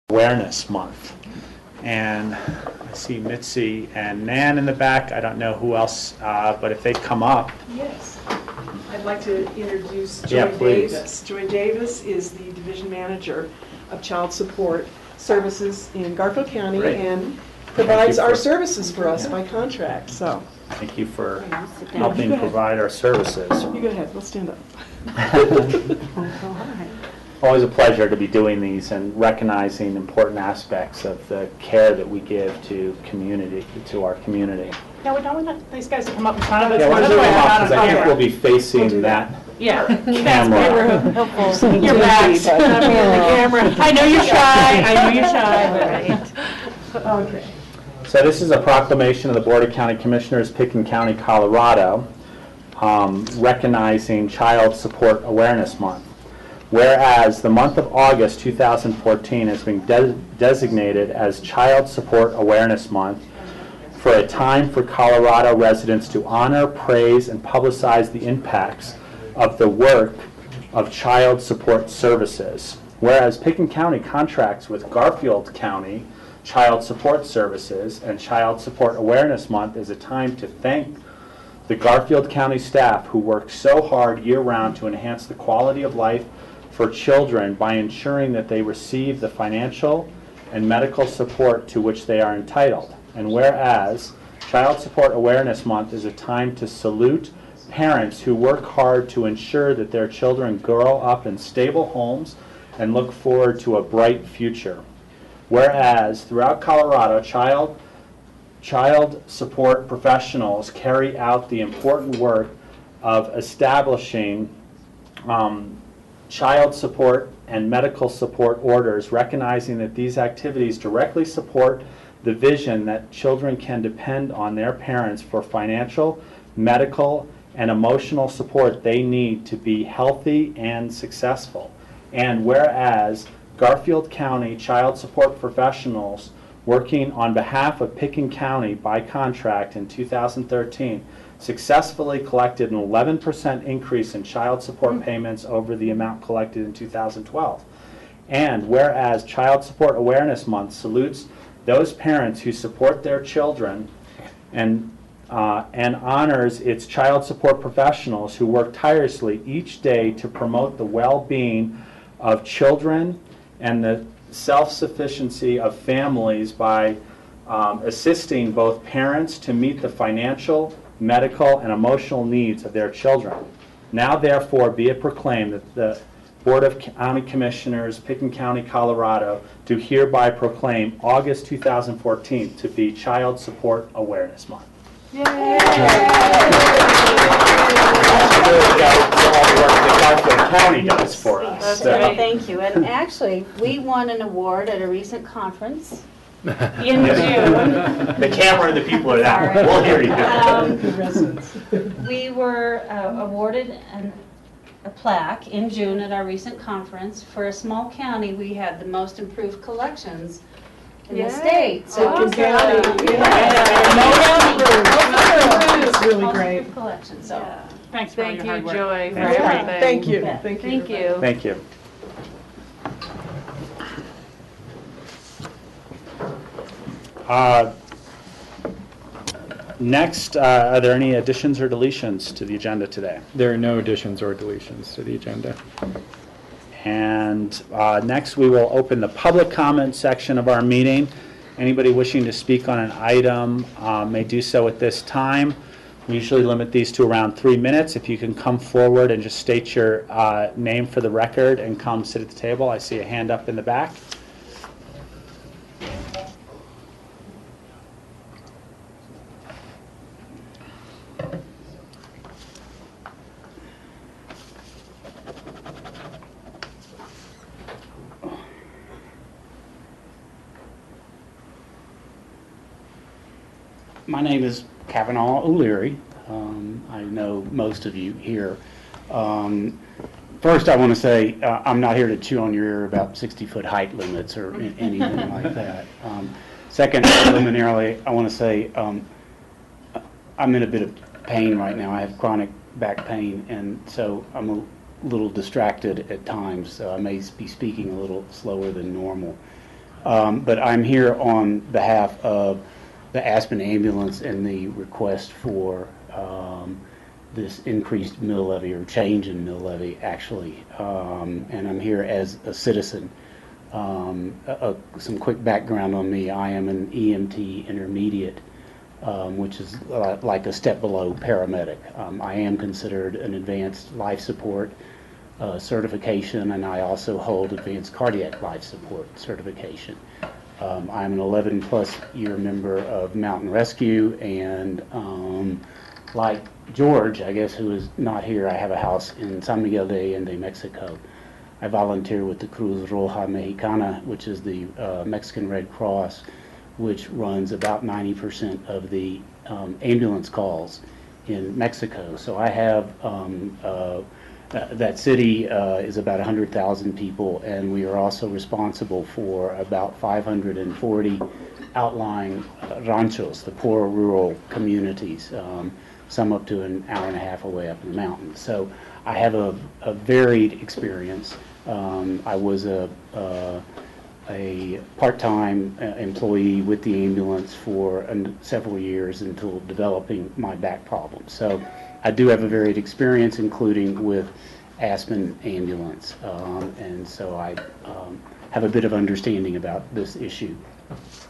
Awareness Month. And I see Mitzi and Nan in the back. I don't know who else, but if they'd come up. Yes. I'd like to introduce Joy Davis. Joy Davis is the Division Manager of Child Support Services in Garfield County and provides our services for us by contract. So thank you for helping provide our services. You go ahead. We'll stand up. Always a pleasure to be doing these and recognizing important aspects of the care that we give to our community. Yeah, we don't want these guys to come up in front of us. Yeah, why don't you come up, because I think we'll be facing that camera. Helpful. Your backs. I know you're shy. I know you're shy. But Okay. So this is a proclamation of the Board of County Commissioners, Pickens County, Colorado, recognizing Child Support Awareness Month. Whereas the month of August 2014 has been designated as Child Support Awareness Month for a time for Colorado residents to honor, praise, and publicize the impacts of the work of child support services. Whereas Pickens County contracts with Garfield County Child Support Services, and Child Support Awareness Month is a time to thank the Garfield County staff who work so hard year-round to enhance the quality of life for children by ensuring that they receive the financial and medical support to which they are entitled. And whereas Child Support Awareness Month is a time to salute parents who work hard to ensure that their children grow up in stable homes and look forward to a bright future. Whereas throughout Colorado, child support professionals carry out the important work of establishing child support and medical support orders, recognizing that these activities directly support the vision that children can depend on their parents for financial, medical, and emotional support they need to be healthy and successful. And whereas Garfield County child support professionals working on behalf of Pickens County by contract in 2013 successfully collected an 11% increase in child support payments over the amount collected in 2012. And whereas Child Support Awareness Month salutes those parents who support their children and honors its child support professionals who work tirelessly each day to promote the well-being of children and the self-sufficiency of families by assisting both parents to meet the financial, medical, and emotional needs of their children. Now, therefore, be it proclaimed that the Board of County Commissioners, Pickens County, Colorado, do hereby proclaim August 2014 to be Child Support Awareness Month. Yay! Garfield County does for us. So. Thank you. And actually, we won an award at a recent conference in June. The camera and the people are that way. We'll hear you. We were awarded a plaque in June at our recent conference. For a small county, we had the most improved collections in the state. So Pickens County. It's really great. Collection. So Thanks for all your hard work. Joy, for Thank you. everything. Thank you. Yeah. Thank you. Thank you. Thank you. Next, are there any additions or deletions to the agenda today? There are no additions or deletions to the agenda. And next, we will open the public comment section of our meeting. Anybody wishing to speak on an item may do so at this time. We usually limit these to around 3 minutes. If you can come forward and just state your name for the record and come sit at the table. I see a hand up in the back. My name is Kavanaugh O'Leary. I know most of you here. First, I want to say I'm not here to chew on your ear about 60-foot height limits or anything like that. Second, preliminarily, I want to say I'm in a bit of pain right now. I have chronic back pain, and so I'm a little distracted at times. So I may be speaking a little slower than normal. But I'm here on behalf of the Aspen Ambulance and the request for this increased mill levy, or change in mill levy, actually. And I'm here as a citizen. Some quick background on me: I am an EMT intermediate, which is like a step below paramedic. I am considered an advanced life support certification, and I also hold advanced cardiac life support certification. I'm an 11-plus year member of Mountain Rescue, and like George, I guess, who is not here, I have a house in San Miguel de Allende, Mexico. I volunteer with the Cruz Roja Mexicana, which is the Mexican Red Cross, which runs about 90% of the ambulance calls in Mexico. So I have, that city is about 100,000 people, and we are also responsible for about 540 outlying ranchos, the poor rural communities, some up to an hour and a half away up in the mountains. So I have a varied experience. I was a part-time employee with the ambulance for several years until developing my back problem. So I do have a varied experience, including with Aspen Ambulance, and so I have a bit of understanding about this issue.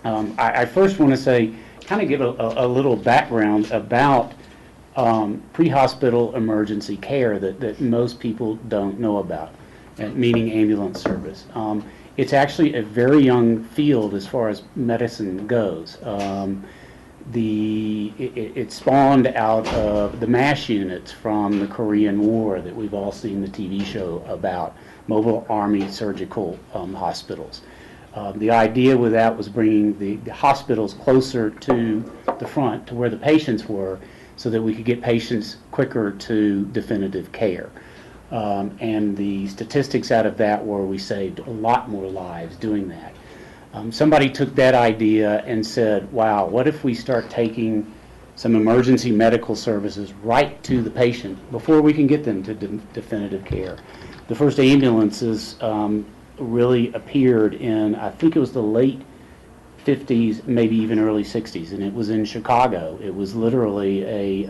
I first want to say, kind of give a little background about pre-hospital emergency care that most people don't know about, meaning ambulance service. It's actually a very young field as far as medicine goes. It spawned out of the MASH units from the Korean War that we've all seen the TV show about, Mobile Army Surgical Hospitals. The idea with that was bringing the hospitals closer to the front, to where the patients were, so that we could get patients quicker to definitive care. And the statistics out of that were we saved a lot more lives doing that. Somebody took that idea and said, wow, what if we start taking some emergency medical services right to the patient before we can get them to definitive care? The first ambulances really appeared in, I think it was the late 50s, maybe even early 60s, and it was in Chicago. It was literally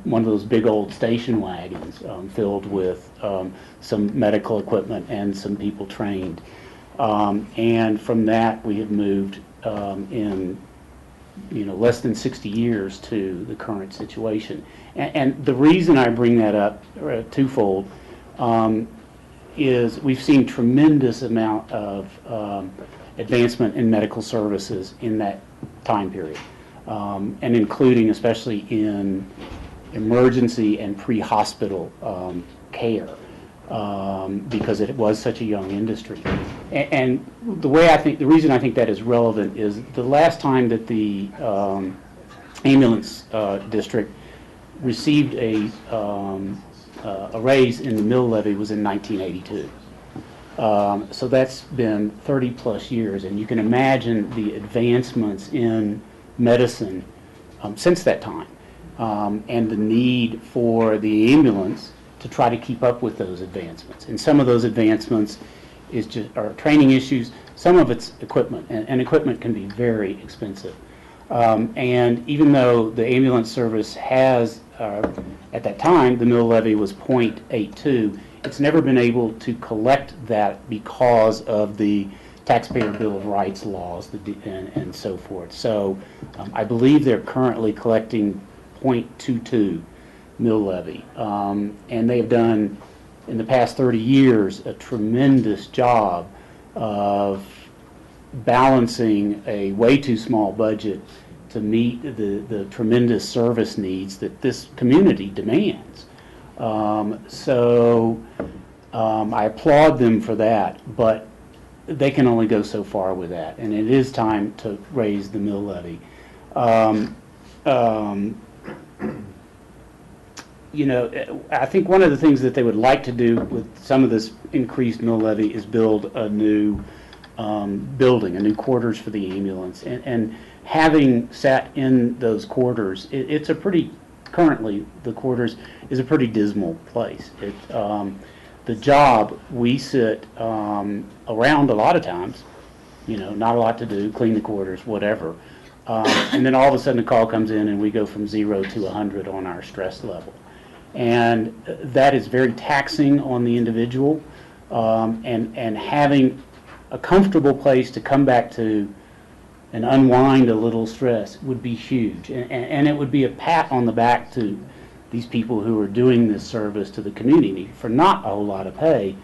one of those big old station wagons filled with some medical equipment and some people trained. And from that, we have moved in less than 60 years to the current situation. And the reason I bring that up, twofold, is we've seen tremendous amount of advancement in medical services in that time period, and including especially in emergency and pre-hospital care, because it was such a young industry. And the reason I think that is relevant is the last time that the ambulance district received a raise in the mill levy was in 1982. So that's been 30 plus years, and you can imagine the advancements in medicine since that time, and the need for the ambulance to try to keep up with those advancements. And some of those advancements are training issues, some of it's equipment, and equipment can be very expensive. And even though the ambulance service has, at that time, the mill levy was 0.82, it's never been able to collect that because of the Taxpayer Bill of Rights laws and so forth. So I believe they're currently collecting 0.22 mill levy. And they've done, in the past 30 years, a tremendous job of balancing a way too small budget to meet the tremendous service needs that this community demands. So I applaud them for that, but they can only go so far with that, and it is time to raise the mill levy. I think one of the things that they would like to do with some of this increased mill levy is build a new building, a new quarters for the ambulance. And having sat in those quarters, currently the quarters is a pretty dismal place. The job we sit around a lot of times not a lot to do, clean the quarters, whatever. And then all of a sudden a call comes in and we go from 0 to 100 on our stress level. And that is very taxing on the individual, and having a comfortable place to come back to and unwind a little stress would be huge. And it would be a pat on the back to these people who are doing this service to the community for not a whole lot of pay,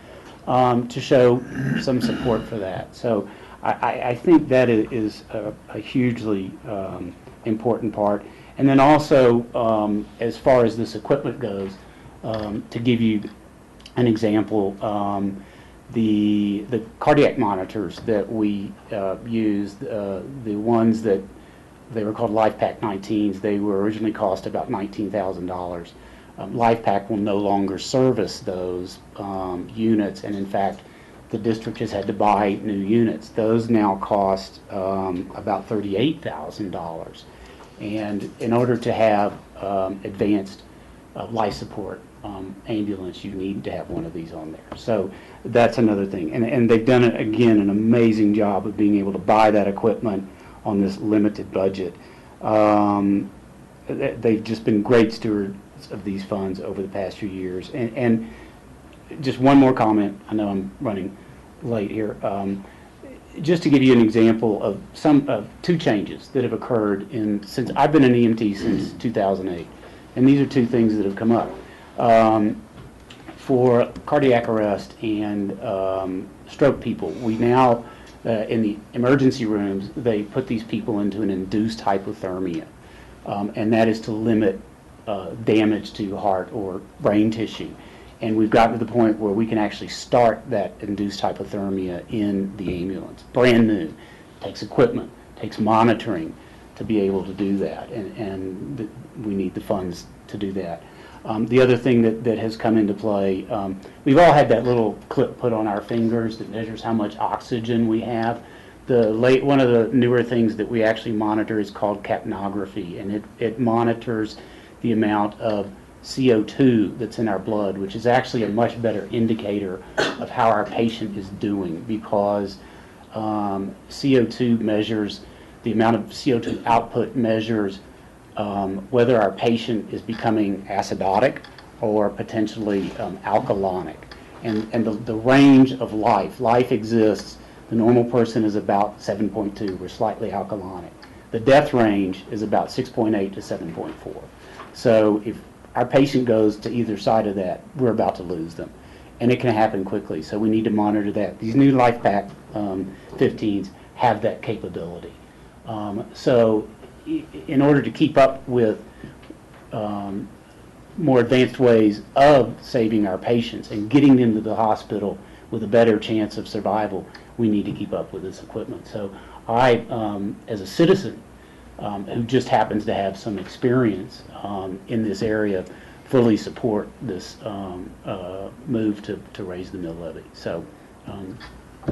to show some support for that. So I think that is a hugely important part. And then also, as far as this equipment goes, to give you an example, the cardiac monitors that we use, the ones that they were called LifePak 19s, they were originally cost about $19,000. LifePak will no longer service those units, and in fact, the district has had to buy new units. Those now cost about $38,000. And in order to have advanced life support ambulance, you need to have one of these on there. So that's another thing. And they've done, again, an amazing job of being able to buy that equipment on this limited budget. They've just been great stewards of these funds over the past few years. And just one more comment. I know I'm running late here. Just to give you an example of two changes that have occurred since I've been an EMT since 2008, and these are two things that have come up. For cardiac arrest and stroke people, we now in the emergency rooms, they put these people into an induced hypothermia, and that is to limit damage to heart or brain tissue. And we've gotten to the point where we can actually start that induced hypothermia in the ambulance. Brand new. Takes equipment, takes monitoring to be able to do that. And we need the funds to do that. The other thing that has come into play, we've all had that little clip put on our fingers that measures how much oxygen we have. One of the newer things that we actually monitor is called capnography, and it monitors the amount of CO2 that's in our blood, which is actually a much better indicator of how our patient is doing, because CO2 measures, the amount of CO2 output measures whether our patient is becoming acidotic or potentially alkalonic. And the range of life exists. The normal person is about 7.2, we're slightly alkalonic. The death range is about 6.8 to 7.4. So if our patient goes to either side of that, we're about to lose them. And it can happen quickly, so we need to monitor that. These new LifePak 15s have that capability. So in order to keep up with more advanced ways of saving our patients and getting them to the hospital with a better chance of survival, we need to keep up with this equipment. So I, as a citizen who just happens to have some experience in this area, fully support this move to raise the mill levy. So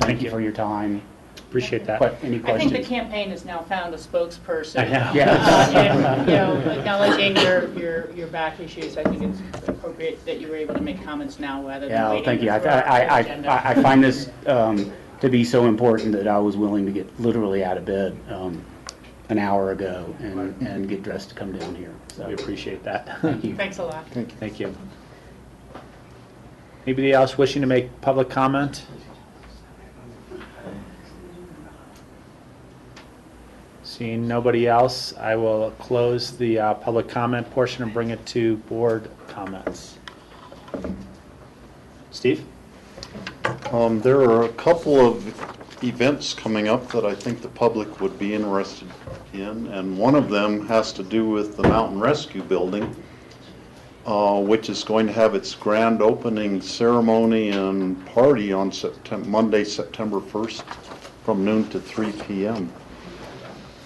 thank you for your time. Appreciate that. Any I questions? think the campaign has now found a spokesperson. I know. Yeah. And, acknowledging your back issues, I think it's appropriate that you were able to make comments now rather than Yeah, well, waiting thank you. for our agenda. I find this to be so important that I was willing to get literally out of bed an hour ago and get dressed to come down here. So We appreciate that. thank you. Thanks a lot. Thank you. Anybody else wishing to make public comment? Seeing nobody else, I will close the public comment portion and bring it to board comments. Steve? There are a couple of events coming up that I think the public would be interested in, and one of them has to do with the Mountain Rescue Building, which is going to have its grand opening ceremony and party on Monday, September 1st from noon to 3 p.m.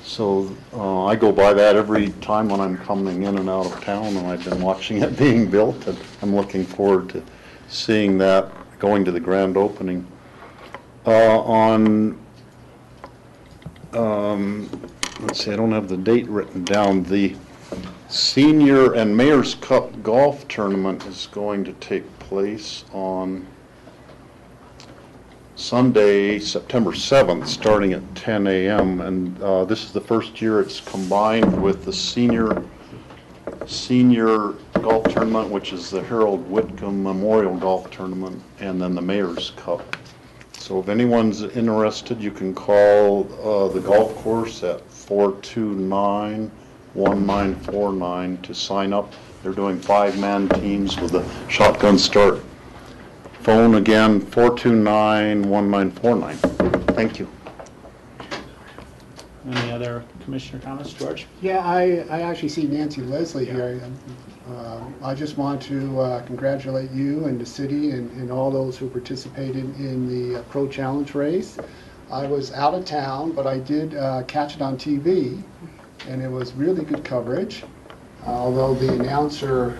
So I go by that every time when I'm coming in and out of town, and I've been watching it being built, and I'm looking forward to seeing that, going to the grand opening. Let's see, I don't have the date written down. The Senior and Mayor's Cup Golf Tournament is going to take place on Sunday, September 7th, starting at 10 a.m. And this is the first year it's combined with the senior golf tournament, which is the Harold Whitcomb Memorial Golf Tournament, and then the Mayor's Cup. So if anyone's interested, you can call the golf course at 429-1949 to sign up. They're doing 5-man teams with a shotgun start. Phone again, 429-1949. Thank you. Any other commissioner comments, George? Yeah, I actually see Nancy Leslie here. I just want to congratulate you and the city and all those who participated in the Pro Challenge race. I was out of town, but I did catch it on TV, and it was really good coverage. Although the announcer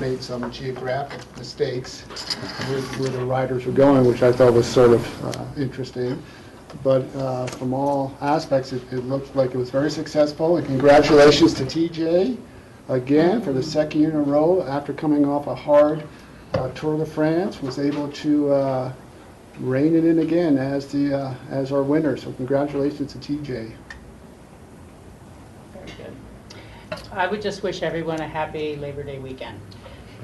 made some geographic mistakes with where the riders were going, which I thought was sort of interesting. But from all aspects, it looked like it was very successful. And congratulations to TJ again for the second year in a row after coming off a hard Tour de France, was able to rein it in again as our winner. So congratulations to TJ. Very good. I would just wish everyone a happy Labor Day weekend.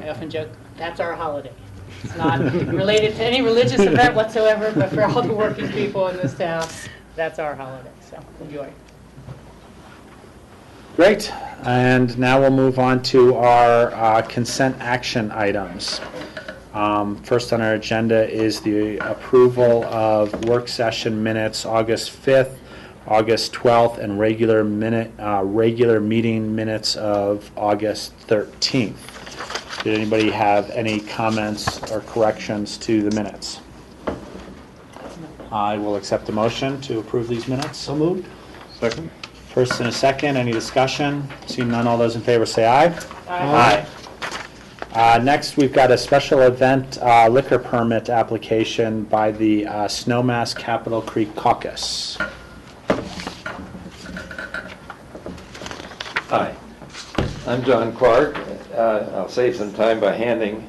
I often joke, that's our holiday. It's not related to any religious event whatsoever, but for all the working people in this town, that's our holiday. So enjoy. Great. And now we'll move on to our consent action items. First on our agenda is the approval of work session minutes August 5th, August 12th, and regular meeting minutes of August 13th. Did anybody have any comments or corrections to the minutes? I will accept a motion to approve these minutes. So moved. Second. First and a second, any discussion? Seeing none, all those in favor say aye. Aye. Next, we've got a special event liquor permit application by the Snowmass Capitol Creek Caucus. Hi, I'm John Clark. I'll save some time by handing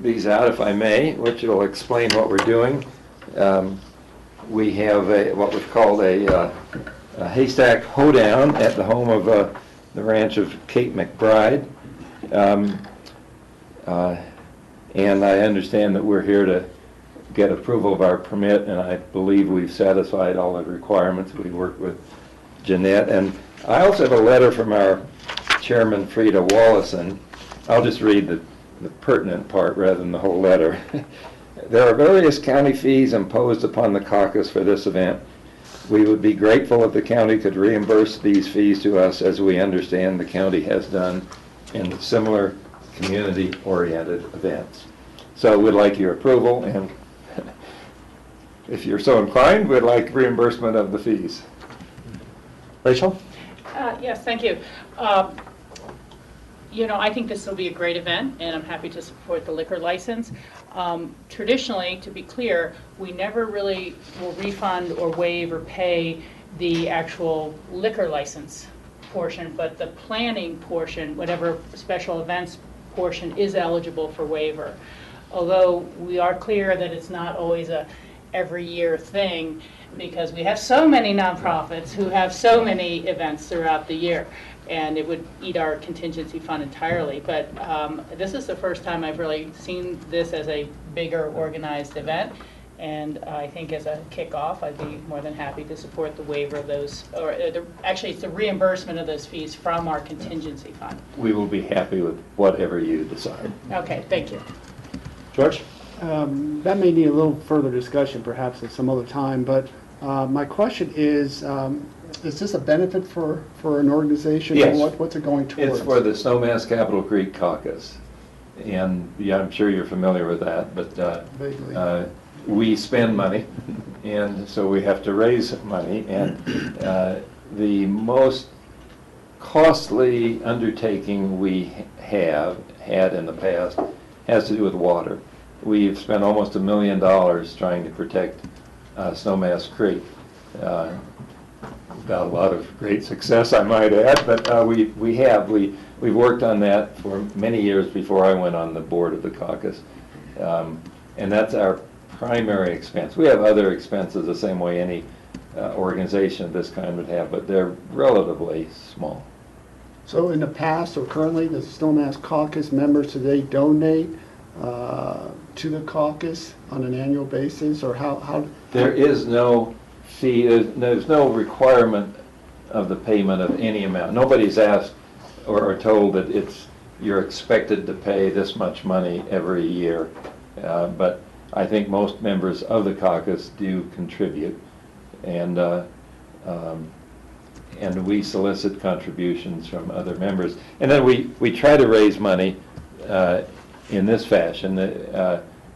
these out, if I may, which will explain what we're doing. We have what was called a haystack hoedown at the home of the ranch of Kate McBride. And I understand that we're here to get approval of our permit, and I believe we've satisfied all the requirements. We worked with Jeanette, and I also have a letter from our chairman, Frida Wallison. I'll just read the pertinent part rather than the whole letter. There are various county fees imposed upon the caucus for this event. We would be grateful if the county could reimburse these fees to us, as we understand the county has done in similar community-oriented events. So we'd like your approval, and if you're so inclined, we'd like reimbursement of the fees. Rachel? Yes, thank you. I think this will be a great event, and I'm happy to support the liquor license. Traditionally, to be clear, we never really will refund or waive or pay the actual liquor license portion, but the planning portion, whatever special events portion, is eligible for waiver. Although we are clear that it's not always a every year thing, because we have so many nonprofits who have so many events throughout the year, and it would eat our contingency fund entirely. But this is the first time I've really seen this as a bigger organized event, and I think as a kickoff, I'd be more than happy to support the waiver of those, or actually it's the reimbursement of those fees from our contingency fund. We will be happy with whatever you decide. Okay, thank you. George? That may need a little further discussion perhaps at some other time, but my question is this a benefit for an organization? Yes. Or what's it going towards? It's for the Snowmass Capitol Creek Caucus. And yeah, I'm sure you're familiar with that, but Vaguely. We spend money, and so we have to raise money. And the most costly undertaking we have had in the past has to do with water. We've spent almost $1 million trying to protect Snowmass Creek. Without a lot of great success, I might add, but we've worked on that for many years before I went on the board of the caucus, and that's our primary expense. We have other expenses the same way any organization of this kind would have, but they're relatively small. So in the past or currently, the Snowmass Caucus members, do they donate to the caucus on an annual basis, or how? There is no fee, there's no requirement of the payment of any amount. Nobody's asked or told that you're expected to pay this much money every year. But I think most members of the caucus do contribute. And we solicit contributions from other members. And then we try to raise money in this fashion.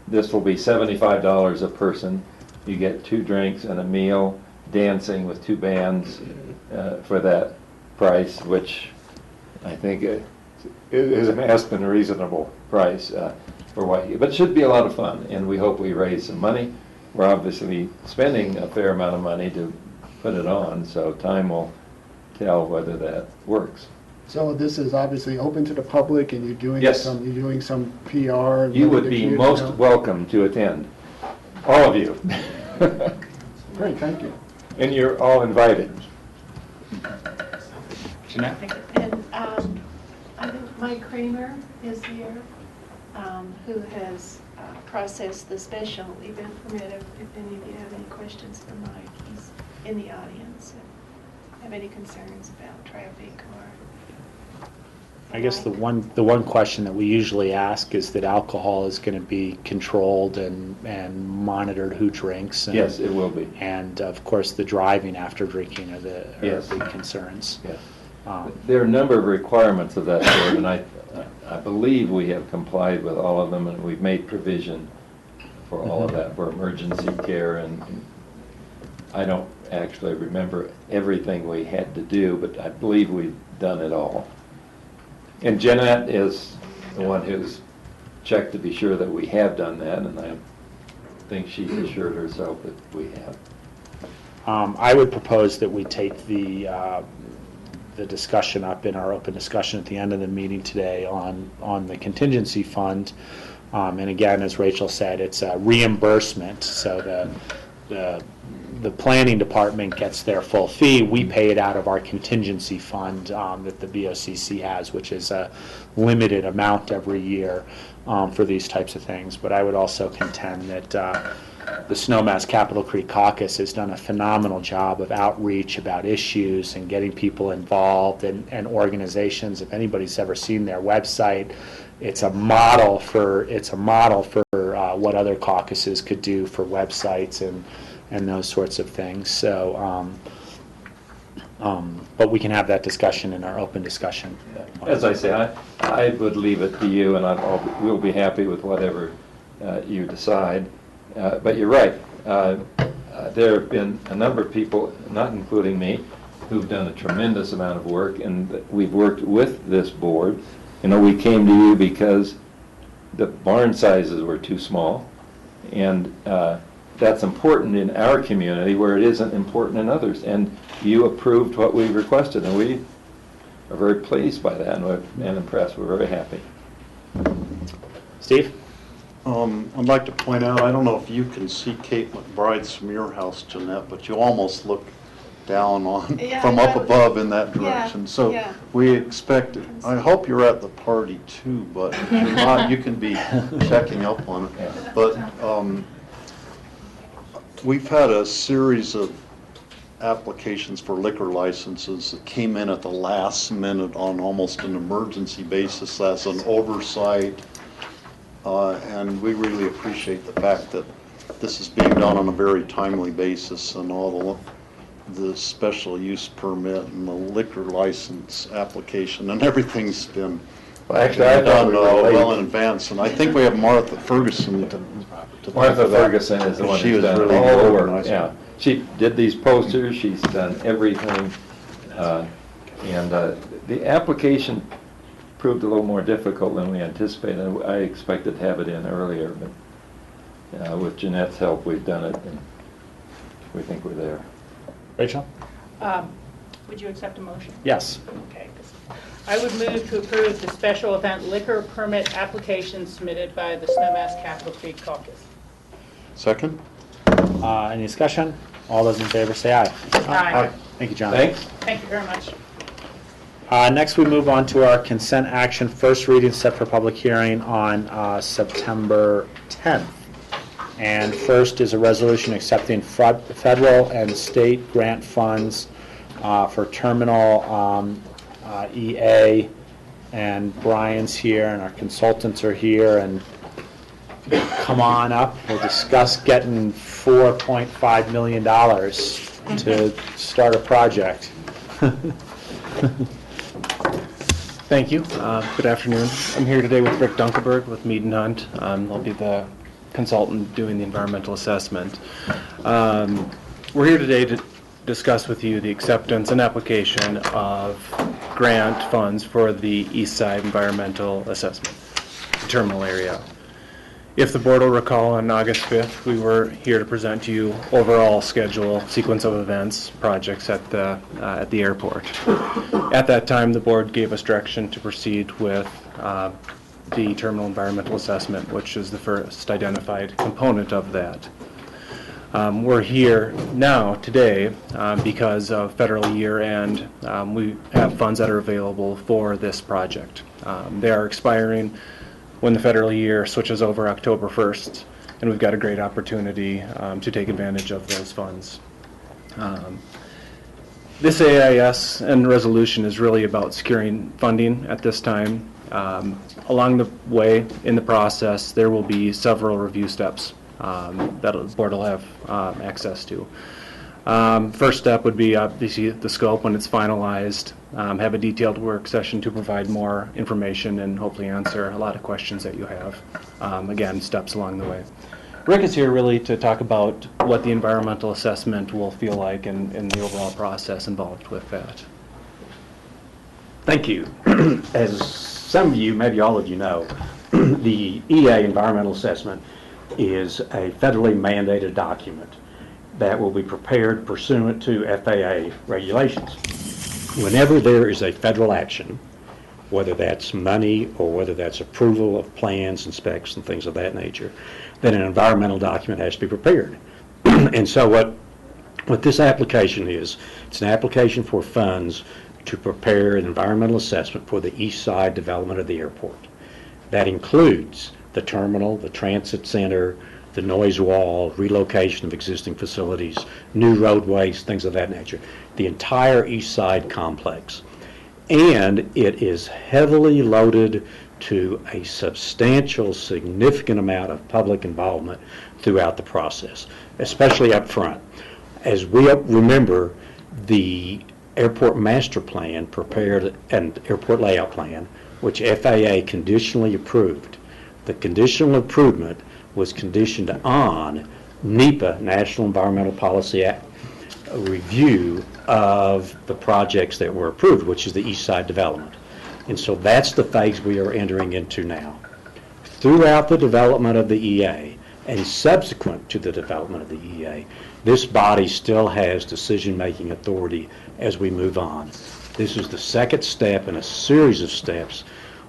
This will be $75 a person. You get 2 drinks and a meal, dancing with 2 bands for that price, which I think is an Aspen reasonable price for what you, but it should be a lot of fun, and we hope we raise some money. We're obviously spending a fair amount of money to put it on, so time will tell whether that works. So this is obviously open to the public, and you're doing Yes. some PR. You would be most welcome to attend, all of you. Great, thank you. And you're all invited. Jeanette? And I think Mike Kramer is here, who has processed the special event permit. If any of you have any questions for Mike, he's in the audience. If you have any concerns about traffic or... I guess the one question that we usually ask is that alcohol is going to be controlled and monitored who drinks. And, Yes, it will be. And of course, the driving after drinking are Yes. big concerns. Yes. There are a number of requirements of that sort, and I believe we have complied with all of them, and we've made provision for all of that, for emergency care, and I don't actually remember everything we had to do, but I believe we've done it all. And Jeanette is the one who's checked to be sure that we have done that, and I think she's assured herself that we have. I would propose that we take the discussion up in our open discussion at the end of the meeting today on the contingency fund. And again, as Rachel said, it's a reimbursement, so the planning department gets their full fee. We pay it out of our contingency fund that the BOCC has, which is a limited amount every year for these types of things. But I would also contend that the Snowmass Capitol Creek Caucus has done a phenomenal job of outreach about issues and getting people involved and organizations. If anybody's ever seen their website, it's a model for what other caucuses could do for websites and those sorts of things. So, but we can have that discussion in our open discussion. As I say, I would leave it to you, and we'll be happy with whatever you decide. But you're right. There have been a number of people, not including me, who've done a tremendous amount of work, and we've worked with this board. You know, we came to you because the barn sizes were too small, and that's important in our community where it isn't important in others. And you approved what we requested, and we are very pleased by that and impressed. We're very happy. Steve? I'd like to point out, I don't know if you can see Kate McBride's from your house, Jeanette, but you almost look down on from up above in that direction. So we expect, I hope you're at the party too, but if you're not, you can be checking up on it. But we've had a series of applications for liquor licenses that came in at the last minute on almost an emergency basis as an oversight. And we really appreciate the fact that this is being done on a very timely basis, and all the special use permit and the liquor license application and everything's been done well in advance. And I think we have Martha Ferguson to Martha Ferguson is the one who's done really all the work. organized. Yeah, she did these posters. She's done everything, and the application proved a little more difficult than we anticipated. I expected to have it in earlier, but with Jeanette's help, we've done it, and we think we're there. Rachel? Would you accept a motion? Yes. Okay. I would move to approve the special event liquor permit application submitted by the Snowmass Capitol Creek Caucus. Second? Any discussion? All those in favor say aye. Aye. Thank you, John. Thanks. Thank you very much. Next, we move on to our consent action, first reading set for public hearing on September 10th. And first is a resolution accepting federal and state grant funds for terminal EA. And Brian's here, and our consultants are here, and come on up. We'll discuss getting $4.5 million to start a project. Thank you. Good afternoon. I'm here today with Rick Dunkelberg with Mead and Hunt. I'll be the consultant doing the environmental assessment. We're here today to discuss with you the acceptance and application of grant funds for the East Side Environmental Assessment terminal area. If the board will recall, on August 5th, we were here to present to you overall schedule, sequence of events, projects at the airport. At that time, the board gave us direction to proceed with the terminal environmental assessment, which is the first identified component of that. We're here now, today, because of federal year end. We have funds that are available for this project. They are expiring when the federal year switches over October 1st, and we've got a great opportunity to take advantage of those funds. This AIS and resolution is really about securing funding at this time. Along the way in the process, there will be several review steps that the board will have access to. First step would be obviously the scope when it's finalized, have a detailed work session to provide more information and hopefully answer a lot of questions that you have. Again, steps along the way. Rick is here really to talk about what the environmental assessment will feel like and the overall process involved with that. Thank you. As some of you, maybe all of you know, the EA environmental assessment is a federally mandated document that will be prepared pursuant to FAA regulations. Whenever there is a federal action, whether that's money or whether that's approval of plans and specs and things of that nature, then an environmental document has to be prepared. And so what this application is, it's an application for funds to prepare an environmental assessment for the east side development of the airport. That includes the terminal, the transit center, the noise wall, relocation of existing facilities, new roadways, things of that nature. The entire east side complex. And it is heavily loaded to a substantial, significant amount of public involvement throughout the process, especially up front. As we remember, the airport master plan prepared an airport layout plan, which FAA conditionally approved. The conditional improvement was conditioned on NEPA, National Environmental Policy Act, review of the projects that were approved, which is the east side development. And so that's the phase we are entering into now. Throughout the development of the EA and subsequent to the development of the EA, this body still has decision-making authority as we move on. This is the second step in a series of steps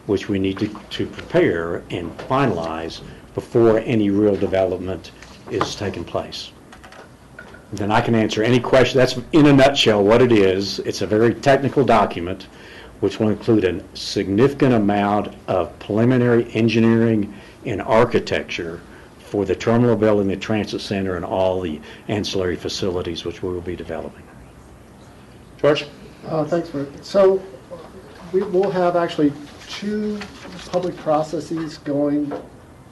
which we need to prepare and finalize before any real development is taking place. Then I can answer any question. That's in a nutshell what it is. It's a very technical document which will include a significant amount of preliminary engineering and architecture for the terminal building, the transit center, and all the ancillary facilities which we will be developing. George? Thanks, Rick. So we will have actually two public processes going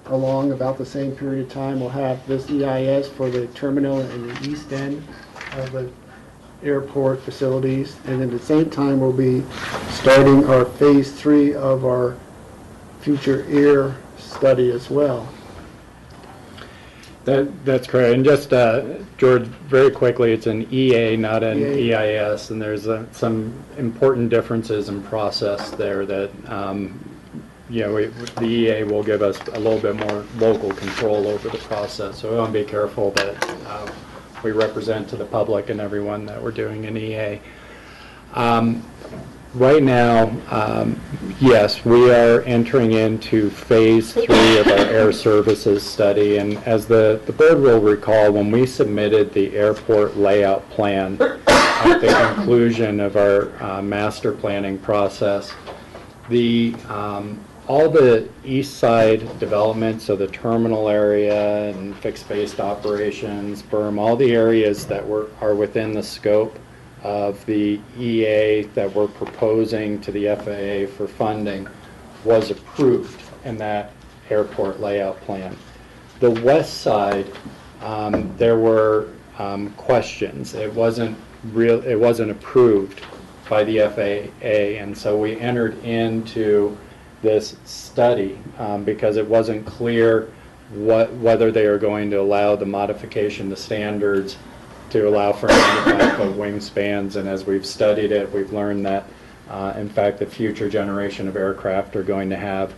along about the same period of time. We'll have this EIS for the terminal and the east end of the airport facilities, and at the same time we'll be starting our phase 3 of our future air study as well. That's correct. And just, George, very quickly, it's an EA, not an EIS, and there's some important differences in process there that, the EA will give us a little bit more local control over the process. So we want to be careful that we represent to the public and everyone that we're doing an EA. Right now, yes, we are entering into phase 3 of our air services study, and as the board will recall, when we submitted the airport layout plan at the conclusion of our master planning process, all the east side development, so the terminal area and fixed-based operations, berm, all the areas that are within the scope of the EA that we're proposing to the FAA for funding was approved in that airport layout plan. The west side, there were questions. It wasn't approved by the FAA, and so we entered into this study because it wasn't clear whether they are going to allow the modification to standards to allow for 95-foot wingspans, and as we've studied it, we've learned that, in fact, the future generation of aircraft are going to have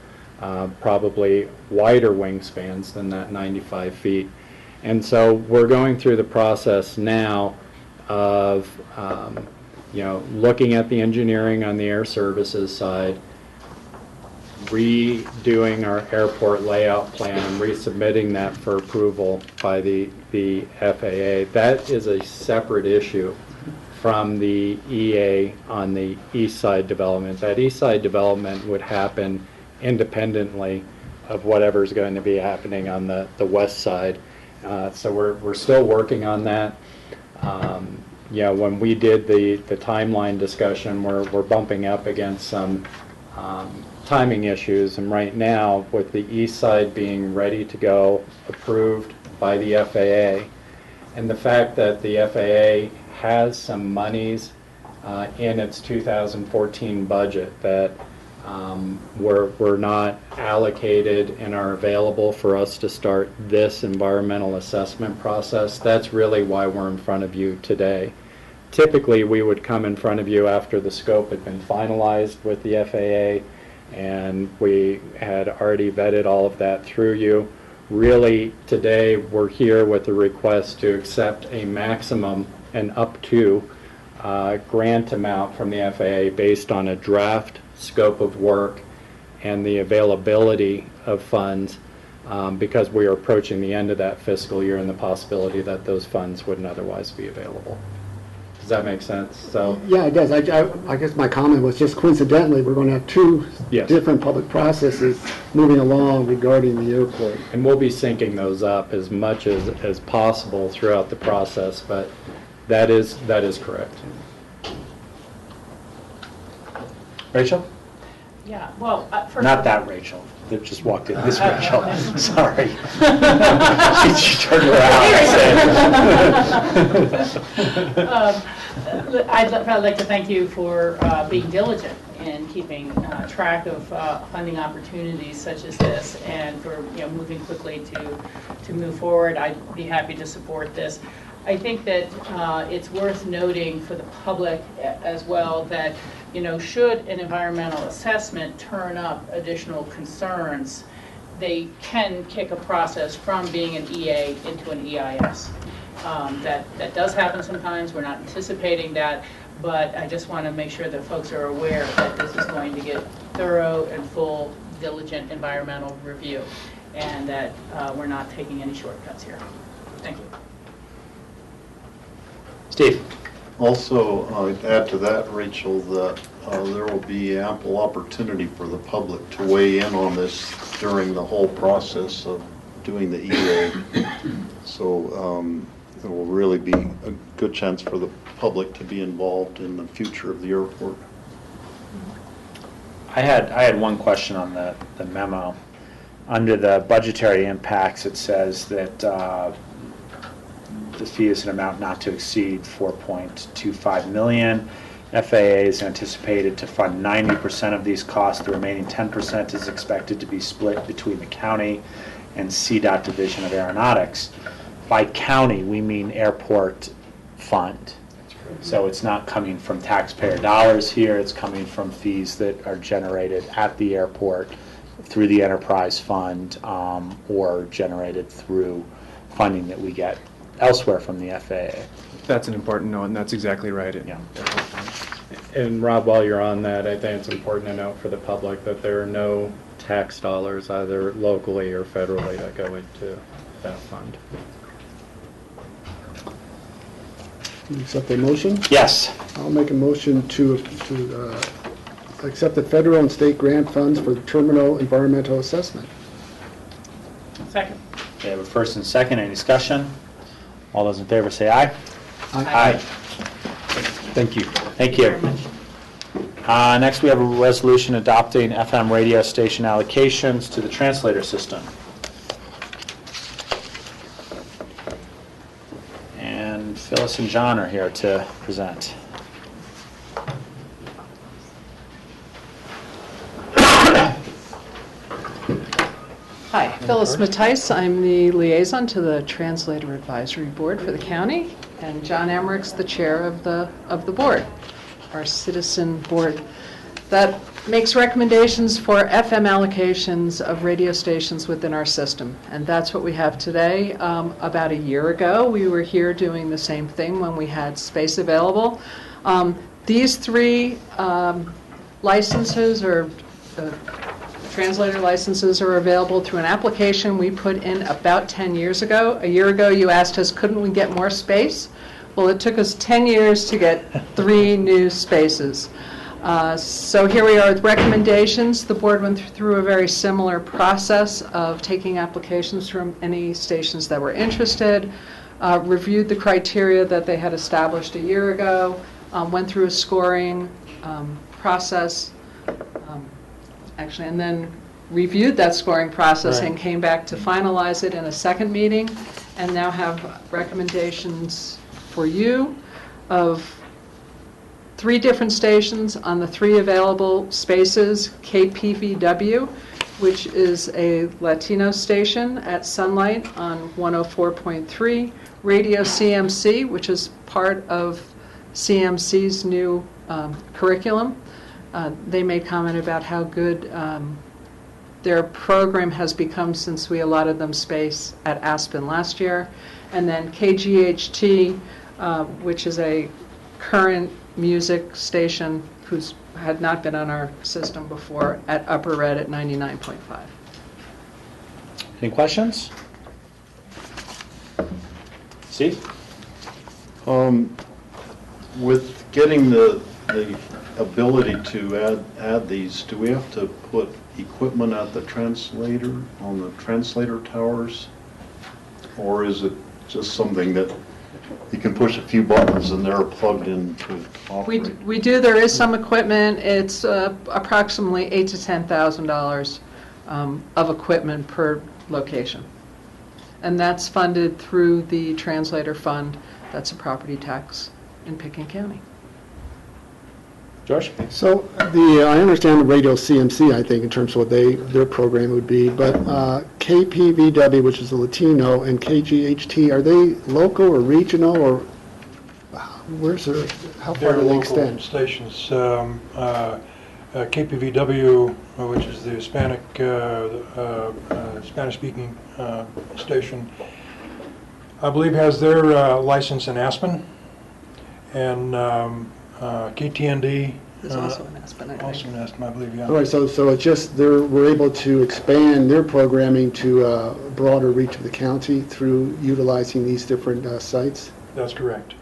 probably wider wingspans than that 95 feet. And so we're going through the process now of looking at the engineering on the air services side, redoing our airport layout plan and resubmitting that for approval by the FAA. That is a separate issue from the EA on the east side development. That east side development would happen independently of whatever's going to be happening on the west side. So we're still working on that. When we did the timeline discussion, we're bumping up against some timing issues, and right now, with the east side being ready to go, approved by the FAA, and the fact that the FAA has some monies in its 2014 budget that were not allocated and are available for us to start this environmental assessment process, that's really why we're in front of you today. Typically, we would come in front of you after the scope had been finalized with the FAA, and we had already vetted all of that through you. Really, today, we're here with a request to accept a maximum and up to grant amount from the FAA based on a draft scope of work and the availability of funds, because we are approaching the end of that fiscal year and the possibility that those funds wouldn't otherwise be available. Does that make sense? So yeah, it does. I guess my comment was just coincidentally, we're going to have two different public processes moving along regarding the airport. And we'll be syncing those up as much as possible throughout the process, but that is correct. Rachel? Yeah, well, first Not that Rachel that just walked in. This Rachel. Sorry. she turned around. I'd like to thank you for being diligent in keeping track of funding opportunities such as this, and for moving quickly to move forward. I'd be happy to support this. I think that it's worth noting for the public as well that should an environmental assessment turn up additional concerns, they can kick a process from being an EA into an EIS. That does happen sometimes. We're not anticipating that, but I just want to make sure that folks are aware that this is going to get thorough and full, diligent environmental review, and that we're not taking any shortcuts here. Thank you. Steve? Also, I'd add to that, Rachel, that there will be ample opportunity for the public to weigh in on this during the whole process of doing the EA. So there will really be a good chance for the public to be involved in the future of the airport. I had one question on the memo. Under the budgetary impacts, it says that the fee is an amount not to exceed $4.25 million. FAA is anticipated to fund 90% of these costs. The remaining 10% is expected to be split between the county and CDOT Division of Aeronautics. By county, we mean airport fund. So it's not coming from taxpayer dollars here, it's coming from fees that are generated at the airport through the enterprise fund, or generated through funding that we get elsewhere from the FAA. That's an important note, and that's exactly right. Yeah. And Rob, while you're on that, I think it's important to note for the public that there are no tax dollars either locally or federally that go into that fund. Accept the motion? Yes. I'll make a motion to accept the federal and state grant funds for the terminal environmental assessment. Second. We have a first and second. Any discussion? All those in favor say aye. Aye. Thank you. Thank you. Next, we have a resolution adopting FM radio station allocations to the translator system. And Phyllis and John are here to present. Hi, Phyllis Mattice. I'm the liaison to the Translator Advisory Board for the county, and John Emmerich's the chair of the board, our citizen board that makes recommendations for FM allocations of radio stations within our system. And that's what we have today. About a year ago, we were here doing the same thing when we had space available. These three licenses or translator licenses are available through an application we put in about 10 years ago. A year ago, you asked us, couldn't we get more space? Well, it took us 10 years to get 3 new spaces. So here we are with recommendations. The board went through a very similar process of taking applications from any stations that were interested, reviewed the criteria that they had established a year ago, went through a scoring process, actually, and then reviewed that scoring process and came back to finalize it in a second meeting, and now have recommendations for you of 3 different stations on the 3 available spaces. KPVW, which is a Latino station at Sunlight on 104.3. Radio CMC, which is part of CMC's new curriculum. They made comment about how good their program has become since we allotted them space at Aspen last year. And then KGHT, which is a current music station who's had not been on our system before, at Upper Red at 99.5. Any questions? Steve? With getting the ability to add these, do we have to put equipment at the translator, on the translator towers? Or is it just something that you can push a few buttons and they're plugged in to operate? We do. There is some equipment. It's approximately $8,000 to $10,000 of equipment per location. And that's funded through the translator fund. That's a property tax in Pickens County. George? So I understand the radio CMC, I think, in terms of what their program would be, but KPVW, which is a Latino, and KGHT, are they local or regional, or how far do they extend? Stations. KPVW, which is the Hispanic, Spanish-speaking station, I believe has their license in Aspen, and KTND Is also in Aspen, I think. Also in Aspen, I believe, yeah. All right, so it's just we're able to expand their programming to a broader reach of the county through utilizing these different sites? That's correct.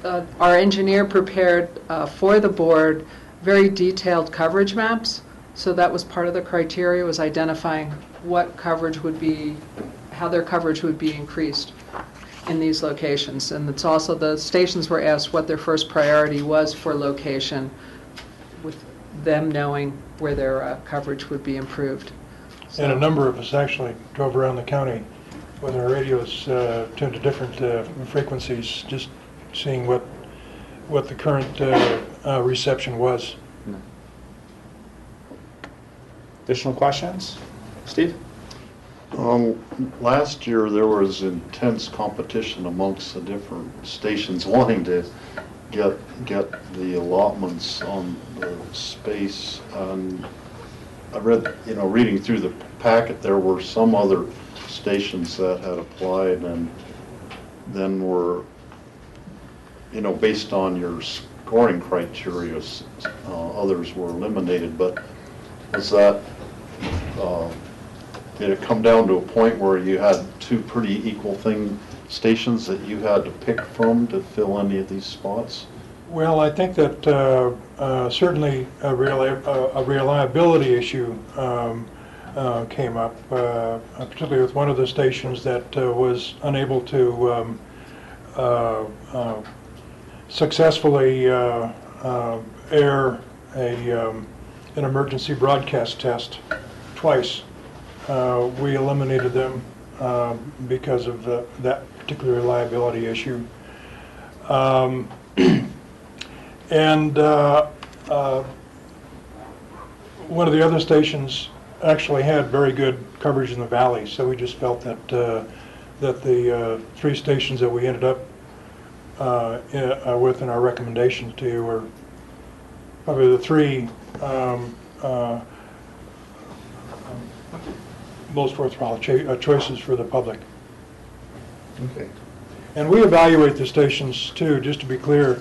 Our engineer prepared for the board very detailed coverage maps, so that was part of the criteria, was identifying what coverage would be, how their coverage would be increased in these locations. And it's also, the stations were asked what their first priority was for location, with them knowing where their coverage would be improved. So, And a number of us actually drove around the county with our radios tuned to different frequencies, just seeing what the current reception was. Additional questions? Steve? Last year, there was intense competition amongst the different stations wanting to get the allotments on the space. I read, reading through the packet, there were some other stations that had applied and then were you know, based on your scoring criteria, others were eliminated, but was that, did it come down to a point where you had two pretty equal stations that you had to pick from to fill any of these spots? Well, I think that certainly a reliability issue came up, particularly with one of the stations that was unable to successfully air an emergency broadcast test twice. We eliminated them because of that particular reliability issue. And one of the other stations actually had very good coverage in the valley, so we just felt that that the three stations that we ended up with in our recommendation to you were probably the three most worthwhile choices for the public. Okay. And we evaluate the stations too, just to be clear.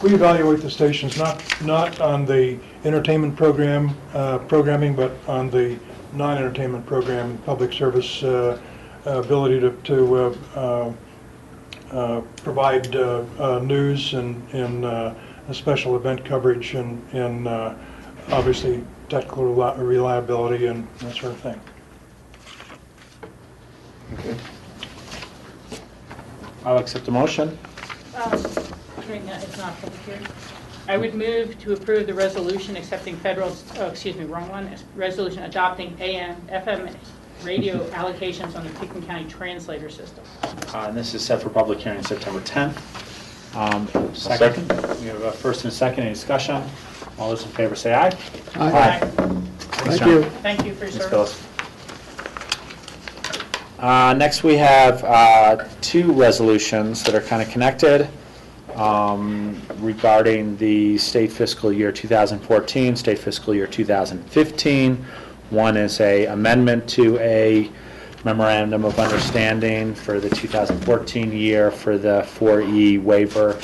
We evaluate the stations not on the entertainment programming, but on the non-entertainment program, public service ability to provide news and special event coverage and obviously technical reliability and that sort of thing. Okay. I'll accept the motion. It's not public hearing. I would move to approve the resolution accepting federal, wrong one, resolution adopting AM, FM radio allocations on the Pickens County translator system. And this is set for public hearing September 10th. Second. We have a first and a second. Any discussion? All those in favor say aye. Aye. Thanks, Thank you. Thank you for your Ms. service. Phyllis. Next, we have two resolutions that are kind of connected regarding the state fiscal year 2014, state fiscal year 2015. One is a amendment to a memorandum of understanding for the 2014 year for the 4E waiver,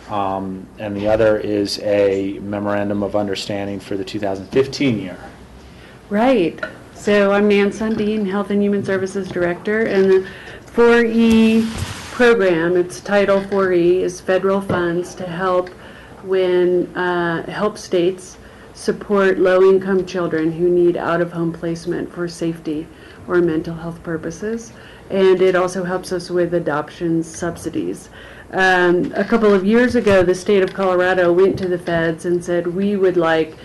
and the other is a memorandum of understanding for the 2015 year. Right. So I'm Nan Sundin, Health and Human Services Director, and the 4E program, its Title 4E, is federal funds to help help states support low-income children who need out-of-home placement for safety or mental health purposes. And it also helps us with adoption subsidies. A couple of years ago, the state of Colorado went to the feds and said, we would like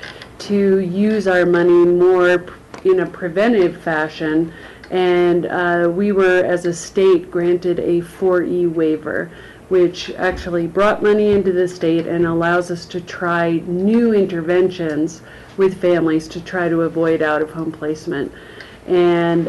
to use our money more in a preventive fashion, and we were, as a state, granted a 4E waiver, which actually brought money into the state and allows us to try new interventions with families to try to avoid out-of-home placement. And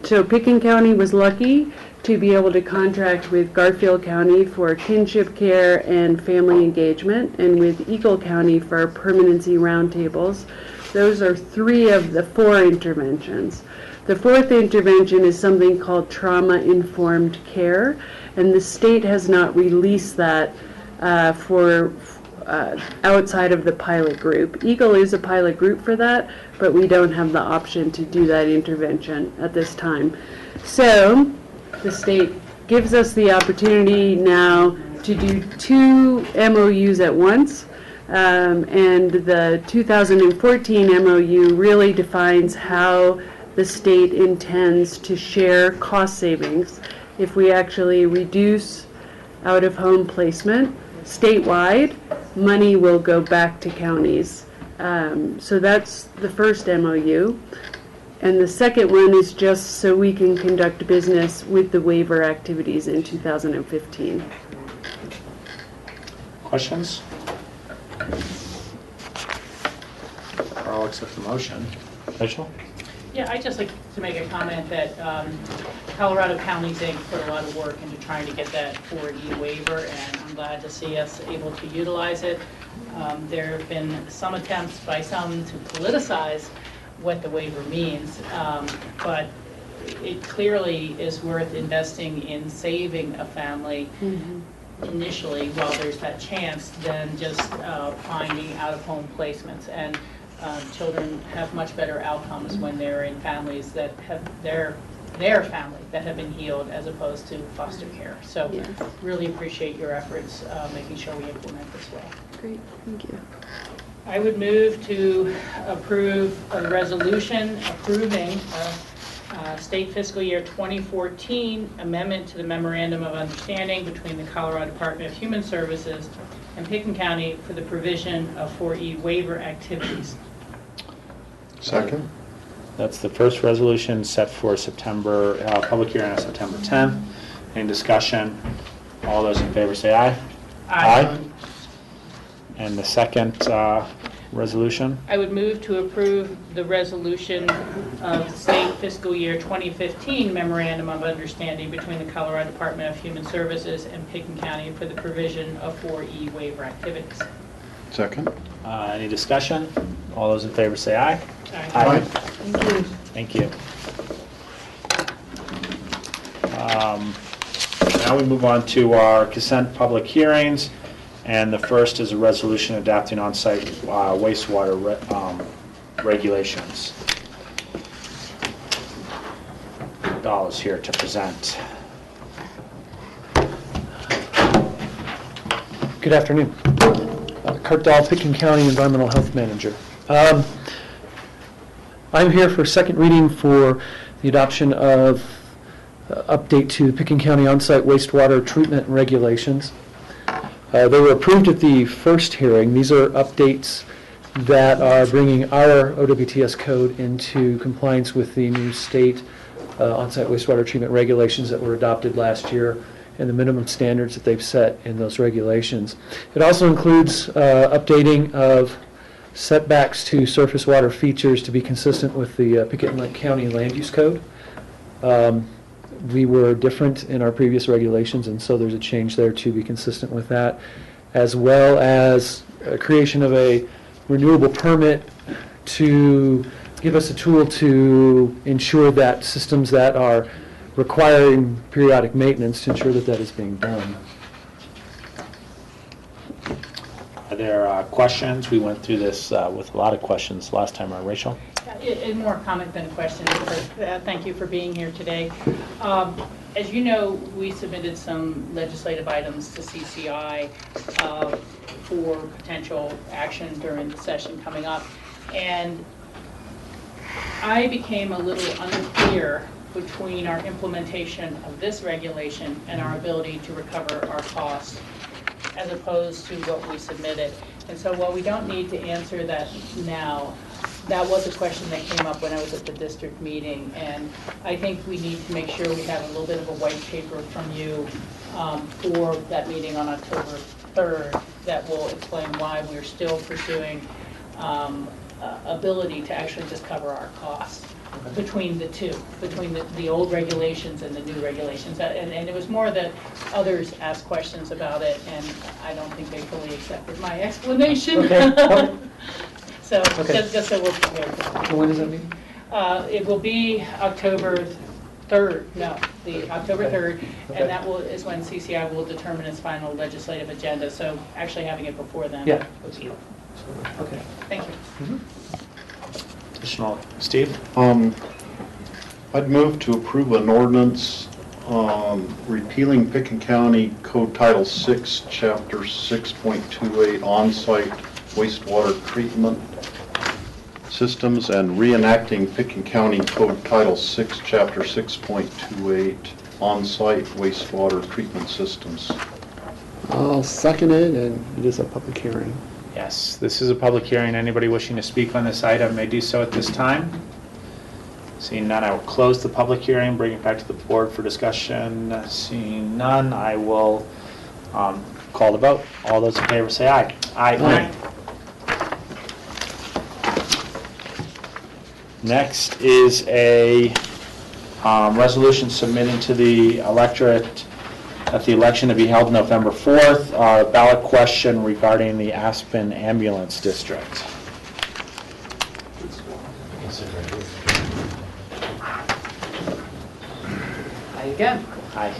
so Pickens County was lucky to be able to contract with Garfield County for kinship care and family engagement, and with Eagle County for permanency roundtables. Those are three of the four interventions. The fourth intervention is something called trauma-informed care, and the state has not released that for outside of the pilot group. Eagle is a pilot group for that, but we don't have the option to do that intervention at this time. So the state gives us the opportunity now to do two MOUs at once. And the 2014 MOU really defines how the state intends to share cost savings if we actually reduce out-of-home placement statewide. Money will go back to counties. So that's the first MOU. And the second one is just so we can conduct business with the waiver activities in 2015. Questions? I'll accept the motion. Rachel? Yeah, I'd just like to make a comment that Colorado Counties Inc. put a lot of work into trying to get that 4E waiver, and I'm glad to see us able to utilize it. There have been some attempts by some to politicize what the waiver means, but it clearly is worth investing in saving a family initially, while there's that chance, than just finding out-of-home placements. And children have much better outcomes when they're in families that have their family that have been healed as opposed to foster care. So Yes. really appreciate your efforts making sure we implement this well. Great, thank you. I would move to approve a resolution approving state fiscal year 2014 amendment to the Memorandum of Understanding between the Colorado Department of Human Services and Pickens County for the provision of 4E waiver activities. Second? That's the first resolution set for September, public hearing on September 10th. Any discussion? All those in favor say aye. Aye. And the second resolution? I would move to approve the resolution of state fiscal year 2015 Memorandum of Understanding between the Colorado Department of Human Services and Pickens County for the provision of 4E waiver activities. Second? Any discussion? All those in favor say aye. Aye. Thank you. Now we move on to our consent public hearings, and the first is a resolution adopting on-site wastewater regulations. Dahl is here to present. Good afternoon. Kurt Dahl, Pickens County Environmental Health Manager. I'm here for second reading for the adoption of update to Pickens County on-site wastewater treatment regulations. They were approved at the first hearing. These are updates that are bringing our OWTS code into compliance with the new state on-site wastewater treatment regulations that were adopted last year and the minimum standards that they've set in those regulations. It also includes updating of setbacks to surface water features to be consistent with the Pickens County Land Use Code. We were different in our previous regulations, and so there's a change there to be consistent with that, as well as creation of a renewable permit to give us a tool to ensure that systems that are requiring periodic maintenance, to ensure that that is being done. Are there questions? We went through this with a lot of questions last time, Rachel? It's more a comment than a question, but thank you for being here today. As you know, we submitted some legislative items to CCI for potential action during the session coming up, and I became a little unclear between our implementation of this regulation and our ability to recover our costs, as opposed to what we submitted. And so while we don't need to answer that now, that was a question that came up when I was at the district meeting, and I think we need to make sure we have a little bit of a white paper from you for that meeting on October 3rd that will explain why we're still pursuing ability to actually just cover our costs between the two, between the old regulations and the new regulations. And it was more that others asked questions about it, and I don't think they fully accepted my explanation. Okay. So just so we're prepared. When does that mean? It will be October 3rd, October 3rd, and that is when CCI will determine its final legislative agenda. So actually having it before then. Yeah. Okay. Thank you. Mm-hmm. Additional, Steve? I'd move to approve an ordinance repealing Pickens County Code Title 6, Chapter 6.28, on-site wastewater treatment systems, and reenacting Pickens County Code Title 6, Chapter 6.28, on-site wastewater treatment systems. I'll second it, and it is a public hearing. Yes, this is a public hearing. Anybody wishing to speak on this item may do so at this time. Seeing none, I will close the public hearing, bring it back to the board for discussion. Seeing none, I will call the vote. All those in favor say aye. Aye. Next is a resolution submitting to the electorate at the election to be held November 4th, ballot question regarding the Aspen Ambulance District. Hi again. Hi.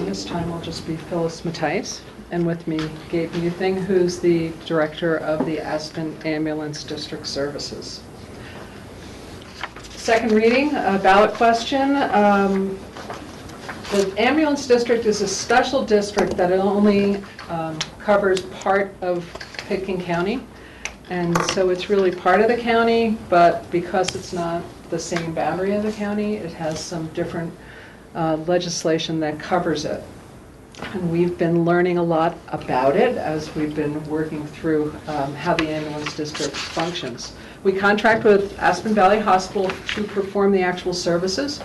This time I'll just be Phyllis Mattice, and with me Gabe Muthing, who's the Director of the Aspen Ambulance District Services. Second reading, a ballot question. The ambulance district is a special district that only covers part of Pitkin County. And so it's really part of the county, but because it's not the same boundary of the county, it has some different legislation that covers it. And we've been learning a lot about it as we've been working through how the ambulance district functions. We contract with Aspen Valley Hospital to perform the actual services.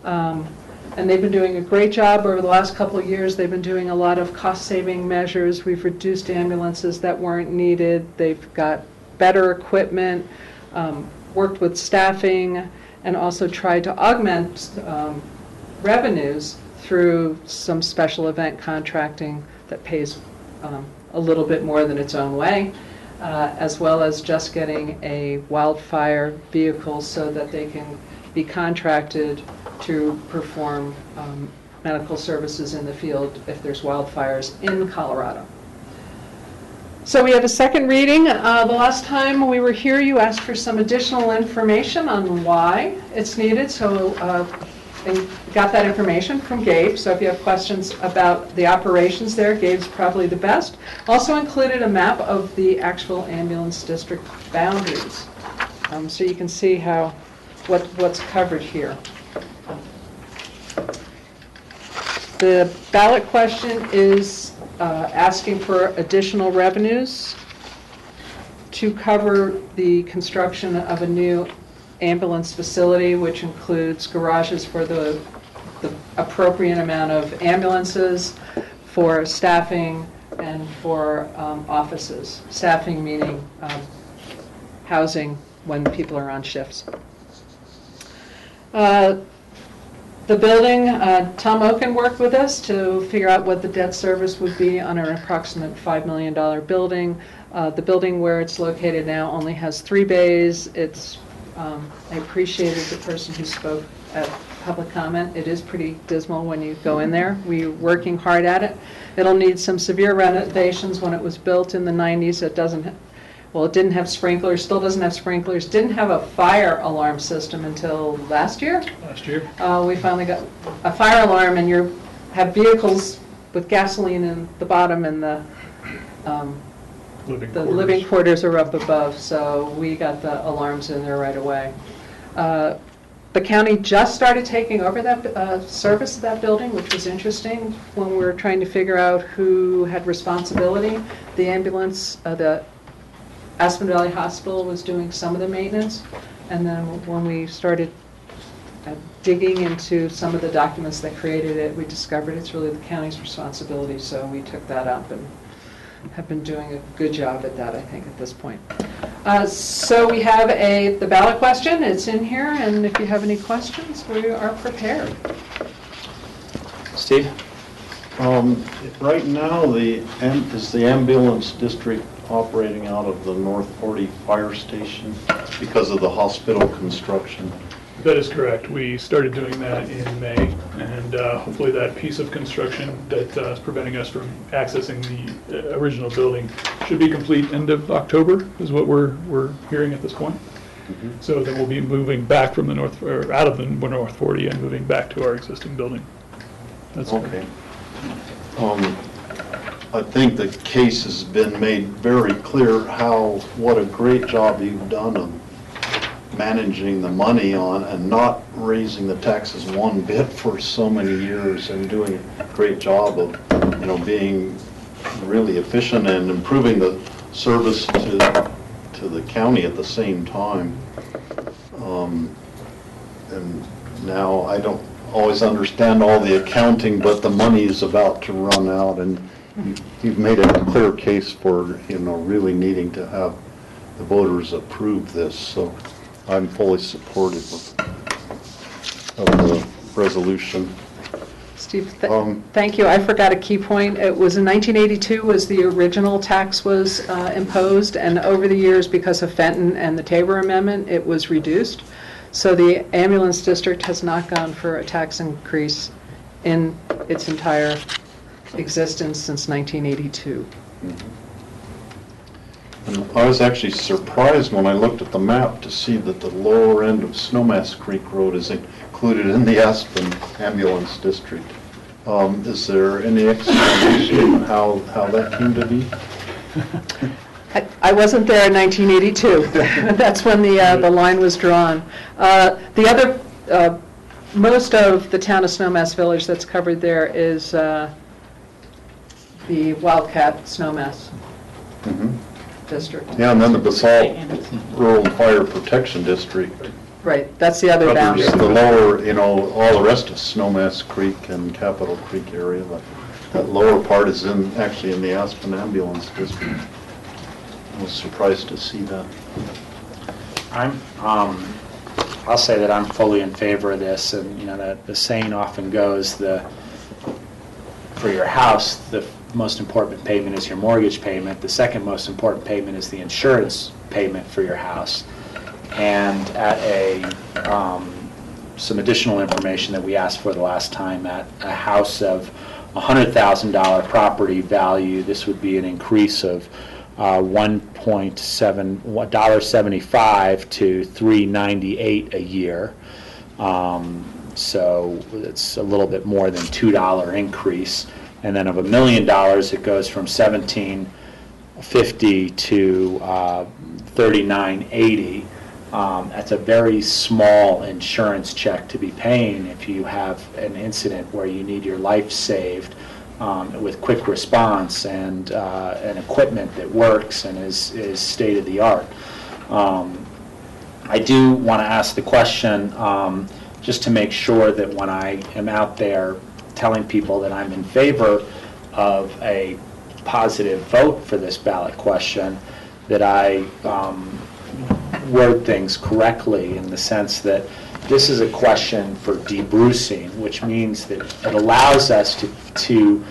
And they've been doing a great job over the last couple of years. They've been doing a lot of cost-saving measures. We've reduced ambulances that weren't needed. They've got better equipment, worked with staffing, and also tried to augment revenues through some special event contracting that pays a little bit more than its own way, as well as just getting a wildfire vehicle so that they can be contracted to perform medical services in the field if there's wildfires in Colorado. So we have a second reading. The last time we were here, you asked for some additional information on why it's needed, so and got that information from Gabe. So if you have questions about the operations there, Gabe's probably the best. Also included a map of the actual ambulance district boundaries, so you can see how what's covered here. The ballot question is asking for additional revenues to cover the construction of a new ambulance facility, which includes garages for the appropriate amount of ambulances, for staffing, and for offices. Staffing meaning housing when people are on shifts. The building, Tom Oken worked with us to figure out what the debt service would be on an approximate $5 million building. The building where it's located now only has 3 bays. It's, I appreciated the person who spoke at public comment. It is pretty dismal when you go in there. We're working hard at it. It'll need some severe renovations. When it was built in the 90s, it doesn't, well, it didn't have sprinklers, still doesn't have sprinklers, didn't have a fire alarm system until last year. We finally got a fire alarm, and you have vehicles with gasoline in the bottom, and the living quarters are up above, so we got the alarms in there right away. The county just started taking over that service of that building, which was interesting when we were trying to figure out who had responsibility. The ambulance, the Aspen Valley Hospital was doing some of the maintenance, and then when we started digging into some of the documents that created it, we discovered it's really the county's responsibility, so we took that up and have been doing a good job at that, I think, at this point. So we have the ballot question. It's in here, and if you have any questions, we are prepared. Steve? Right now, is the ambulance district operating out of the North 40 fire station because of the hospital construction? That is correct. We started doing that in May, and hopefully that piece of construction that is preventing us from accessing the original building should be complete end of October, is what we're hearing at this point. Mm-hmm. So then we'll be moving back from the north, or out of the North 40 and moving back to our existing building. That's okay. I think the case has been made very clear what a great job you've done of managing the money on and not raising the taxes one bit for so many years, and doing a great job of, being really efficient and improving the service to the county at the same time. And now I don't always understand all the accounting, but the money is about to run out, and you've made a clear case for, really needing to have the voters approve this. So I'm fully supportive of the resolution. Steve, thank you. I forgot a key point. It was in 1982 was the original tax was imposed, and over the years, because of Fenton and the Tabor Amendment, it was reduced. So the ambulance district has not gone for a tax increase in its entire existence since 1982. And I was actually surprised when I looked at the map to see that the lower end of Snowmass Creek Road is included in the Aspen Ambulance District. Is there any explanation how that came to be? I wasn't there in 1982. That's when the line was drawn. Most of the town of Snowmass Village that's covered there is the Wildcat Snowmass District. Yeah, and then the Basalt Rural Fire Protection District. Right, that's the other boundary. Covers the lower, all the rest of Snowmass Creek and Capitol Creek area. That lower part is actually in the Aspen Ambulance District. I was surprised to see that. I'll say that I'm fully in favor of this, and the saying often goes, for your house, the most important payment is your mortgage payment. The second most important payment is the insurance payment for your house. And at some additional information that we asked for the last time, at a house of $100,000 property value, this would be an increase of $1.75 to $3.98 a year. So it's a little bit more than $2 increase. And then of $1 million, it goes from $17.50 to $39.80. That's a very small insurance check to be paying if you have an incident where you need your life saved with quick response and equipment that works and is state of the art. I do want to ask the question just to make sure that when I am out there telling people that I'm in favor of a positive vote for this ballot question, that I word things correctly in the sense that this is a question for debrucing, which means that it allows us to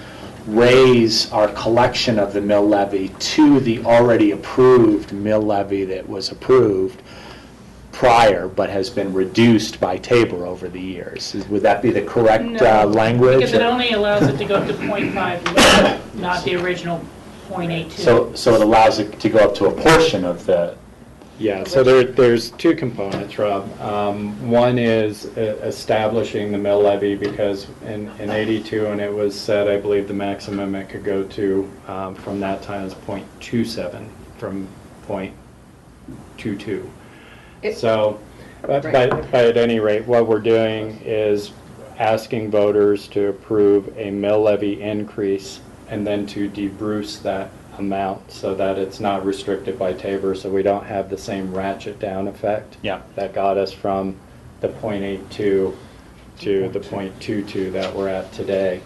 raise our collection of the mill levy to the already approved mill levy that was approved prior but has been reduced by Tabor over the years. Would that be the correct language? Because it only allows it to go up to 0.5, not the original 0.82. So it allows it to go up to a portion of the... Yeah, so there's two components, Rob. One is establishing the mill levy, because in 82, and it was said, I believe the maximum it could go to from that time is 0.27 from 0.22. So, but at any rate, what we're doing is asking voters to approve a mill levy increase and then to debruce that amount so that it's not restricted by Tabor, so we don't have the same ratchet down effect that got us from the 0.82 to the 0.22 that we're at today.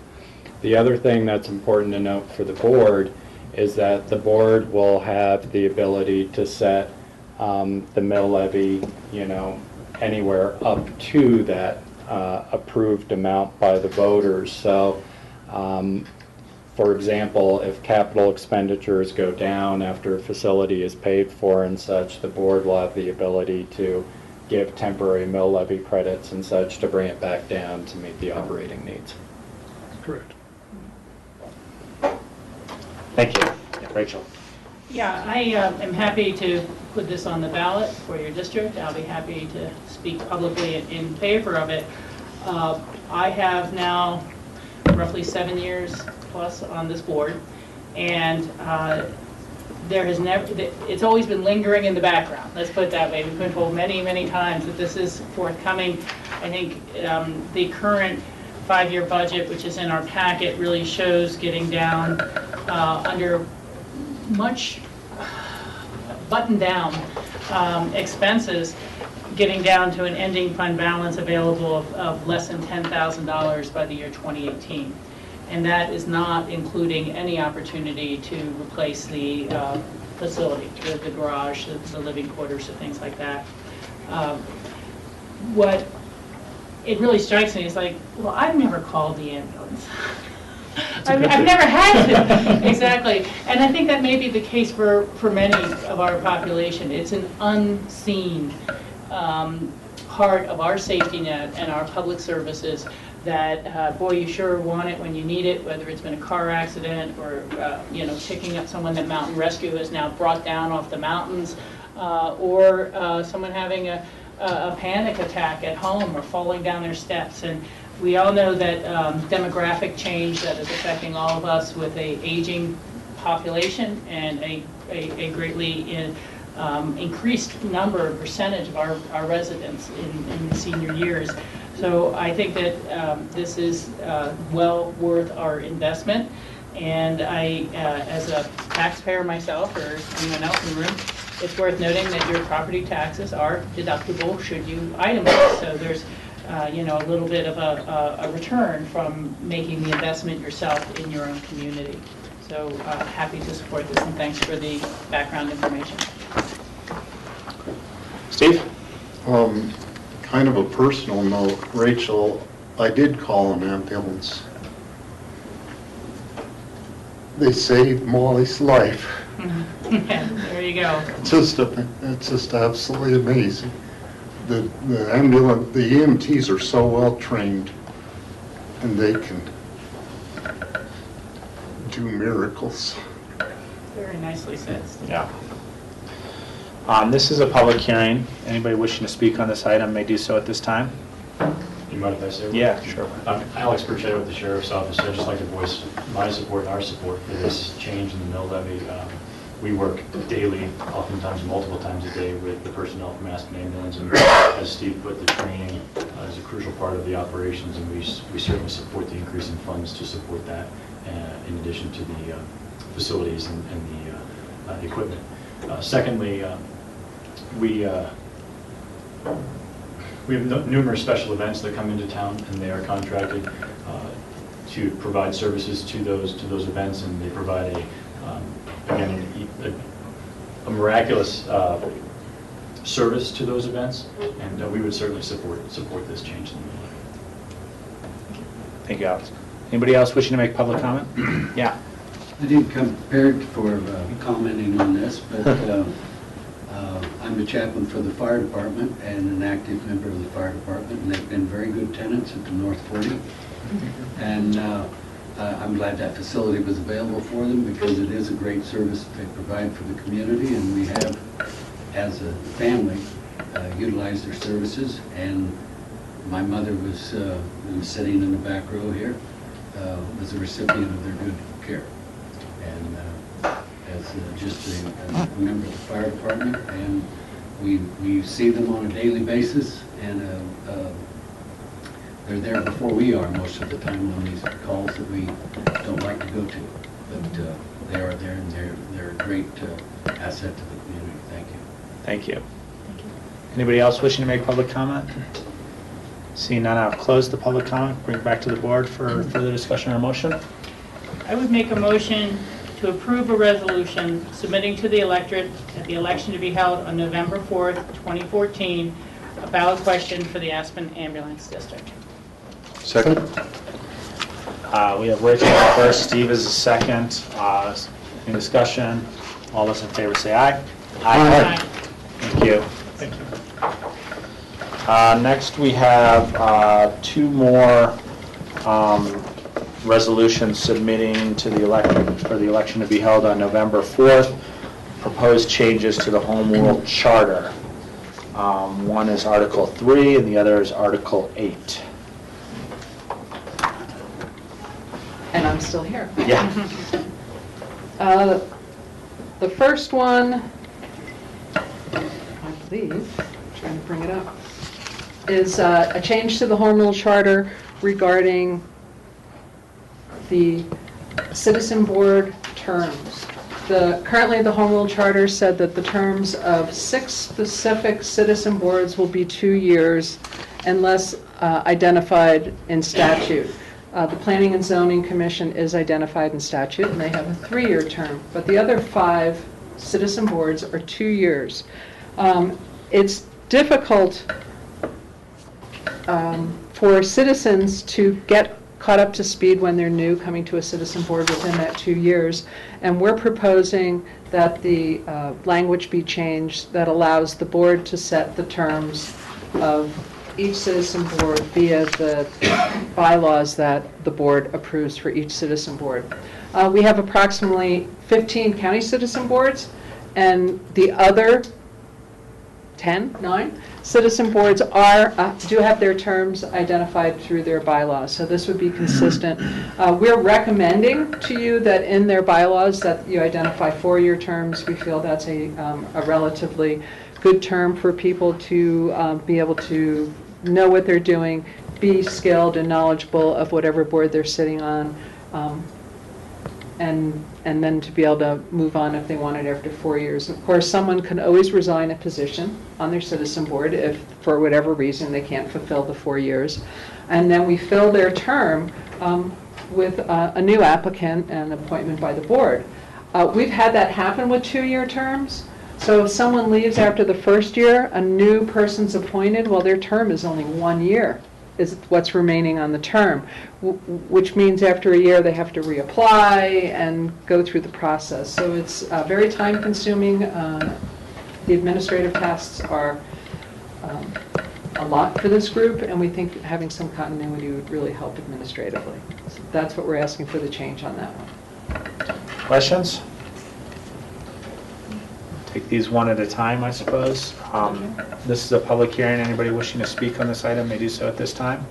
The other thing that's important to note for the board is that the board will have the ability to set the mill levy, anywhere up to that approved amount by the voters. So for example, if capital expenditures go down after a facility is paid for and such, the board will have the ability to give temporary mill levy credits and such to bring it back down to meet the operating needs. Correct. Thank you. Rachel. Yeah, I am happy to put this on the ballot for your district. I'll be happy to speak publicly in favor of it. I have now roughly 7 years plus on this board, and there has never, it's always been lingering in the background. Let's put it that way. We've been told many, many times that this is forthcoming. I think the current 5-year budget, which is in our packet, really shows getting down under much buttoned down expenses, getting down to an ending fund balance available of less than $10,000 by the year 2018. And that is not including any opportunity to replace the facility, the garage, the living quarters, and things like that. What it really strikes me is like, well, I've never called the ambulance. I've never had to. Exactly. And I think that may be the case for many of our population. It's an unseen part of our safety net and our public services that, boy, you sure want it when you need it, whether it's been a car accident or, picking up someone that Mountain Rescue has now brought down off the mountains, or someone having a panic attack at home or falling down their steps. And we all know that demographic change that is affecting all of us with a aging population and a greatly increased number, percentage of our residents in the senior years. So I think that this is well worth our investment. And I, as a taxpayer myself, or anyone else in the room, it's worth noting that your property taxes are deductible should you itemize. So there's a little bit of a return from making the investment yourself in your own community. So happy to support this, and thanks for the background information. Steve? Kind of a personal note, Rachel, I did call an ambulance. They saved Molly's life. There you go. It's just absolutely amazing. The ambulance, the EMTs are so well trained, and they can do miracles. Very nicely said. Yeah. This is a public hearing. Anybody wishing to speak on this item may do so at this time. You mind if I say? Yeah, sure. I'm Alex Burchett with the Sheriff's Office. I'd just like to voice my support and our support for this change in the mill levy. We work daily, oftentimes multiple times a day, with the personnel from Aspen Ambulance, and as Steve put, the training is a crucial part of the operations, and we certainly support the increase in funds to support that, in addition to the facilities and the equipment. Secondly, we have numerous special events that come into town, and they are contracted to provide services to those events, and they provide a miraculous service to those events, and we would certainly support this change in the mill levy. Thank you, Alex. Anybody else wishing to make public comment? Yeah. I didn't come prepared for commenting on this, but I'm the chaplain for the fire department and an active member of the fire department, and they've been very good tenants at the North 40. And I'm glad that facility was available for them, because it is a great service they provide for the community, and we have, as a family, utilized their services. And my mother was sitting in the back row here, was a recipient of their good care. And as just a member of the fire department, and we see them on a daily basis, and they're there before we are most of the time on these calls that we don't like to go to. But they are there, and they're a great asset to the community. Thank you. Thank you. Anybody else wishing to make public comment? Seeing none, I'll close the public comment, bring it back to the board for further discussion or motion. I would make a motion to approve a resolution submitting to the electorate at the election to be held on November 4th, 2014, a ballot question for the Aspen Ambulance District. Second. We have Rachel first, Steve is the second. Any discussion? All those in favor say aye. Aye. Thank you. Thank you. Next, we have two more resolutions submitting to the election for the election to be held on November 4th. Proposed changes to the Home Rule Charter. One is Article 3 and the other is Article 8. And I'm still here. Yeah. The first one, I believe, trying to bring it up, is a change to the Home Rule Charter regarding the Citizen Board terms. Currently, the Home Rule Charter said that the terms of 6 specific citizen boards will be 2 years unless identified in statute. The Planning and Zoning Commission is identified in statute, and they have a 3-year term, but the other 5 citizen boards are 2 years. It's difficult for citizens to get caught up to speed when they're new, coming to a citizen board within that 2 years, and we're proposing that the language be changed that allows the board to set the terms of each citizen board via the bylaws that the board approves for each citizen board. We have approximately 15 county citizen boards, and the other 9 citizen boards do have their terms identified through their bylaws, so this would be consistent. We're recommending to you that in their bylaws that you identify 4-year terms. We feel that's a relatively good term for people to be able to know what they're doing, be skilled and knowledgeable of whatever board they're sitting on, and then to be able to move on if they want it after 4 years. Of course, someone can always resign a position on their citizen board if, for whatever reason, they can't fulfill the 4 years. And then we fill their term with a new applicant and appointment by the board. We've had that happen with 2-year terms. So if someone leaves after the first year, a new person's appointed, well, their term is only 1 year, is what's remaining on the term, which means after a year they have to reapply and go through the process. So it's very time consuming. The administrative tasks are a lot for this group, and we think having some continuity would really help administratively. So that's what we're asking for the change on that one. Questions? Take these one at a time, I suppose. This is a public hearing. Anybody wishing to speak on this item may do so at this time.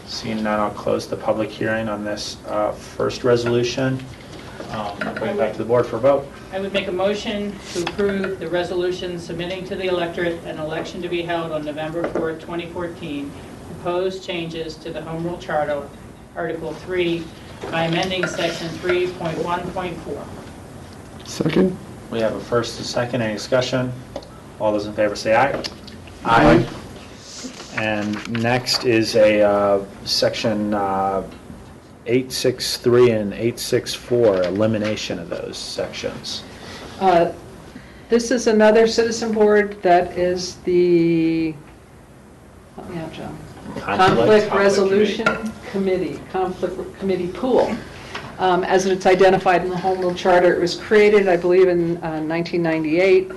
Seeing none, I'll close the public hearing on this first resolution. Bring it back to the board for a vote. I would make a motion to approve the resolution submitting to the electorate an election to be held on November 4th, 2014, proposed changes to the Home Rule Charter, Article 3, by amending Section 3.1.4. Second. We have a first and second. Any discussion? All those in favor say aye. Aye. And next is a section 863 and 864, elimination of those sections. This is another citizen board that is the, help me out, John. Conflict Resolution Committee, Conflict Committee Pool. As it's identified in the Home Rule Charter, it was created, I believe, in 1998.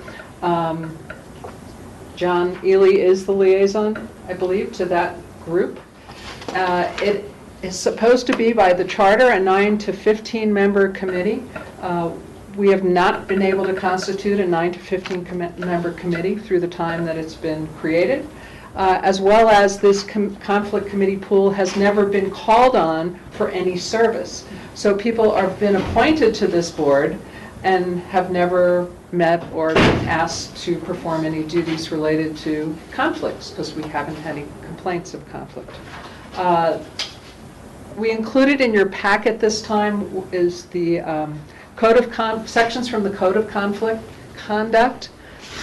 John Ely is the liaison, I believe, to that group. It is supposed to be, by the charter, a 9 to 15 member committee. We have not been able to constitute a 9 to 15 member committee through the time that it's been created. As well as this conflict committee pool has never been called on for any service. So people have been appointed to this board and have never met or been asked to perform any duties related to conflicts, because we haven't had any complaints of conflict. We included in your packet this time is the sections from the Code of Conflict Conduct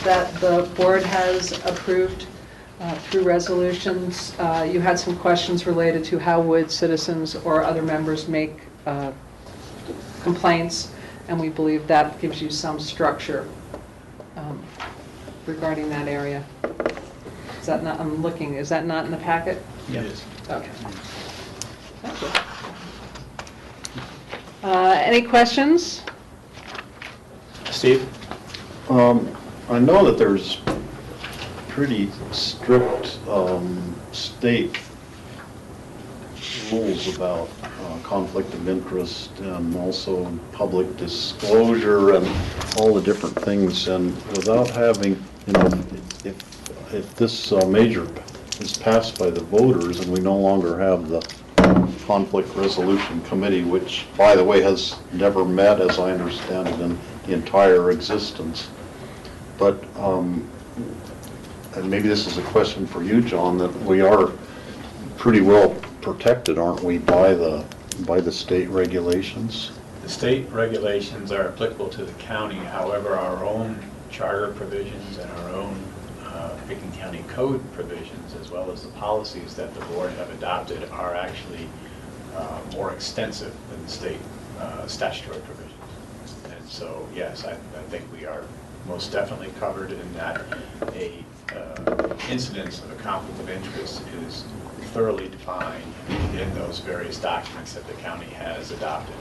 that the board has approved through resolutions. You had some questions related to how would citizens or other members make complaints, and we believe that gives you some structure regarding that area. Is that not, I'm looking, is that not in the packet? Yes. Okay. Thank you. Any questions? Steve? I know that there's pretty strict state rules about conflict of interest and also public disclosure and all the different things, and without having, if this measure is passed by the voters and we no longer have the conflict resolution committee, which, by the way, has never met, as I understand it, in the entire existence. But, and maybe this is a question for you, John, that we are pretty well protected, aren't we, by the state regulations? The state regulations are applicable to the county. However, our own charter provisions and our own Pickens County Code provisions, as well as the policies that the board have adopted, are actually more extensive than the state statutory provisions. And so, yes, I think we are most definitely covered in that a incidence of a conflict of interest is thoroughly defined in those various documents that the county has adopted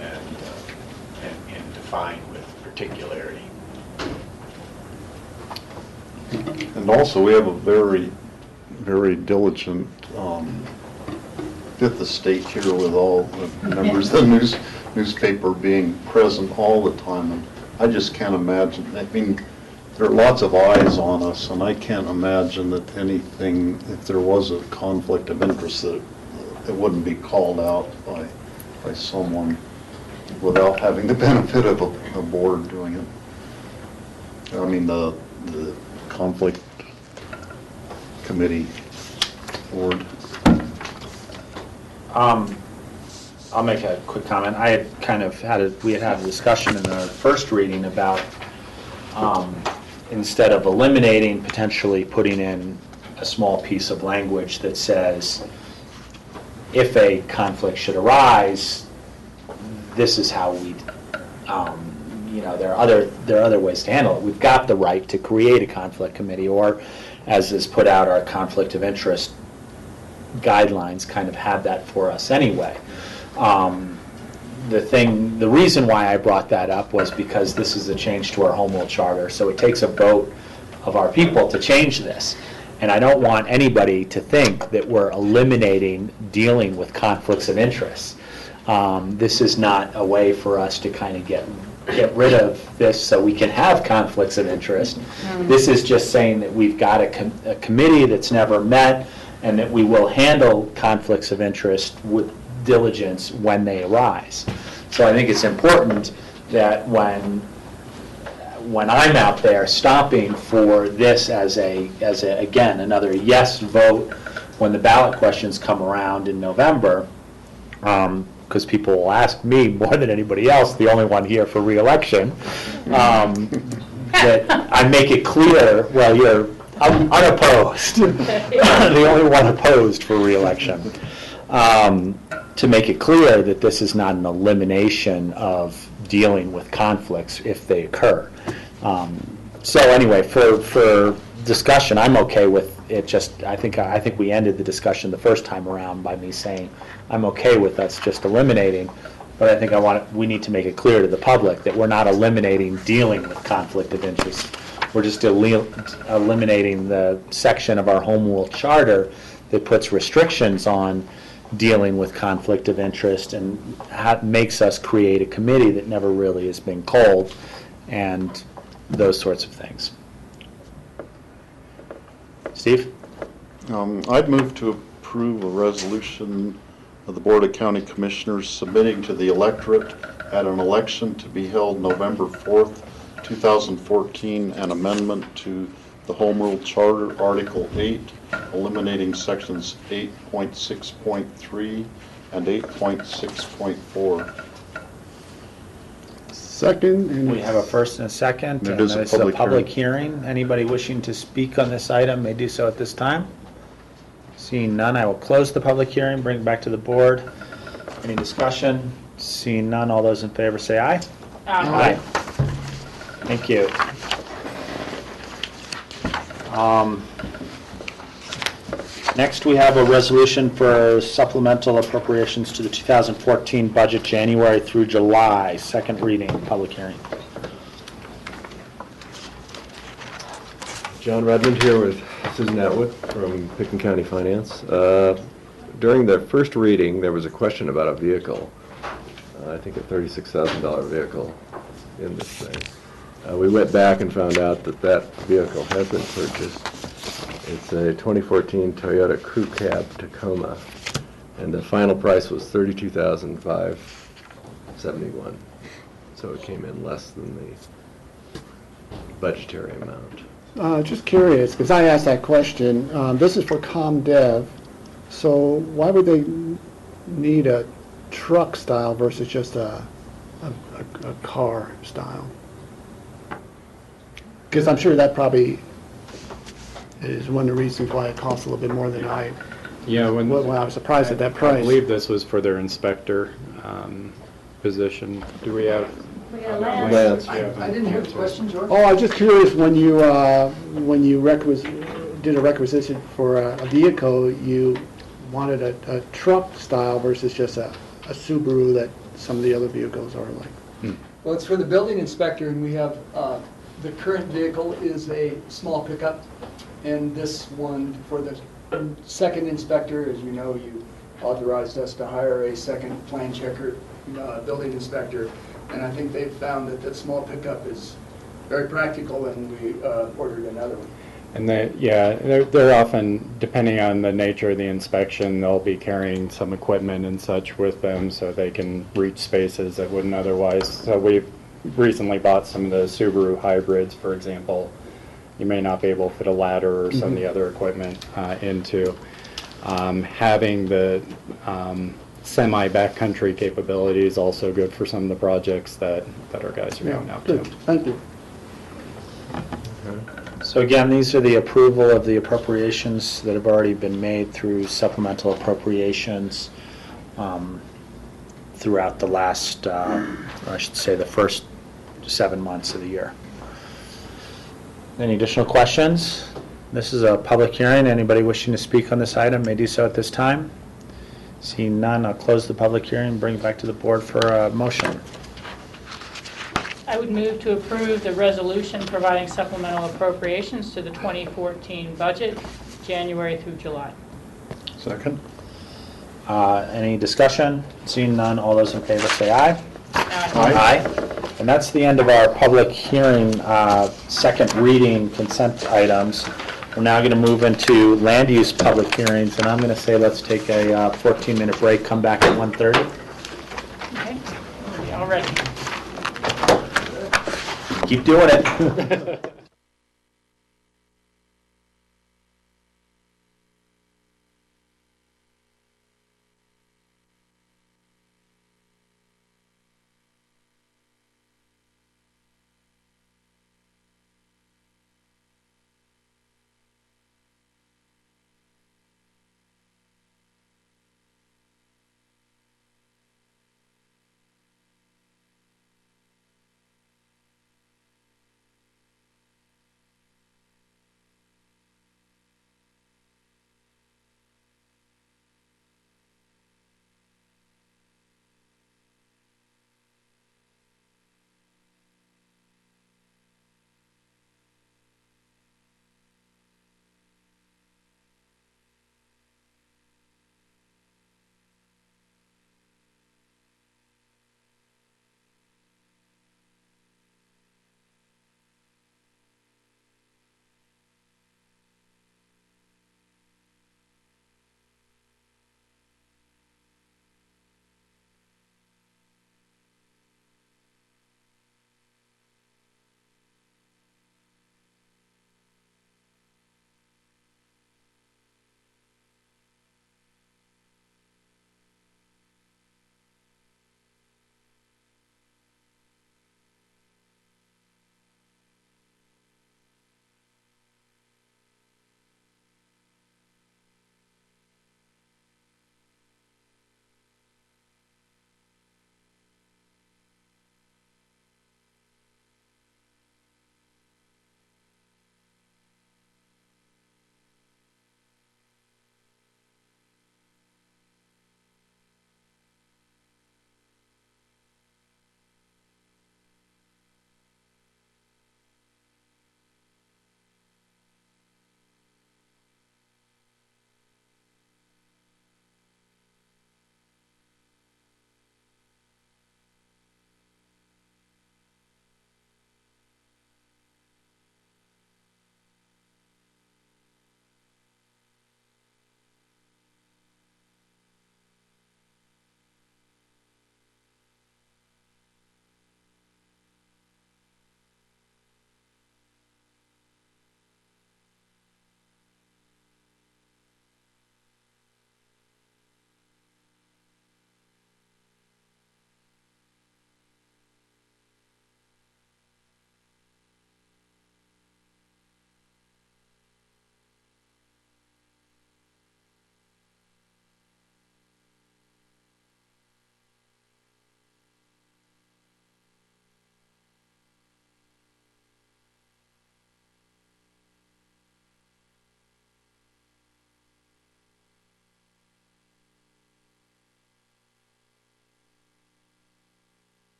and defined with particularity. And also, we have a very very diligent, fifth estate here with all the members of the newspaper being present all the time. And I just can't imagine, I mean, there are lots of eyes on us, and I can't imagine that anything, if there was a conflict of interest, that it wouldn't be called out by someone without having the benefit of a board doing it. I mean, the conflict committee board. I'll make a quick comment. I had kind of we had had a discussion in the first reading about instead of eliminating, potentially putting in a small piece of language that says, if a conflict should arise, this is how we, there are other ways to handle it. We've got the right to create a conflict committee, or as is put out, our conflict of interest guidelines kind of have that for us anyway. The reason why I brought that up was because this is a change to our home rule charter, so it takes a vote of our people to change this. And I don't want anybody to think that we're eliminating dealing with conflicts of interest. This is not a way for us to kind of get rid of this so we can have conflicts of interest. This is just saying that we've got a committee that's never met, and that we will handle conflicts of interest with diligence when they arise. So I think it's important that when I'm out there stopping for this as again, another yes vote when the ballot questions come around in November, because people will ask me more than anybody else, the only one here for re-election, that I make it clear, well, you're unopposed, the only one opposed for re-election, to make it clear that this is not an elimination of dealing with conflicts if they occur. So anyway, for discussion, I'm okay with it. Just I think we ended the discussion the first time around by me saying I'm okay with us just eliminating, but I think we need to make it clear to the public that we're not eliminating dealing with conflict of interest. We're just eliminating the section of our home rule charter that puts restrictions on dealing with conflict of interest and makes us create a committee that never really has been called, and those sorts of things. Steve? I'd move to approve a resolution of the Board of County Commissioners submitting to the electorate at an election to be held November 4th, 2014, an amendment to the Home Rule Charter, Article 8, eliminating sections 8.6.3 and 8.6.4. Second. And we have a first and a second. It is a public hearing. Anybody wishing to speak on this item may do so at this time. Seeing none, I will close the public hearing, bring it back to the board. Any discussion? Seeing none, all those in favor say aye. Aye. Aye. Thank you. Next, we have a resolution for supplemental appropriations to the 2014 budget, January through July. Second reading, public hearing. John Redmond here with Susan Atwood from Picken County Finance. During the first reading, there was a question about a vehicle. I think a $36,000 vehicle in this thing. We went back and found out that vehicle has been purchased. It's a 2014 Toyota Crew Cab Tacoma, and the final price was $32,571. So it came in less than the budgetary amount. Just curious, because I asked that question. This is for ComDev, so why would they need a truck style versus just a car style? Because I'm sure that probably is one of the reasons why it costs a little bit more than I. Yeah, I was surprised at that price. I believe this was for their inspector position. Do we have? We got Lance. I didn't hear the question, George. Oh, I was just curious, when you did a requisition for a vehicle, you wanted a truck style versus just a Subaru that some of the other vehicles are like. Well, it's for the building inspector, and we have, the current vehicle is a small pickup, and this one for the second inspector, as you know, you authorized us to hire a second plan checker, building inspector, and I think they've found that the small pickup is very practical, and we ordered another one. And they're often, depending on the nature of the inspection, they'll be carrying some equipment and such with them so they can reach spaces that wouldn't otherwise. So we've recently bought some of the Subaru hybrids, for example. You may not be able to fit a ladder or some of the other equipment into. Having the semi-backcountry capability is also good for some of the projects that our guys are going out to. Thank you. So again, these are the approval of the appropriations that have already been made through supplemental appropriations throughout the last, or I should say, the first 7 months of the year. Any additional questions? This is a public hearing. Anybody wishing to speak on this item may do so at this time. Seeing none, I'll close the public hearing and bring it back to the board for a motion. I would move to approve the resolution providing supplemental appropriations to the 2014 budget, January through July. Second. Any discussion? Seeing none, all those in favor say aye. Aye. And that's the end of our public hearing, second reading consent items. We're now going to move into land use public hearings, and I'm going to say let's take a 14-minute break, come back at 1:30. Okay, we'll be all ready. Keep doing it.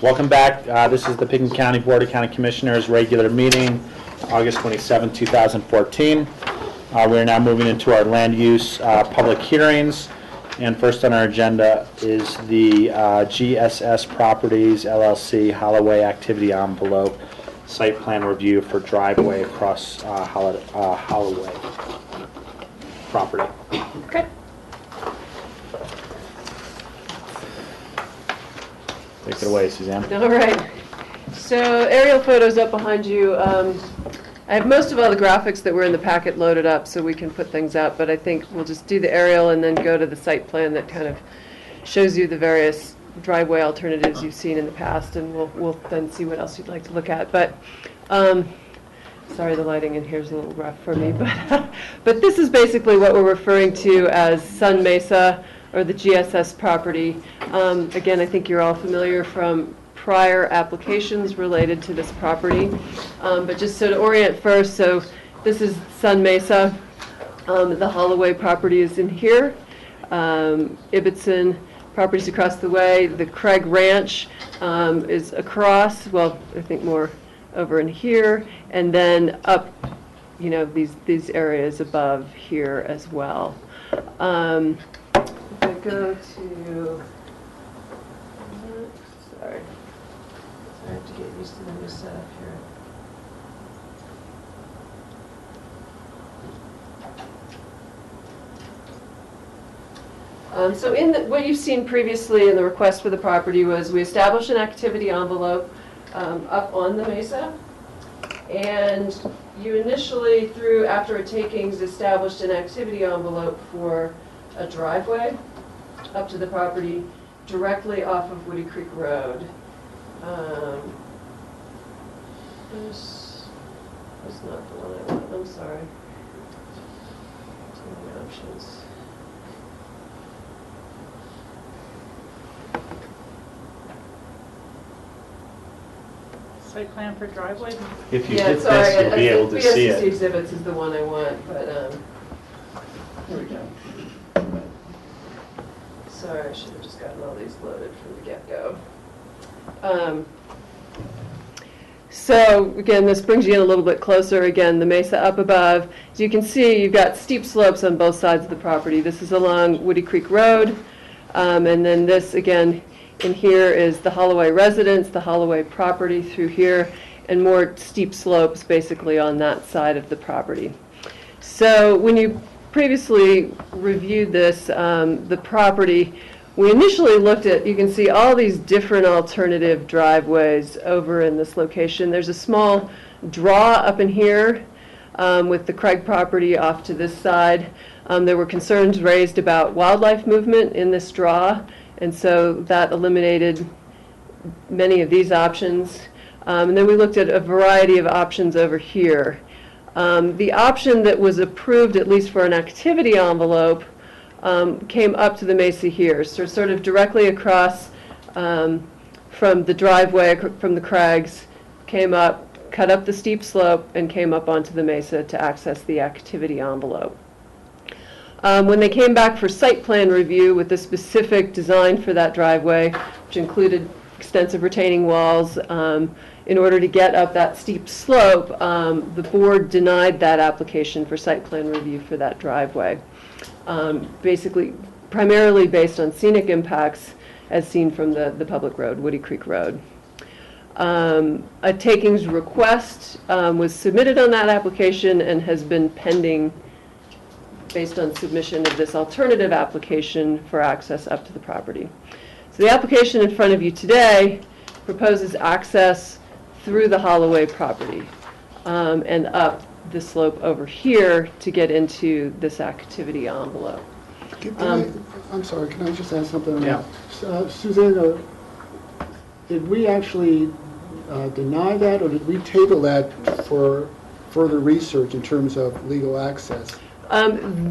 Welcome back. This is the Pickens County Board of County Commissioners regular meeting, August 27, 2014. We're now moving into our land use public hearings. And first on our agenda is the GSS Properties LLC Holloway Activity Envelope Site Plan Review for driveway across Holloway property. Okay. Take it away, Suzanne. All right. So aerial photos up behind you. I have most of all the graphics that were in the packet loaded up so we can put things up, but I think we'll just do the aerial and then go to the site plan that kind of shows you the various driveway alternatives you've seen in the past, and we'll then see what else you'd like to look at. But sorry, the lighting in here is a little rough for me, but this is basically what we're referring to as Sun Mesa, or the GSS property. Again, I think you're all familiar from prior applications related to this property. But just so to orient first, so this is Sun Mesa. The Holloway property is in here. Ibbotson properties across the way. The Craig Ranch is across, well, I think more over in here. And then up, you know, these areas above here as well. If I go to, sorry. I have to get used to the new setup here. So what you've seen previously in the request for the property was we established an activity envelope up on the mesa, and you initially, after a takings, established an activity envelope for a driveway up to the property directly off of Woody Creek Road. This was not the one I want. I'm sorry. Too many options. Site plan for driveway? If you hit this, you'll be able to see it. Exhibits is the one I want, but here we go. Sorry, I should have just gotten all these loaded from the get-go. So again, this brings you in a little bit closer. Again, the mesa up above. As you can see, you've got steep slopes on both sides of the property. This is along Woody Creek Road. And then this, again, in here is the Holloway residence, the Holloway property through here, and more steep slopes basically on that side of the property. So when you previously reviewed this, the property, we initially looked at, you can see all these different alternative driveways over in this location. There's a small draw up in here with the Craig property off to this side. There were concerns raised about wildlife movement in this draw, and so that eliminated many of these options. And then we looked at a variety of options over here. The option that was approved, at least for an activity envelope, came up to the mesa here, so sort of directly across from the driveway, from the crags, came up, cut up the steep slope, and came up onto the mesa to access the activity envelope. When they came back for site plan review with the specific design for that driveway, which included extensive retaining walls, in order to get up that steep slope, the board denied that application for site plan review for that driveway. Basically, primarily based on scenic impacts as seen from the public road, Woody Creek Road. A takings request was submitted on that application and has been pending based on submission of this alternative application for access up to the property. So the application in front of you today proposes access through the Holloway property and up the slope over here to get into this activity envelope. I'm sorry, can I just ask something on Yeah. that? Suzanne, did we actually deny that, or did we table that for further research in terms of legal access?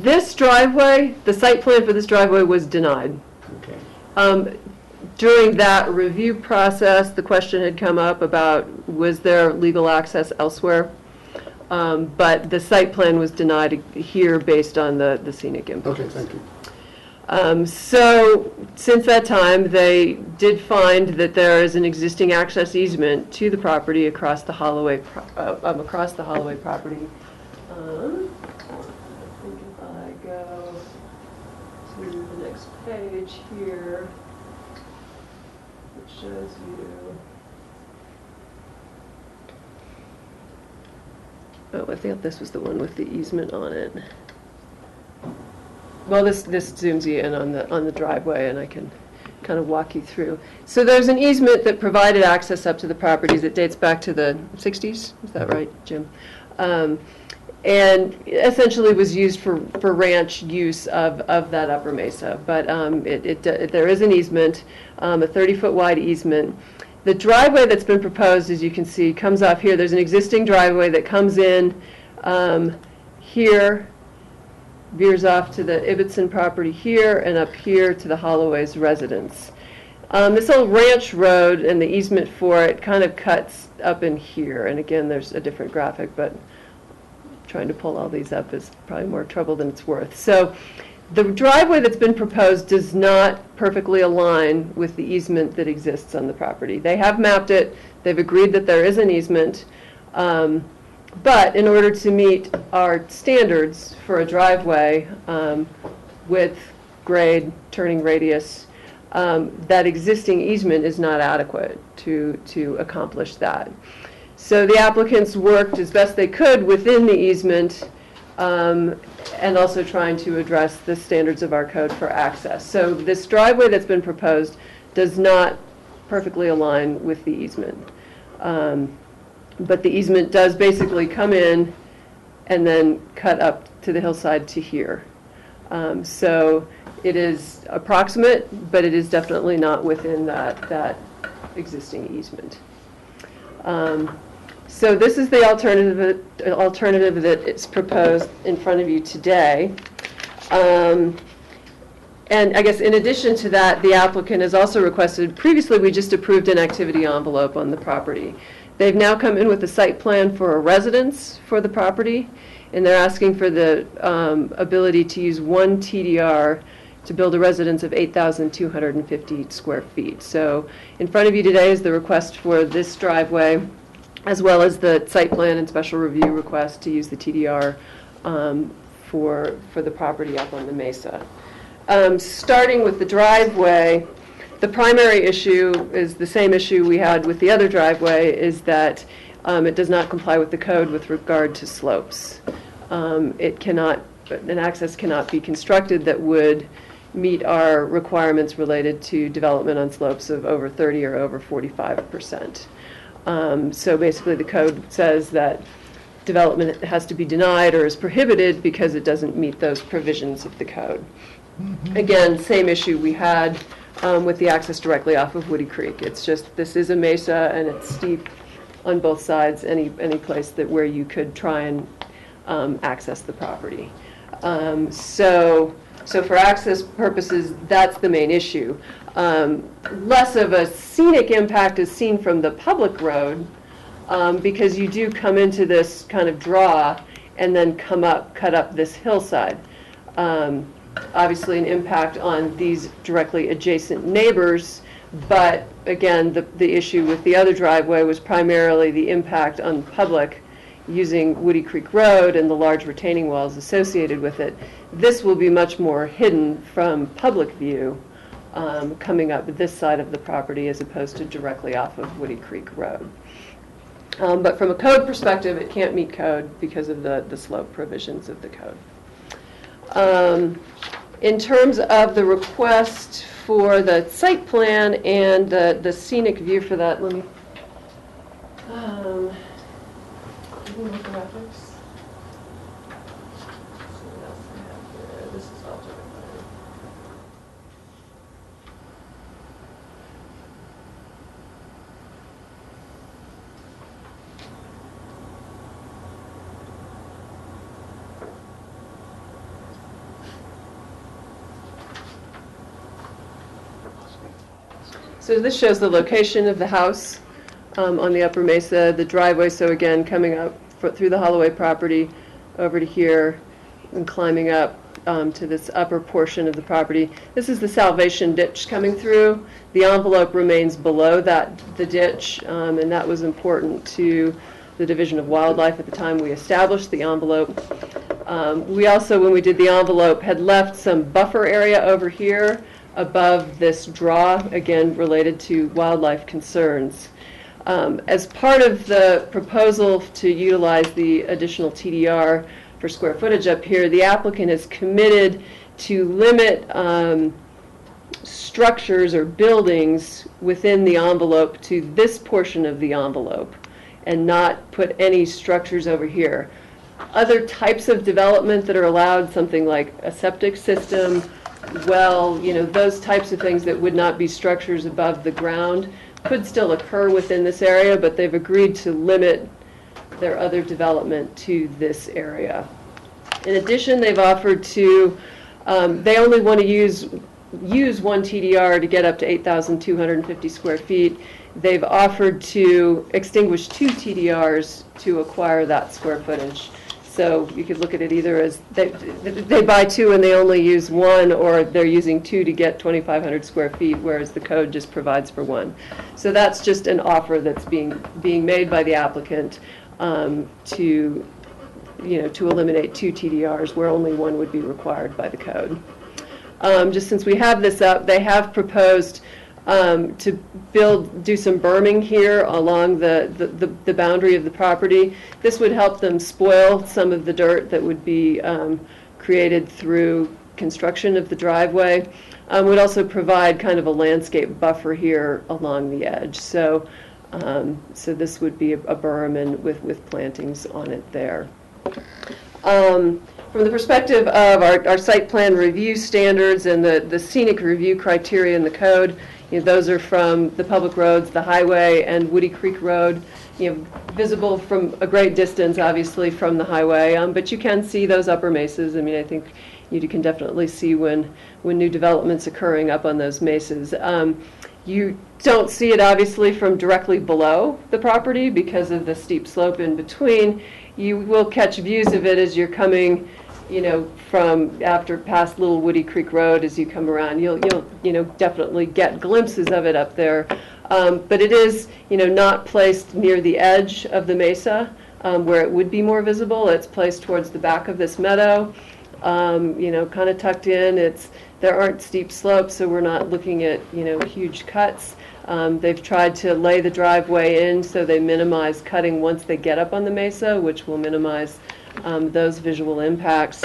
This driveway, the site plan for this driveway was denied. Okay. During that review process, the question had come up about was there legal access elsewhere? But the site plan was denied here based on the scenic impacts. Okay, thank you. So since that time, they did find that there is an existing access easement to the property across the Holloway property. I think if I go to the next page here, it shows you. Oh, I thought this was the one with the easement on it. Well, this zooms you in on the driveway, and I can kind of walk you through. So there's an easement that provided access up to the properties. It dates back to the 60s. Is that right, Jim? And essentially was used for ranch use of that upper mesa. But there is an easement, a 30-foot wide easement. The driveway that's been proposed, as you can see, comes off here. There's an existing driveway that comes in here, veers off to the Ibbotson property here, and up here to the Holloway's residence. This old ranch road and the easement for it kind of cuts up in here. And again, there's a different graphic, but trying to pull all these up is probably more trouble than it's worth. So the driveway that's been proposed does not perfectly align with the easement that exists on the property. They have mapped it. They've agreed that there is an easement. But in order to meet our standards for a driveway, width, grade, turning radius, that existing easement is not adequate to accomplish that. So the applicants worked as best they could within the easement, and also trying to address the standards of our code for access. So this driveway that's been proposed does not perfectly align with the easement. But the easement does basically come in and then cut up to the hillside to here. So it is approximate, but it is definitely not within that existing easement. So this is the alternative that is proposed in front of you today. And I guess in addition to that, the applicant has also requested, previously we just approved an activity envelope on the property. They've now come in with a site plan for a residence for the property, and they're asking for the ability to use one TDR to build a residence of 8,250 square feet. So in front of you today is the request for this driveway, as well as the site plan and special review request to use the TDR for the property up on the mesa. Starting with the driveway, the primary issue is the same issue we had with the other driveway, is that it does not comply with the code with regard to slopes. An access cannot be constructed that would meet our requirements related to development on slopes of over 30 or over 45%. So basically the code says that development has to be denied or is prohibited because it doesn't meet those provisions of the code. Again, same issue we had with the access directly off of Woody Creek. It's just, this is a mesa and it's steep on both sides, any place where you could try and access the property. So for access purposes, that's the main issue. Less of a scenic impact is seen from the public road, because you do come into this kind of draw and then cut up this hillside. Obviously an impact on these directly adjacent neighbors, but again, the issue with the other driveway was primarily the impact on the public using Woody Creek Road and the large retaining walls associated with it. This will be much more hidden from public view, coming up this side of the property as opposed to directly off of Woody Creek Road. But from a code perspective, it can't meet code because of the slope provisions of the code. In terms of the request for the site plan and the scenic view for that, let me look at graphics. This is all different. So this shows the location of the house on the upper mesa, the driveway, so again, coming up through the Holloway property over to here and climbing up to this upper portion of the property. This is the salvation ditch coming through. The envelope remains below the ditch, and that was important to the Division of Wildlife at the time we established the envelope. We also, when we did the envelope, had left some buffer area over here above this draw, again related to wildlife concerns. As part of the proposal to utilize the additional TDR for square footage up here, the applicant has committed to limit structures or buildings within the envelope to this portion of the envelope and not put any structures over here. Other types of development that are allowed, something like a septic system, well, you know, those types of things that would not be structures above the ground could still occur within this area, but they've agreed to limit their other development to this area. In addition, they've offered to, they only want to use one TDR to get up to 8,250 square feet. They've offered to extinguish 2 TDRs to acquire that square footage. So you could look at it either as they buy 2 and they only use 1, or they're using 2 to get 2,500 square feet, whereas the code just provides for 1. So that's just an offer that's being made by the applicant to eliminate 2 TDRs where only 1 would be required by the code. Just since we have this up, they have proposed to do some berming here along the boundary of the property. This would help them spoil some of the dirt that would be created through construction of the driveway. Would also provide kind of a landscape buffer here along the edge. So this would be a berm and with plantings on it there. From the perspective of our site plan review standards and the scenic review criteria in the code, you know, those are from the public roads, the highway, and Woody Creek Road, you know, visible from a great distance, obviously, from the highway, but you can see those upper mesas. I mean, I think you can definitely see when new development's occurring up on those mesas. You don't see it, obviously, from directly below the property because of the steep slope in between. You will catch views of it as you're coming, you know, from past Little Woody Creek Road as you come around. You'll definitely get glimpses of it up there. But it is, you know, not placed near the edge of the mesa where it would be more visible. It's placed towards the back of this meadow, you know, kind of tucked in. There aren't steep slopes, so we're not looking at, you know, huge cuts. They've tried to lay the driveway in so they minimize cutting once they get up on the mesa, which will minimize those visual impacts.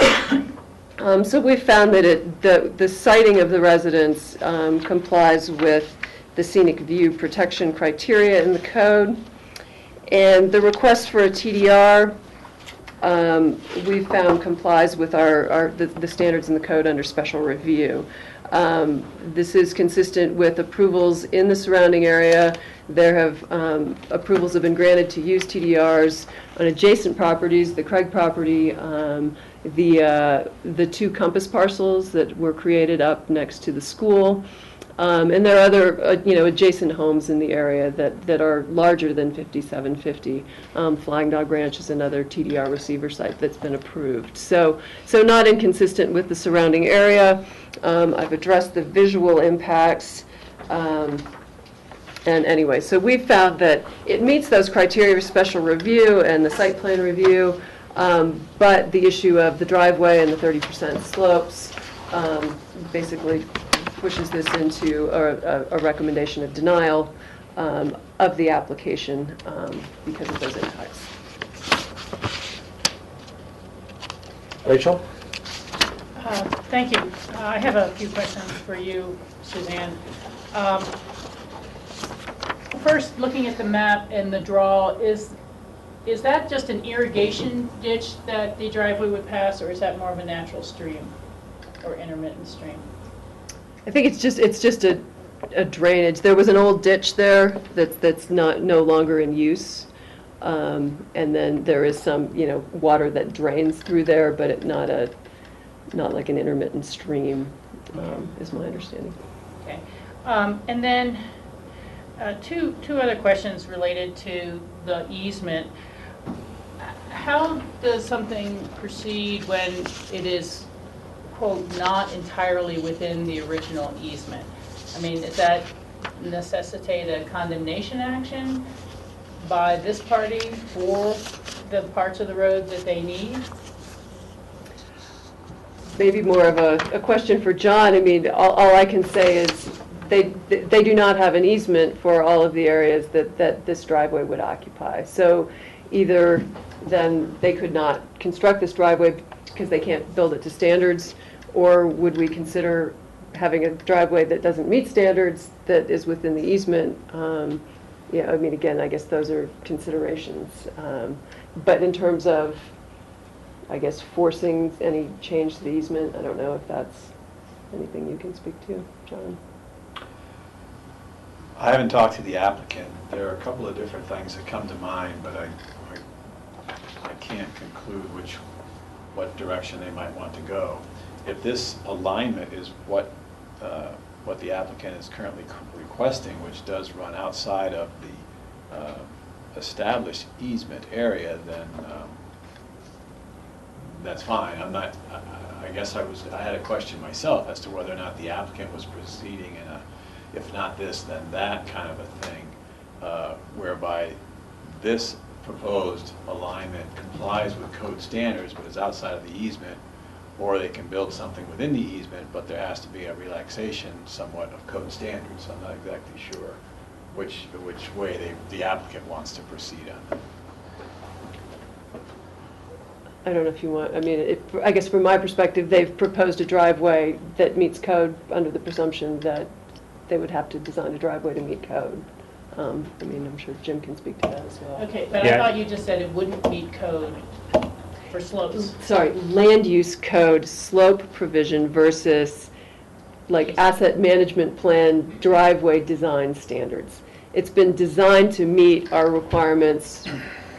So we found that the siting of the residence complies with the scenic view protection criteria in the code. And the request for a TDR we found complies with the standards in the code under special review. This is consistent with approvals in the surrounding area. There have approvals have been granted to use TDRs on adjacent properties, the Craig property, the 2 Compass parcels that were created up next to the school. And there are other, adjacent homes in the area that are larger than 5750. Flying Dog Ranch is another TDR receiver site that's been approved. So not inconsistent with the surrounding area. I've addressed the visual impacts. And anyway, so we found that it meets those criteria for special review and the site plan review, but the issue of the driveway and the 30% slopes basically pushes this into a recommendation of denial of the application because of those impacts. Rachel? Thank you. I have a few questions for you, Suzanne. First, looking at the map and the draw, is that just an irrigation ditch that the driveway would pass, or is that more of a natural stream or intermittent stream? I think it's just a drainage. There was an old ditch there that's no longer in use, and then there is some water that drains through there, but not like an intermittent stream, is my understanding. Okay, and then two other questions related to the easement. How does something proceed when it is quote, not entirely within the original easement. I mean, does that necessitate a condemnation action by this party for the parts of the road that they need? Maybe more of a question for John. I mean, all I can say is they do not have an easement for all of the areas that this driveway would occupy. So either then they could not construct this driveway because they can't build it to standards, or would we consider having a driveway that doesn't meet standards that is within the easement? Yeah, I mean, again, I guess those are considerations. But in terms of, I guess, forcing any change to the easement, I don't know if that's anything you can speak to, John. I haven't talked to the applicant. There are a couple of different things that come to mind, but I can't conclude what direction they might want to go. If this alignment is what the applicant is currently requesting, which does run outside of the established easement area, then that's fine. I guess I had a question myself as to whether or not the applicant was proceeding in a, if not this, then that kind of a thing, whereby this proposed alignment complies with code standards but is outside of the easement, or they can build something within the easement, but there has to be a relaxation somewhat of code standards. I'm not exactly sure which way the applicant wants to proceed on. I don't know if you want, I mean, I guess from my perspective, they've proposed a driveway that meets code under the presumption that they would have to design a driveway to meet code. I mean, I'm sure Jim can speak to that as well. Okay, but I thought you just said it wouldn't meet code for slopes. Sorry, land use code slope provision versus like asset management plan driveway design standards. It's been designed to meet our requirements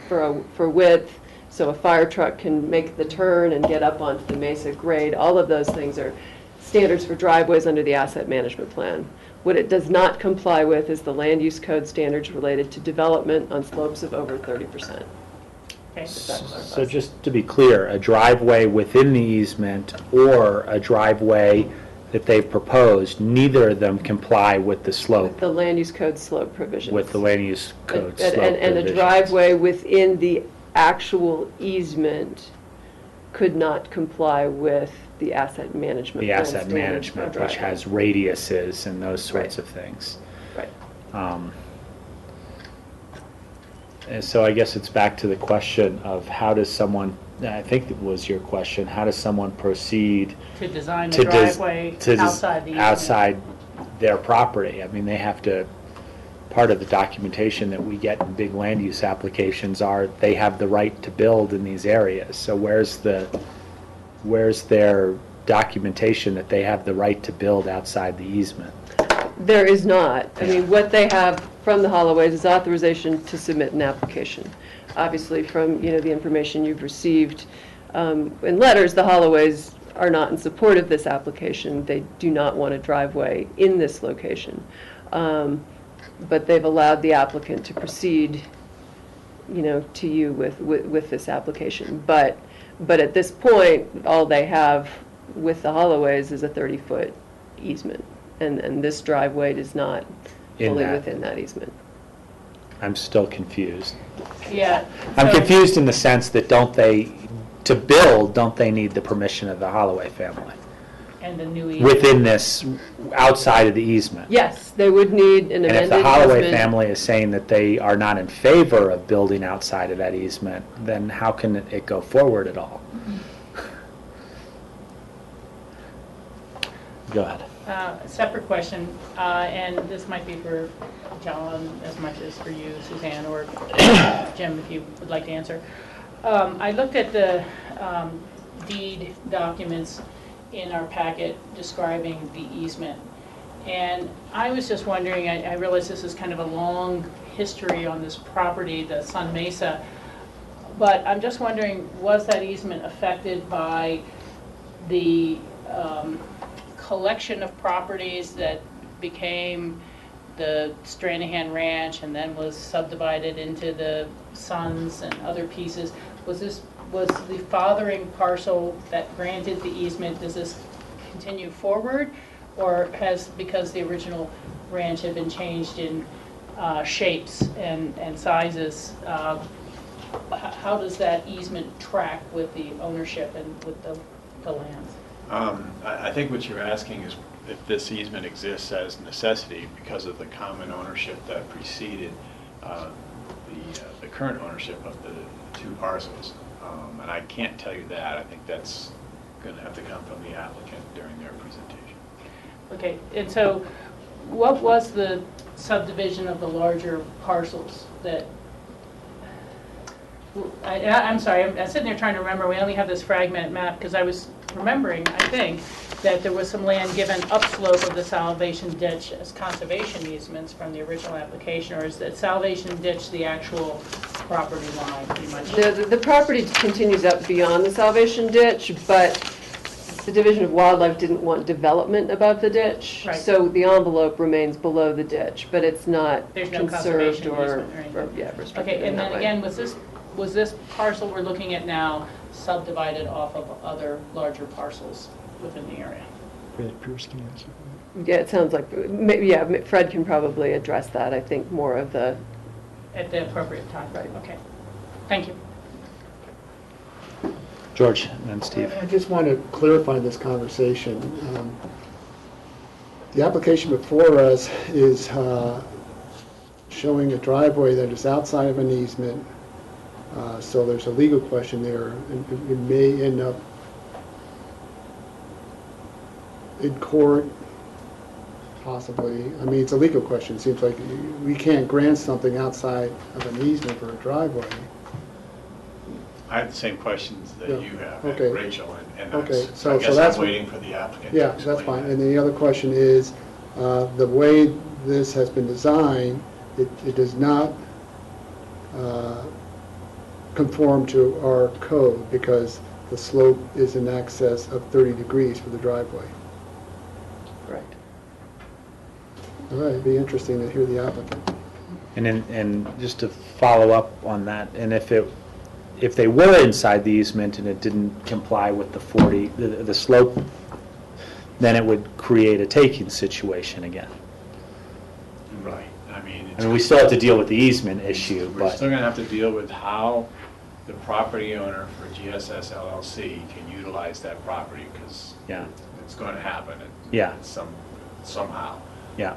for width, so a fire truck can make the turn and get up onto the mesa grade. All of those things are standards for driveways under the asset management plan. What it does not comply with is the land use code standards related to development on slopes of over 30%. Okay. So just to be clear, a driveway within the easement or a driveway that they've proposed, neither of them comply with the slope. The land use code slope provisions. With the land use code slope and a provisions. driveway within the actual easement could not comply with the asset management. The plan asset standards management, for which driveway. has radiuses and those sorts of things. Right. And so I guess it's back to the question of how does someone, I think it was your question, how does someone proceed To design the driveway outside the easement. outside their property? I mean, they have to, part of the documentation that we get in big land use applications are they have the right to build in these areas. So where's their documentation that they have the right to build outside the easement? There is not. I mean, what they have from the Holloways is authorization to submit an application. Obviously, from the information you've received in letters, the Holloways are not in support of this application. They do not want a driveway in this location. But they've allowed the applicant to proceed, to you with this application. But at this point, all they have with the Holloways is a 30-foot easement. And this driveway is not fully within that easement. I'm still confused. Yeah. I'm confused in the sense that don't they need the permission of the Holloway family? And the new easement. Within this, outside of the easement? Yes, they would need an amended And easement. if the Holloway family is saying that they are not in favor of building outside of that easement, then how can it go forward at all? Go ahead. A separate question, and this might be for John as much as for you, Suzanne, or Jim, if you would like to answer. I looked at the deed documents in our packet describing the easement, and I was just wondering, I realize this is kind of a long history on this property, the Sun Mesa, but I'm just wondering, was that easement affected by the collection of properties that became the Stranahan Ranch and then was subdivided into the Sons and other pieces? Was the fathering parcel that granted the easement, does this continue forward? Or has, because the original ranch had been changed in shapes and sizes, how does that easement track with the ownership and with the lands? I think what you're asking is if this easement exists as necessity because of the common ownership that preceded the current ownership of the two parcels. And I can't tell you that. I think that's going to have to come from the applicant during their presentation. Okay, and so what was the subdivision of the larger parcels that, I'm sorry, I'm sitting there trying to remember, we only have this fragmented map, because I was remembering, I think, that there was some land given upslope of the Salvation Ditch as conservation easements from the original application, or is that Salvation Ditch the actual property line, pretty much? The property continues up beyond the Salvation Ditch, but the Division of Wildlife didn't want development above the ditch. Right. So the envelope remains below the ditch, but it's not There's no conserved conservation or, easement or anything. restricted Okay, in and that then way. again, was this parcel we're looking at now subdivided off of other larger parcels within the area? Yeah, it sounds like, yeah, Fred can probably address that, I think, more of the... At the appropriate time? Right. Okay. Thank you. George and then Steve. I just want to clarify this conversation. The application before us is showing a driveway that is outside of an easement, so there's a legal question there, and it may end up in court, possibly. I mean, it's a legal question. It seems like we can't grant something outside of an easement for a driveway. I have the same questions that Yeah. you have, Okay. Rachel, and Okay, that's, so I guess that's I'm what- waiting for the applicant to Yeah, that's explain fine. that. And then the other question is, the way this has been designed, it does not conform to our code because the slope is in excess of 30 degrees for the driveway. Right. All right, it'd be interesting to hear the applicant. And just to follow up on that, and if they were inside the easement and it didn't comply with the 40, the slope, then it would create a taking situation again. Right. I mean, We still have to deal with the easement issue, we're but still going to have to deal with how the property owner for GSS LLC can utilize that property because yeah, it's going to happen. Yeah. Somehow. yeah.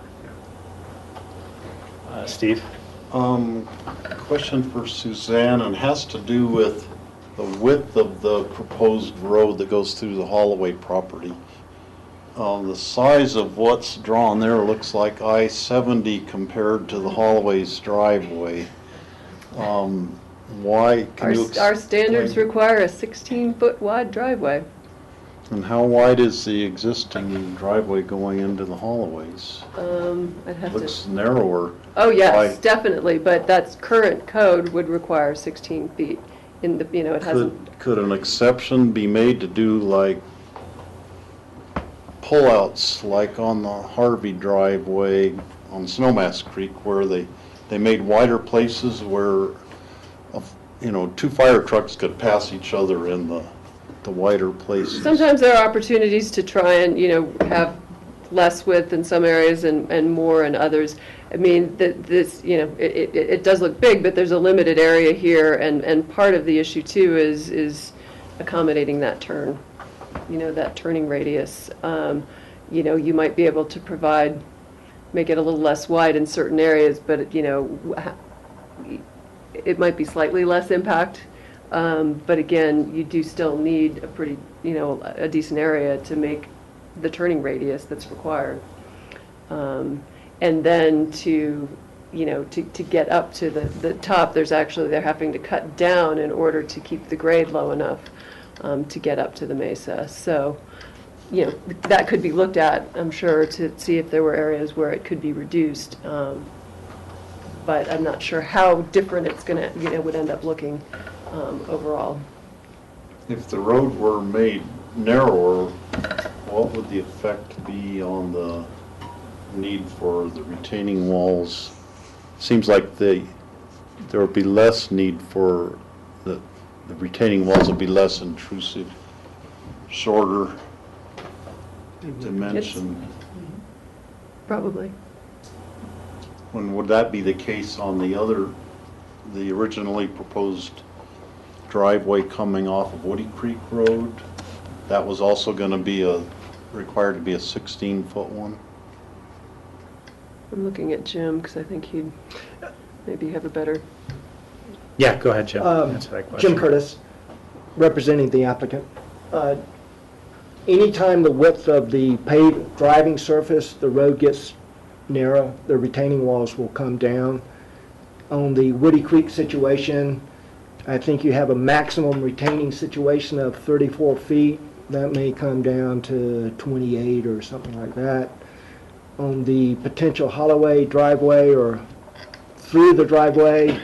Steve? Question for Suzanne, and has to do with the width of the proposed road that goes through the Holloway property. The size of what's drawn there looks like I-70 compared to the Holloway's driveway. Why? Can you Our standards explain? require a 16-foot wide driveway. And how wide is the existing driveway going into the Holloways? I'd have to... Looks narrower. Oh, yes, Why- definitely, but that's current code would require 16 feet in the, it hasn't... Could an exception be made to do like pullouts like on the Harvey driveway on Snowmass Creek where they made wider places where, two fire trucks could pass each other in the wider places? Sometimes there are opportunities to try and, have less width in some areas and more in others. I mean, this, it does look big, but there's a limited area here, and part of the issue too is accommodating that turn, that turning radius. You might be able to make it a little less wide in certain areas, but, it might be slightly less impact. But again, you do still need a pretty, a decent area to make the turning radius that's required. And then to get up to the top, they're having to cut down in order to keep the grade low enough to get up to the mesa. So, that could be looked at, I'm sure, to see if there were areas where it could be reduced. But I'm not sure how different it's going to, would end up looking overall. If the road were made narrower, what would the effect be on the need for the retaining walls? Seems like there would be less need for the retaining walls would be less intrusive, shorter. dimension. Probably. When would that be the case on the originally proposed driveway coming off of Woody Creek Road? That was also going to be required to be a 16-foot one? I'm looking at Jim because I think he'd maybe have a better. Yeah, go ahead, Jim. Answer that question. Jim Curtis, representing the applicant. Anytime the width of the paved driving surface, the road gets narrow, the retaining walls will come down. On the Woody Creek situation, I think you have a maximum retaining situation of 34 feet. That may come down to 28 or something like that. On the potential Holloway driveway or through the driveway,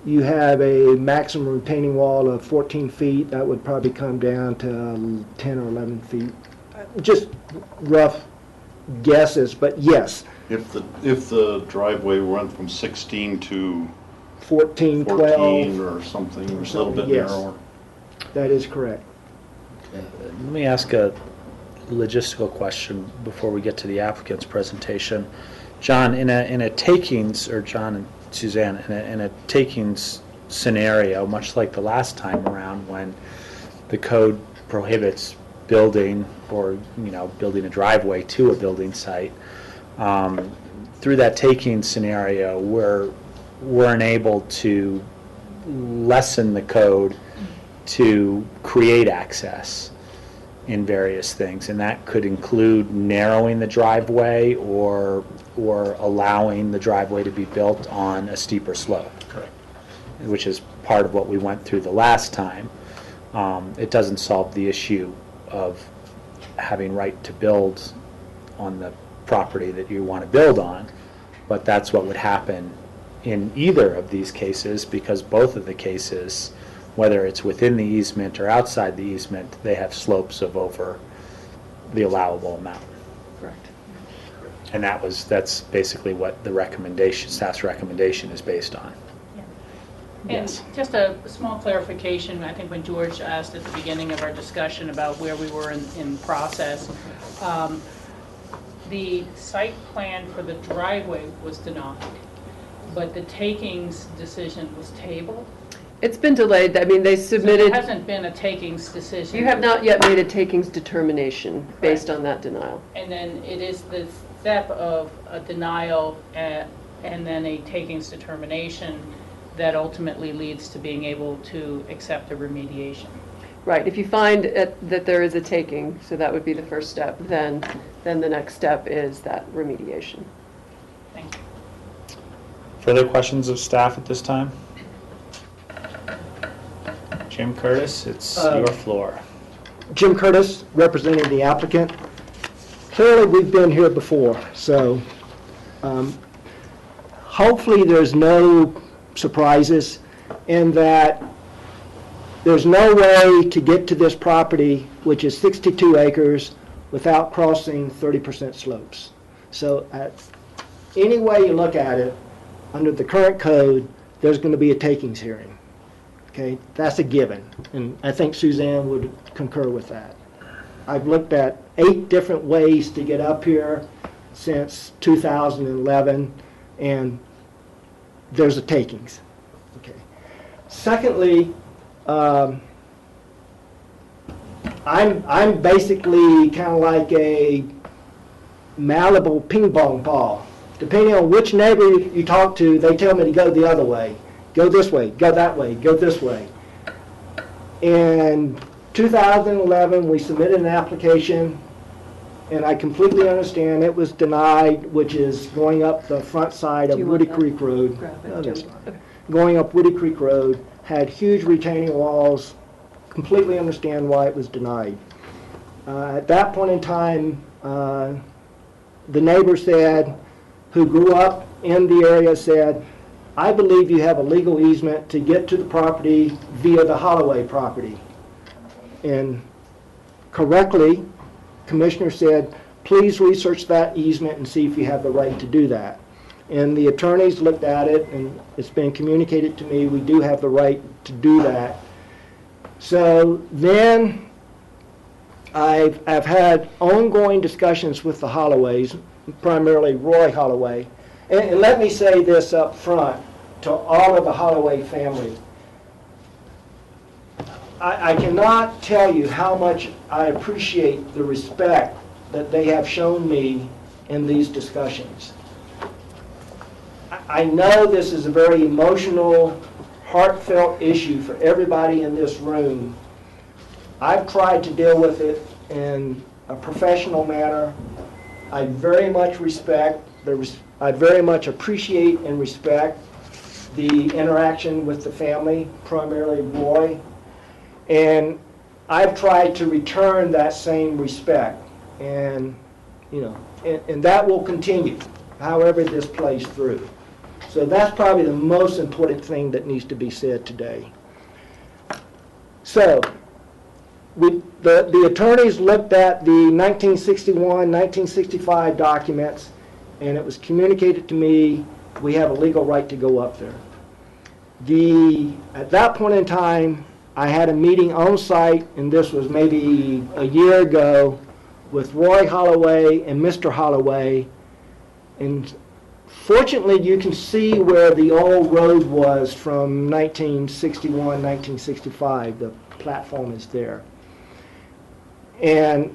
you have a maximum retaining wall of 14 feet. That would probably come down to 10 or 11 feet. Just rough guesses, but yes. If the driveway went from 16 to 14, 12 or something, a little bit yes. narrower. That is correct. Let me ask a logistical question before we get to the applicant's presentation. John, in a takings, or John and Suzanne, in a takings scenario, much like the last time around when the code prohibits building or building a driveway to a building site, through that taking scenario, we're enabled to lessen the code to create access in various things, and that could include narrowing the driveway or allowing the driveway to be built on a steeper slope. Correct. Which is part of what we went through the last time. It doesn't solve the issue of having right to build on the property that you want to build on, but that's what would happen in either of these cases, because both of the cases, whether it's within the easement or outside the easement, they have slopes of over the allowable amount. Correct. And that's basically what the recommendation, staff's recommendation is based on. And just a small clarification, I think when George asked at the beginning of our discussion about where we were in process, the site plan for the driveway was denied, but the takings decision was tabled. It's been delayed. I mean, they submitted. So there hasn't been a takings decision. You have not yet made a takings determination based on that denial. And then it is the step of a denial and then a takings determination that ultimately leads to being able to accept a remediation. Right. If you find that there is a taking, so that would be the first step, then the next step is that remediation. Thank you. Further questions of staff at this time? Jim Curtis, it's your floor. Jim Curtis, representing the applicant. Clearly, we've been here before, so hopefully there's no surprises in that there's no way to get to this property, which is 62 acres, without crossing 30% slopes. So any way you look at it, under the current code, there's going to be a takings hearing. Okay, that's a given, and I think Suzanne would concur with that. I've looked at 8 different ways to get up here since 2011, and there's a takings. Okay. Secondly, I'm basically kind of like a malleable ping pong ball. Depending on which neighbor you talk to, they tell me to go the other way. Go this way, go that way, go this way. In 2011, we submitted an application, and I completely understand it was denied, which is going up the front side of Woody Creek Road. No, that's fine. Going up Woody Creek Road, had huge retaining walls, completely understand why it was denied. At that point in time, the neighbor said, who grew up in the area, said, I believe you have a legal easement to get to the property via the Holloway property. And correctly, Commissioner said, please research that easement and see if you have the right to do that. And the attorneys looked at it, and it's been communicated to me we do have the right to do that. So then I've had ongoing discussions with the Holloways, primarily Roy Holloway. And let me say this up front to all of the Holloway family. I cannot tell you how much I appreciate the respect that they have shown me in these discussions. I know this is a very emotional, heartfelt issue for everybody in this room. I've tried to deal with it in a professional manner. I very much I very much appreciate and respect the interaction with the family, primarily Roy. And I've tried to return that same respect. And, you know, and that will continue, however this plays through. So that's probably the most important thing that needs to be said today. So, the attorneys looked at the 1961, 1965 documents, and it was communicated to me we have a legal right to go up there. At that point in time, I had a meeting on site, and this was maybe a year ago, with Roy Holloway and Mr. Holloway, and fortunately you can see where the old road was from 1961, 1965. The platform is there. And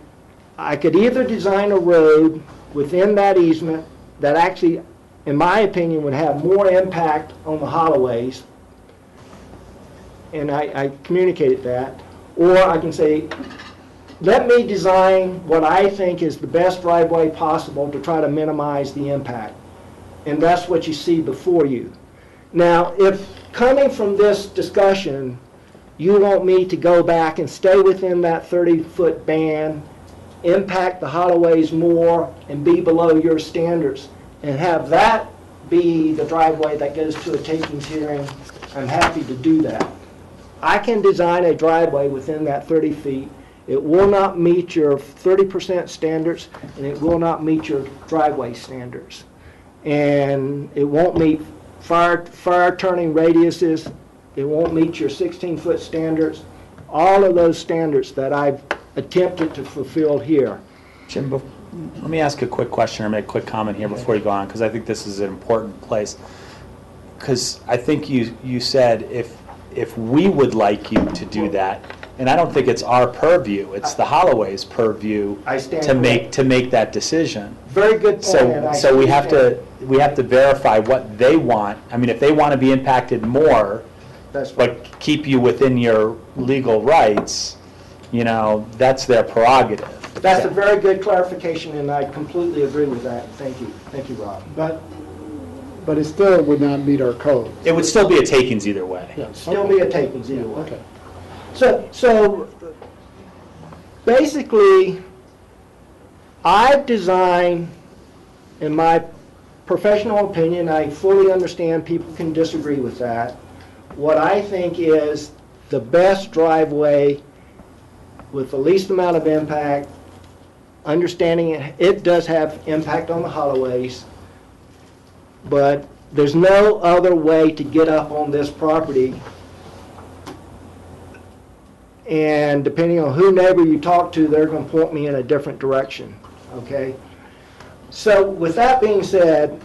I could either design a road within that easement that actually, in my opinion, would have more impact on the Holloways, and I communicated that, or I can say, let me design what I think is the best driveway possible to try to minimize the impact. And that's what you see before you. Now, if coming from this discussion, you want me to go back and stay within that 30-foot band, impact the Holloways more, and be below your standards, and have that be the driveway that goes to a takings hearing, I'm happy to do that. I can design a driveway within that 30 feet. It will not meet your 30% standards, and it will not meet your driveway standards. And it won't meet fire turning radiuses. It won't meet your 16-foot standards. All of those standards that I've attempted to fulfill here. Jim, let me ask a quick question or make a quick comment here before you go on, because I think this is an important place. Because I think you said if we would like you to do that, and I don't think it's our purview, it's the Holloway's purview to make that decision. Very good point. So we have to verify what they want. I mean, if they want to be impacted more, that's right, but keep you within your legal rights, you know, that's their prerogative. That's a very good clarification, and I completely agree with that. Thank you, Rob. But it still would not meet our code. It would still be a takings either way. Yeah. Still be a takings either way. Okay. So basically, I've designed, in my professional opinion, I fully understand people can disagree with that, what I think is the best driveway with the least amount of impact, understanding it does have impact on the Holloways, but there's no other way to get up on this property. And depending on who neighbor you talk to, they're going to point me in a different direction, okay? So with that being said,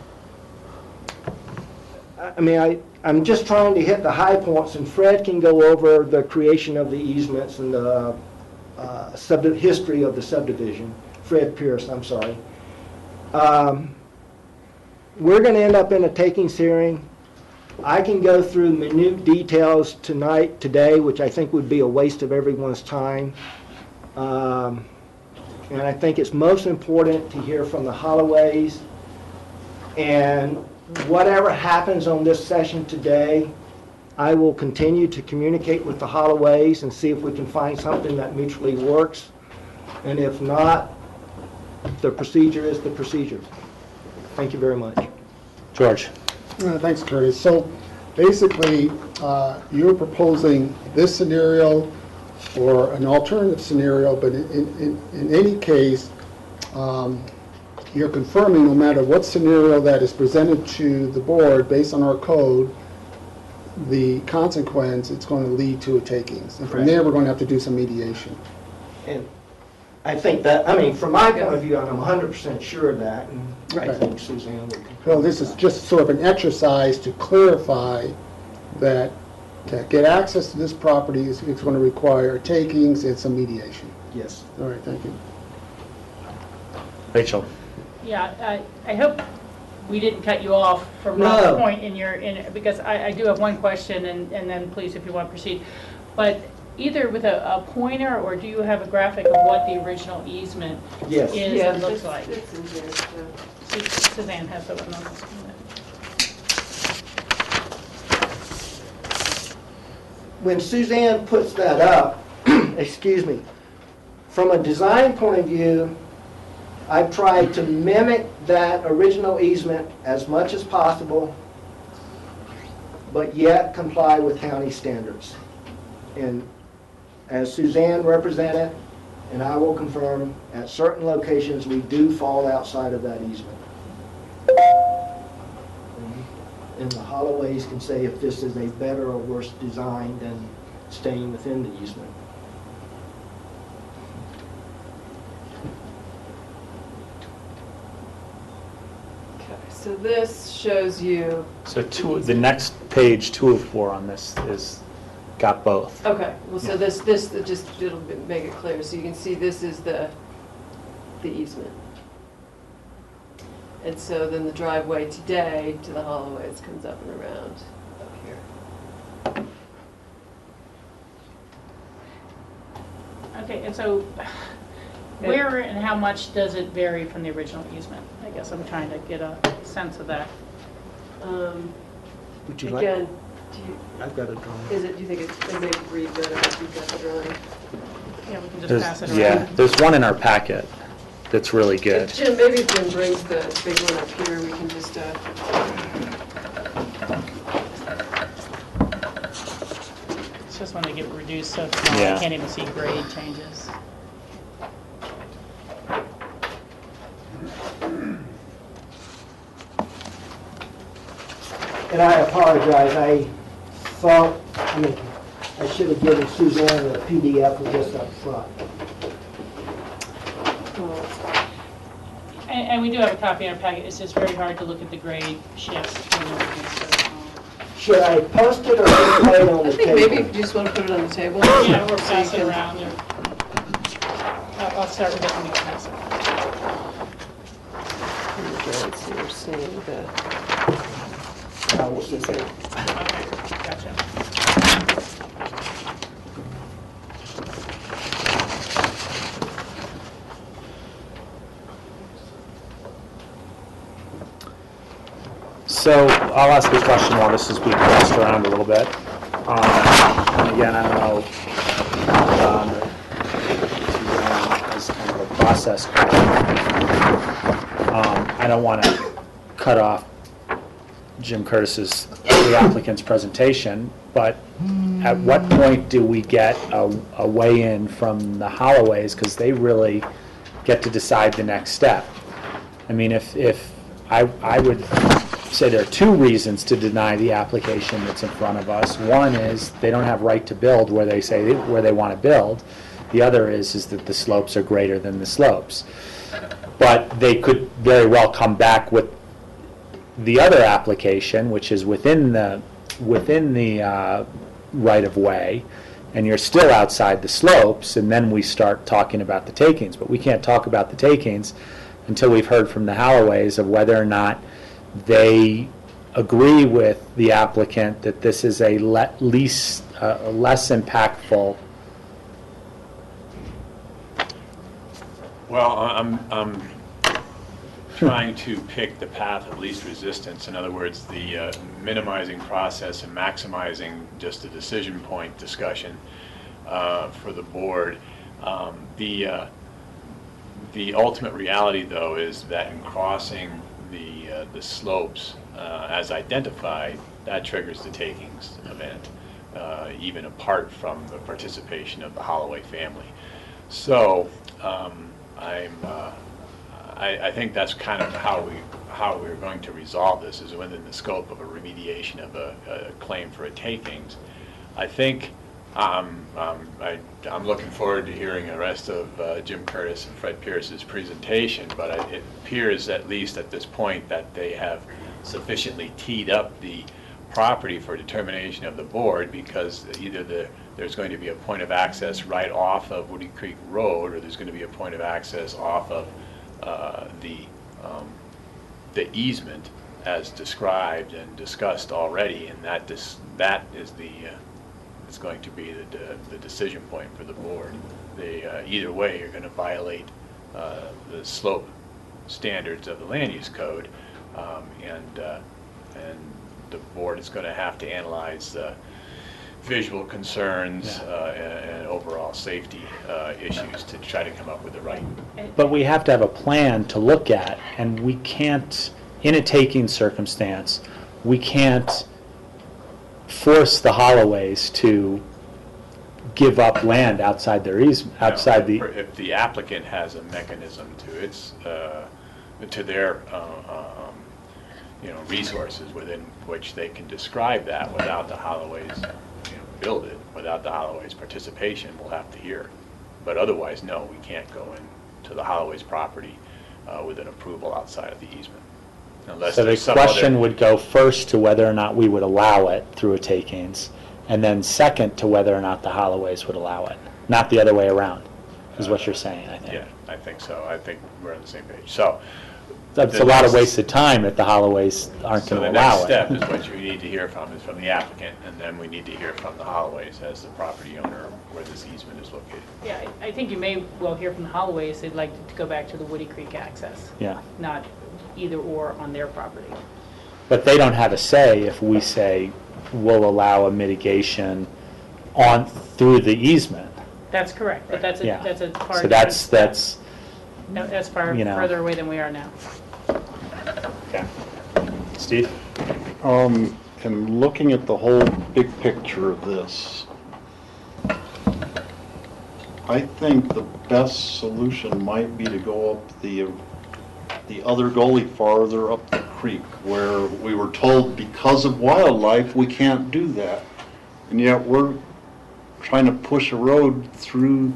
I mean, I'm just trying to hit the high points, and Fred can go over the creation of the easements and the history of the subdivision. Fred Pierce, I'm sorry. We're going to end up in a takings hearing. I can go through minute details today, which I think would be a waste of everyone's time. And I think it's most important to hear from the Holloways. And whatever happens on this session today, I will continue to communicate with the Holloways and see if we can find something that mutually works. And if not, the procedure is the procedure. Thank you very much. George. Thanks, Curtis. So basically, you're proposing this scenario or an alternative scenario, but in any case, you're confirming no matter what scenario that is presented to the board based on our code, the consequence, it's going to lead to a takings. And from there, we're going to have to do some mediation. And I think that, I mean, from my point of view, I'm 100% sure of that, and I think Suzanne would. Well, this is just sort of an exercise to clarify that to get access to this property is it's going to require takings and some mediation. Yes. All right, thank you. Rachel. Yeah, I hope we didn't cut you off from No. Rob's point because I do have one question, and then please, if you want to proceed. But either with a pointer, or do you have a graphic of what the original easement Yes. is and looks like? It's in here, so. Suzanne has the one on the screen. When Suzanne puts that up, excuse me, from a design point of view, I've tried to mimic that original easement as much as possible, but yet comply with county standards. And as Suzanne represented, and I will confirm, at certain locations, we do fall outside of that easement. And the Holloways can say if this is a better or worse design than staying within the easement. Okay, so this shows you, So the next page, 2 of 4 on this is got both. okay, well, so this just, it'll make it clear. So you can see this is the easement. And so then the driveway today to the Holloways comes up and around up here. Okay, and so where and how much does it vary from the original easement? I guess I'm trying to get a sense of that. Would you like? Again, I've got a drawing. do you think it may read better if you've got the drawing? Yeah, we can just pass it around. Yeah, there's one in our packet that's really good. Jim, maybe if Jim brings the big one up here, we can just, It's just when they get reduced so small, Yeah. I can't even see grade changes. And I apologize, I thought, I should have given Suzanne the PDF of this up front. And we do have a copy in our packet. It's just very hard to look at the grade shifts. Should I post it or just lay it on the I think table? maybe if you just want to put it on the table. Yeah, or so you pass it can- around. I'll start with it and we can pass it. Okay, so you're seeing the. Gotcha. So I'll ask a question while this is being passed around a little bit. And again, I don't know, as kind of a process question. I don't want to cut off Jim Curtis's, the applicant's presentation, but at what point do we get a weigh-in from the Holloways, because they really get to decide the next step? I mean, if I would say there are 2 reasons to deny the application that's in front of us. One is they don't have right to build where they say where they want to build. The other is that the slopes are greater than the slopes. But they could very well come back with the other application, which is within the right of way, and you're still outside the slopes, and then we start talking about the takings. But we can't talk about the takings until we've heard from the Holloways of whether or not they agree with the applicant that this is a less impactful. Well, I'm trying to pick the path of least resistance. In other words, the minimizing process and maximizing just a decision point discussion for the board. The ultimate reality, though, is that in crossing the slopes as identified, that triggers the takings event, even apart from the participation of the Holloway family. So I think that's kind of how we're going to resolve this, is within the scope of a remediation of a claim for a takings. I think I'm looking forward to hearing the rest of Jim Curtis and Fred Pierce's presentation, but it appears, at least at this point, that they have sufficiently teed up the property for determination of the board, because either there's going to be a point of access right off of Woody Creek Road, or there's going to be a point of access off of the easement as described and discussed already, and that is going to be the decision point for the board. Either way, you're going to violate the slope standards of the land use code, and the board is going to have to analyze visual concerns and overall safety issues to try to come up with the right. But we have to have a plan to look at, and we can't, in a taking circumstance, we can't force the Holloways to give up land outside their easement, outside the... If the applicant has a mechanism to their resources within which they can describe that without the Holloways build it, without the Holloways participation, we'll have to hear. But otherwise, no, we can't go into the Holloways property with an approval outside of the easement. Unless So the there's some question other... would go first to whether or not we would allow it through a takings, and then second to whether or not the Holloways would allow it. Not the other way around, is what you're saying, I think. Yeah, I think so. I think we're on the same page. So That's a lot of wasted time if the Holloways aren't going to allow it. So the next step is what you need to hear from the applicant, and then we need to hear from the Holloways as the property owner where this easement is located. Yeah, I think you may well hear from the Holloways, they'd like to go back to the Woody Creek access. Yeah. Not either or on their property. But they don't have a say if we say we'll allow a mitigation through the easement. That's correct, but that's a Yeah. far So that's that's far further away than we are now. Okay. Steve? And looking at the whole big picture of this, I think the best solution might be to go up the other gully farther up the creek, where we were told because of wildlife we can't do that. And yet we're trying to push a road through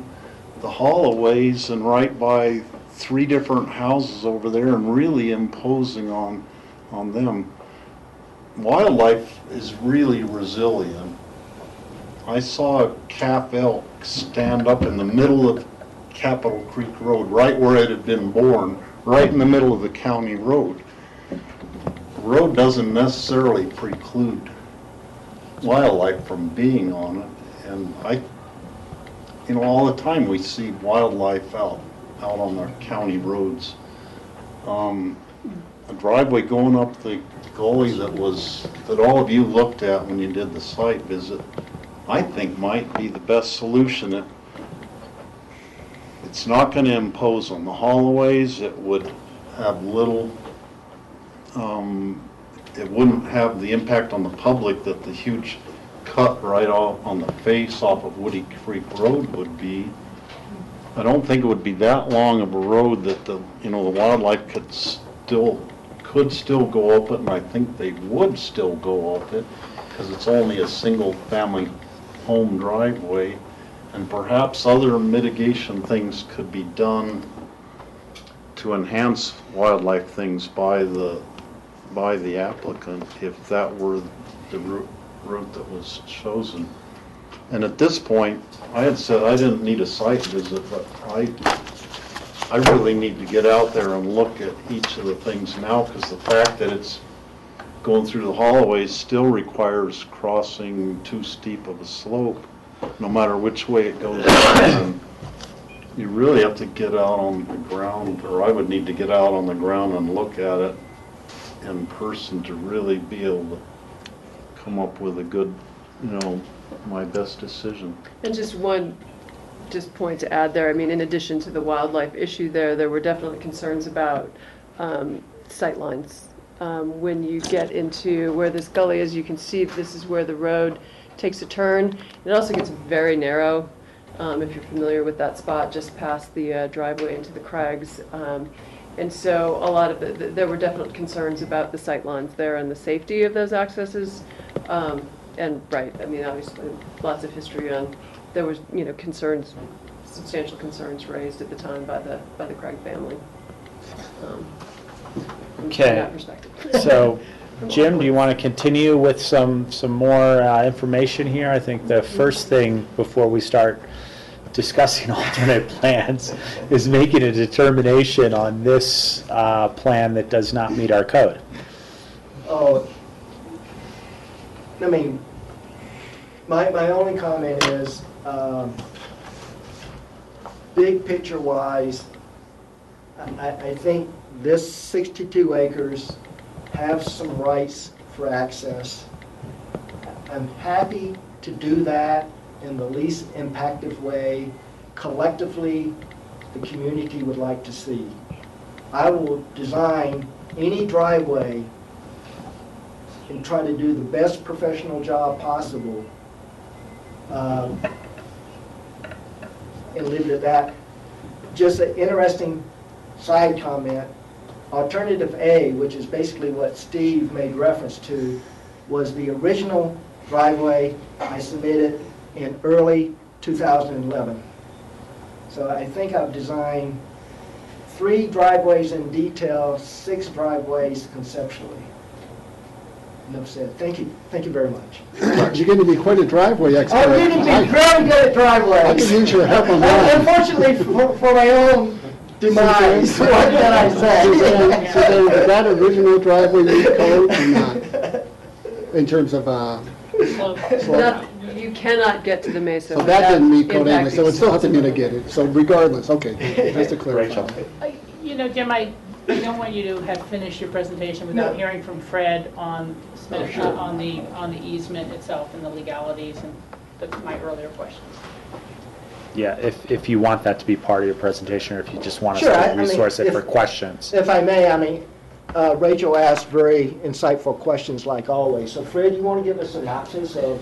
the Holloways and right by 3 different houses over there and really imposing on them. Wildlife is really resilient. I saw a calf elk stand up in the middle of Capitol Creek Road, right where it had been born, right in the middle of the county road. The road doesn't necessarily preclude wildlife from being on it, and all the time we see wildlife out on our county roads. A driveway going up the gully that all of you looked at when you did the site visit, I think might be the best solution. It's not going to impose on the Holloways. It would have little, it wouldn't have the impact on the public that the huge cut right off on the face off of Woody Creek Road would be. I don't think it would be that long of a road that the wildlife could still go up it, and I think they would still go up it because it's only a single family home driveway, and perhaps other mitigation things could be done to enhance wildlife things by the applicant if that were the route that was chosen. And at this point, I had said I didn't need a site visit, but I really need to get out there and look at each of the things now, because the fact that it's going through the Holloways still requires crossing too steep of a slope, no matter which way it goes. And you really have to get out on the ground, or I would need to get out on the ground and look at it in person to really be able to come up with a good, my best decision. And just one point to add there, I mean, in addition to the wildlife issue there were definitely concerns about sightlines. When you get into where this gully is, you can see this is where the road takes a turn. It also gets very narrow, if you're familiar with that spot, just past the driveway into the crags. And so a lot of there were definite concerns about the sightlines there and the safety of those accesses. And, right, I mean, obviously, lots of history on, there was, concerns, substantial concerns raised at the time by the Craig family. From Okay. that perspective. So, Jim, do you want to continue with some more information here? I think the first thing before we start discussing alternate plans is making a determination on this plan that does not meet our code. Oh, I mean, my only comment is, big picture wise, I think this 62 acres have some rights for access. I'm happy to do that in the least impactful way collectively the community would like to see. I will design any driveway and try to do the best professional job possible and leave it at that. Just an interesting side comment. Alternative A, which is basically what Steve made reference to, was the original driveway I submitted in early 2011. So I think I've designed 3 driveways in detail, 6 driveways conceptually. Enough said. Thank you very much. You're going to be quite a driveway expert. I'm going to be very good at driveways. I can use your help on that. Unfortunately, for my own demise, what can I say? So then, is that original driveway meet code or not? In terms of, slope? You cannot get to the Mesa. So that didn't meet code anyway, impacting so it still hasn't mitigate. So regardless, okay, just to clarify. Jim, I don't want you to have finished your presentation without hearing from Fred on the easement itself and the legalities and my earlier questions. Yeah, if you want that to be part of your presentation, or if you just want us Sure, to resource it for questions. If I may, Rachel asked very insightful questions like always. So Fred, you want to give a synopsis of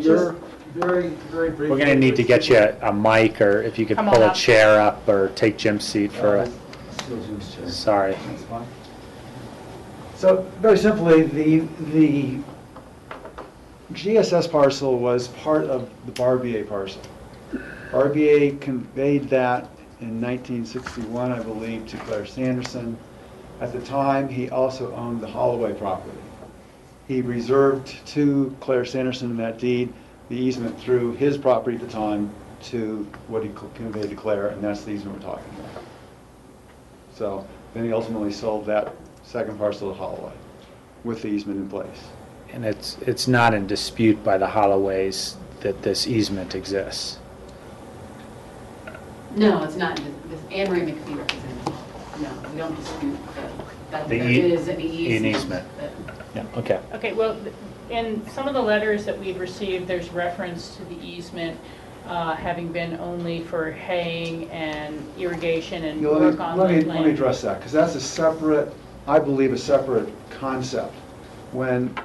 your... Very briefly. We're going to need to get you a mic, or if you could pull a chair up, or take Jim's seat for a... Sorry. That's fine. So very simply, the GSS parcel was part of the Barbier parcel. Barbier conveyed that in 1961, I believe, to Claire Sanderson. At the time, he also owned the Holloway property. He reserved to Claire Sanderson in that deed the easement through his property at the time to what he conveyed to Claire, and that's the easement we're talking about. So then he ultimately sold that second parcel to Holloway with the easement in place. And it's not in dispute by the Holloways that this easement exists. No, it's not. Anne Marie McPhee represents. No, we don't dispute that there is an easement. Yeah, okay. Okay, well, in some of the letters that we've received, there's reference to the easement having been only for haying and irrigation and work on the land. Let me address that, because that's a separate, I believe, a separate concept. When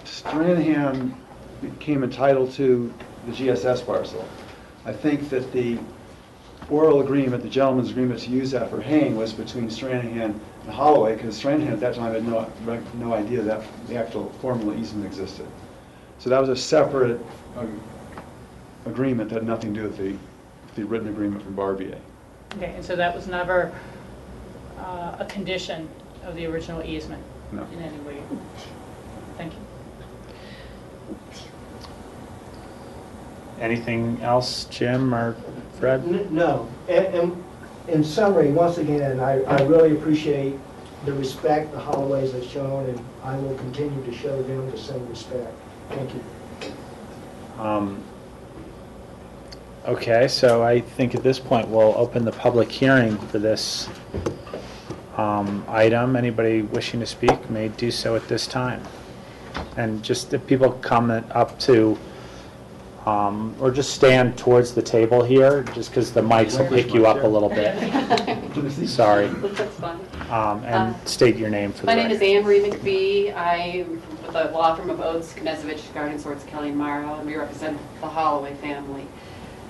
Stranahan became entitled to the GSS parcel, I think that the oral agreement, the gentleman's agreement to use that for haying was between Stranahan and Holloway, because Stranahan at that time had no idea that the actual formal easement existed. So that was a separate agreement that had nothing to do with the written agreement from Barbier. Okay, and so that was never a condition of the original easement? No. In any way? Thank you. Anything else, Jim or Fred? No. And in summary, once again, I really appreciate the respect the Holloways have shown, and I will continue to show them the same respect. Thank you. Okay, so I think at this point we'll open the public hearing for this item. Anybody wishing to speak may do so at this time. And just if people comment up to, or just stand towards the table here, just because the mics will pick you up a little bit. Sorry. That's fine. And state your name for the My record. name is Anne Marie McPhee. I'm with the law firm of Oates, Knezevich, Garden Swords, Kelly and Morrow, and we represent the Holloway family.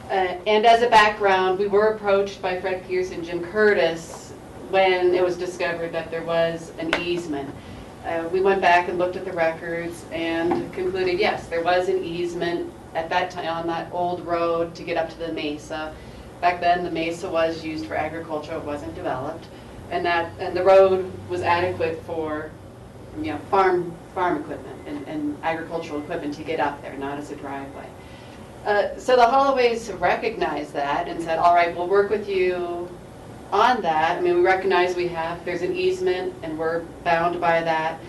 And as a background, we were approached by Fred Pierce and Jim Curtis when it was discovered that there was an easement. We went back and looked at the records and concluded, yes, there was an easement at that time on that old road to get up to the mesa. Back then, the mesa was used for agriculture, it wasn't developed, and the road was adequate for, you know, farm equipment and agricultural equipment to get up there, not as a driveway. So the Holloways recognized that and said, all right, we'll work with you on that. I mean, we recognize there's an easement and we're bound by that.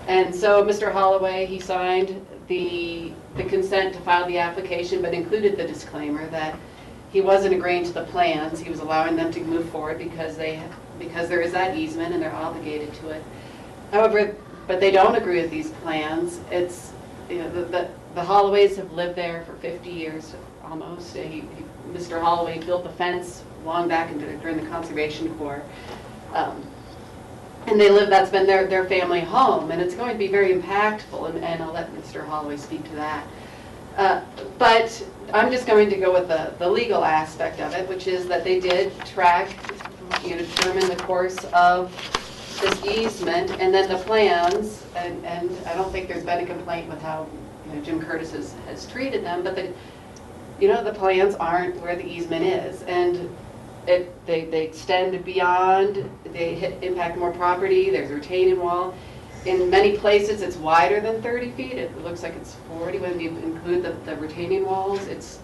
And so Mr. Holloway, he signed the consent to file the application, but included the disclaimer that he wasn't agreeing to the plans. He was allowing them to move forward because there is that easement and they're obligated to it. However, but they don't agree with these plans. It's, you know, the Holloways have lived there for 50 years almost. Mr. Holloway built the fence long back during the Conservation Corps. And that's been their family home, and it's going to be very impactful, and I'll let Mr. Holloway speak to that. But I'm just going to go with the legal aspect of it, which is that they did determine the course of this easement, and then the plans, and I don't think there's been a complaint with how Jim Curtis has treated them, but the plans aren't where the easement is, and they extend beyond, they impact more property, there's a retaining wall. In many places it's wider than 30 feet, it looks like it's 40 when you include the retaining walls. It's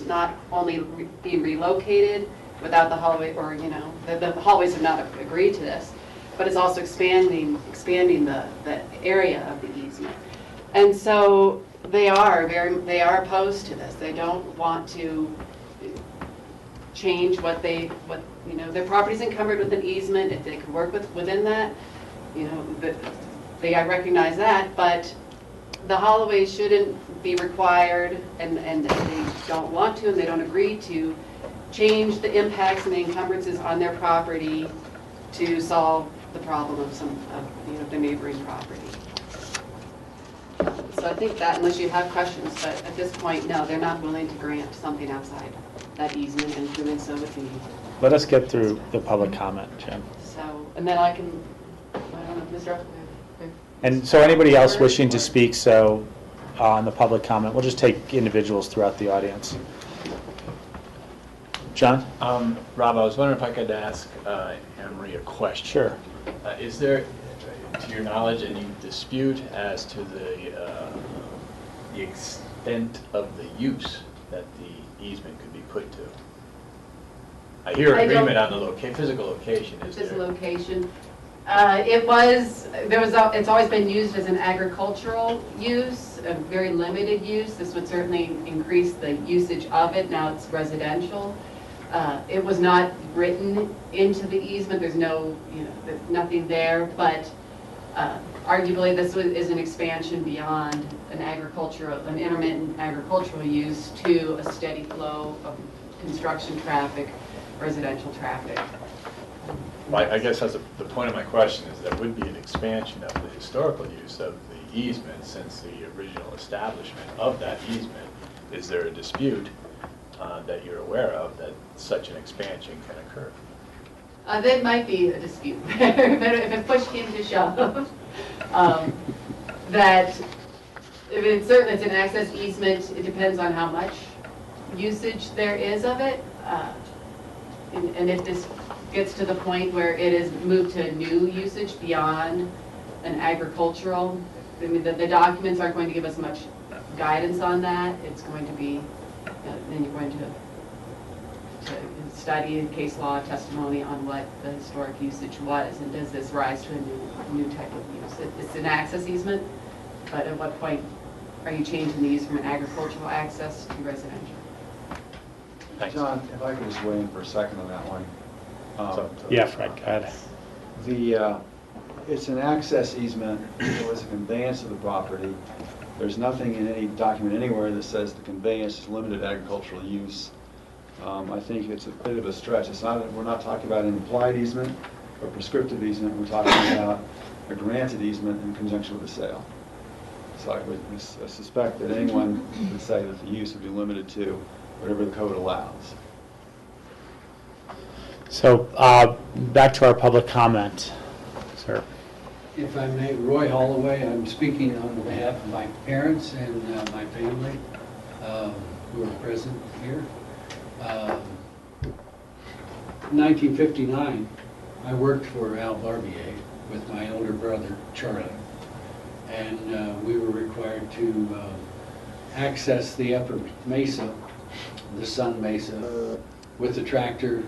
not only being relocated without the Holloway, or the Holloways have not agreed to this, but it's also expanding the area of the easement. And so they are opposed to this. They don't want to change their property's encumbered with an easement. If they could work within that, I recognize that, but the Holloways shouldn't be required, and they don't want to, and they don't agree to change the impacts and the encumbrances on their property to solve the problem of the neighboring property. So I think that, unless you have questions, but at this point, no, they're not willing to grant something outside that easement, and doing so would be. Let us get through the public comment, Jim. So, and then I don't know, Mr. And so anybody else wishing to speak on the public comment, we'll just take individuals throughout the audience. John? Rob, I was wondering if I could ask Anne-Marie a question. Sure. Is there, to your knowledge, any dispute as to the extent of the use that the easement could be put to? I hear agreement on the physical location. Is this there? Location. It's always been used as an agricultural use, a very limited use. This would certainly increase the usage of it. Now it's residential. It was not written into the easement. There's nothing there, but arguably this is an expansion beyond an intermittent agricultural use to a steady flow of construction traffic, residential traffic. Well, I guess that's the point of my question, is there would be an expansion of the historical use of the easement since the original establishment of that easement. Is there a dispute that you're aware of that such an expansion can occur? There might be a dispute there, but if it push came to shove, that if it's an access easement, it depends on how much usage there is of it, and if this gets to the point where it is moved to new usage beyond an agricultural, I mean, the documents aren't going to give us much guidance on that. It's going to be, then you're going to study in case law testimony on what the historic usage was, and does this rise to a new type of use. It's an access easement, but at what point are you changing the use from an agricultural access to residential? Thanks. John, if I could just weigh in for a second on that one. Yeah, Fred, go ahead. It's an access easement. It was a conveyance of the property. There's nothing in any document anywhere that says the conveyance is limited to agricultural use. I think it's a bit of a stretch. We're not talking about an implied easement or prescriptive easement. We're talking about a granted easement in conjunction with a sale. So I would suspect that anyone would say that the use would be limited to whatever the code allows. So back to our public comment, sir. If I may, Roy Holloway, I'm speaking on behalf of my parents and my family who are present here. 1959, I worked for Al Barbier with my older brother, Charlie, and we were required to access the upper mesa, the Sun Mesa, with the tractor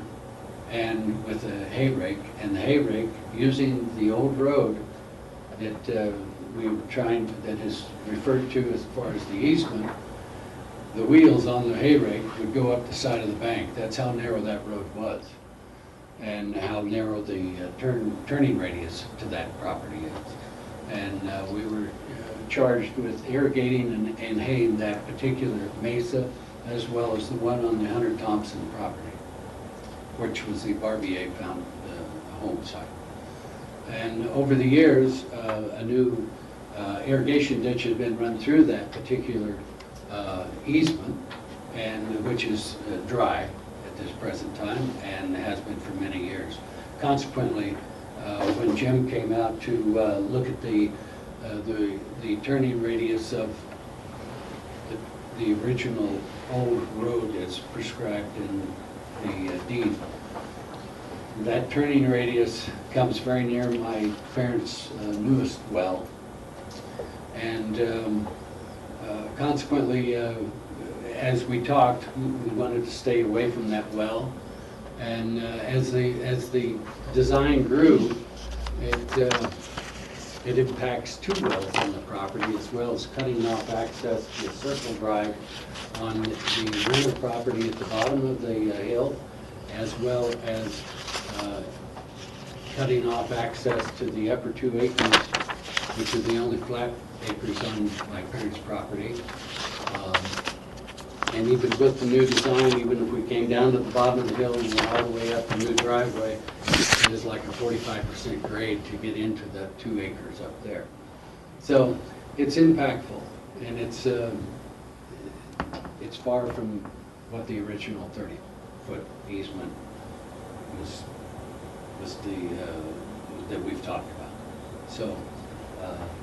and with a hay rake. And the hay rake, using the old road that we were trying, that is referred to as far as the easement, the wheels on the hay rake would go up the side of the bank. That's how narrow that road was, and how narrow the turning radius to that property is. And we were charged with irrigating and haying that particular mesa, as well as the one on the Hunter Thompson property, which was the Barbier found home site. And over the years, a new irrigation ditch has been run through that particular easement, and which is dry at this present time and has been for many years. Consequently, when Jim came out to look at the turning radius of the original old road as prescribed in the deed, that turning radius comes very near my parents' newest well, and consequently, as we talked, we wanted to stay away from that well. And as the design grew, it impacts two wells on the property, as well as cutting off access to a circle drive on the rental property at the bottom of the hill, as well as cutting off access to the upper 2 acres, which are the only flat acres on my parents' property. And even with the new design, even if we came down to the bottom of the hill and went all the way up the new driveway, it is like a 45% grade to get into the 2 acres up there. So it's impactful, and it's far from what the original 30-foot easement was that we've talked about. So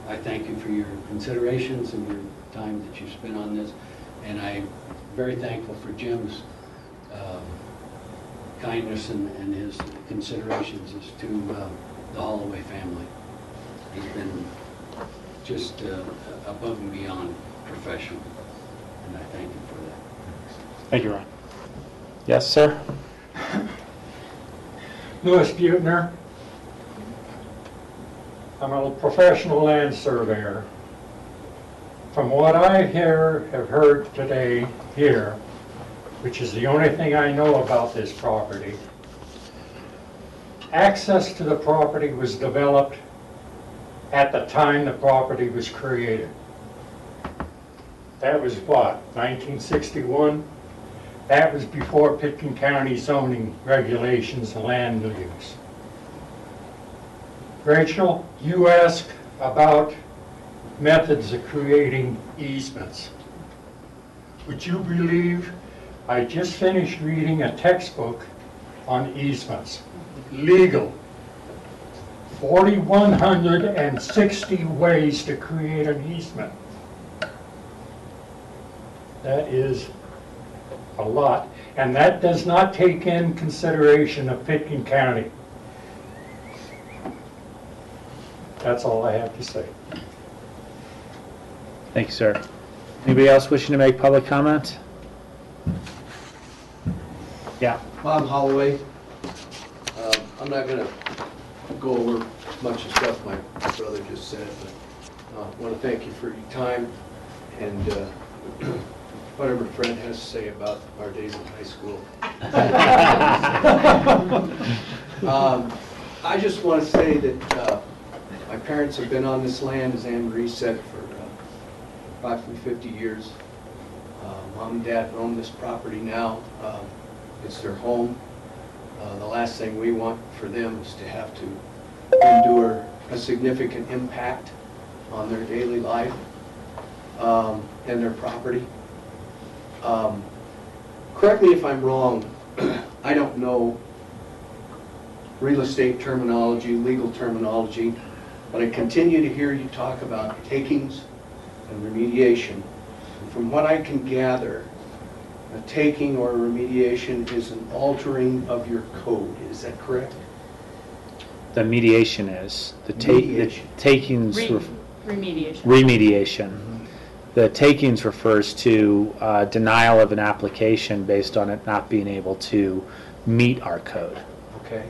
I thank you for your considerations and your time that you spent on this, and I'm very thankful for Jim's kindness and his considerations as to the Holloway family. He's been just above and beyond professional, and I thank him for that. Thank you, Ron. Yes, sir? Louis Butner. I'm a professional land surveyor. From what I have heard today here, which is the only thing I know about this property, access to the property was developed at the time the property was created. That was what, 1961? That was before Pitkin County zoning regulations and land use. Rachel, you asked about methods of creating easements. Would you believe I just finished reading a textbook on easements? Legal. 4,160 ways to create an easement. That is a lot, and that does not take in consideration of Pitkin County. That's all I have to say. Thank you, sir. Anybody else wishing to make public comment? Yeah. Bob Holloway. I'm not going to go over much of stuff my brother just said, but I want to thank you for your time and whatever Fred has to say about our days in high school. I just want to say that my parents have been on this land, as Anne Marie said, for approximately 50 years. Mom and Dad own this property now. It's their home. The last thing we want for them is to have to endure a significant impact on their daily life and their property. Correct me if I'm wrong, I don't know real estate terminology, legal terminology, but I continue to hear you talk about takings and remediation. And from what I can gather, a taking or a remediation is an altering of your code. Is that correct? The mediation is. The Mediation. takings. Remediation. Remediation. The takings refers to denial of an application based on it not being able to meet our code. Okay.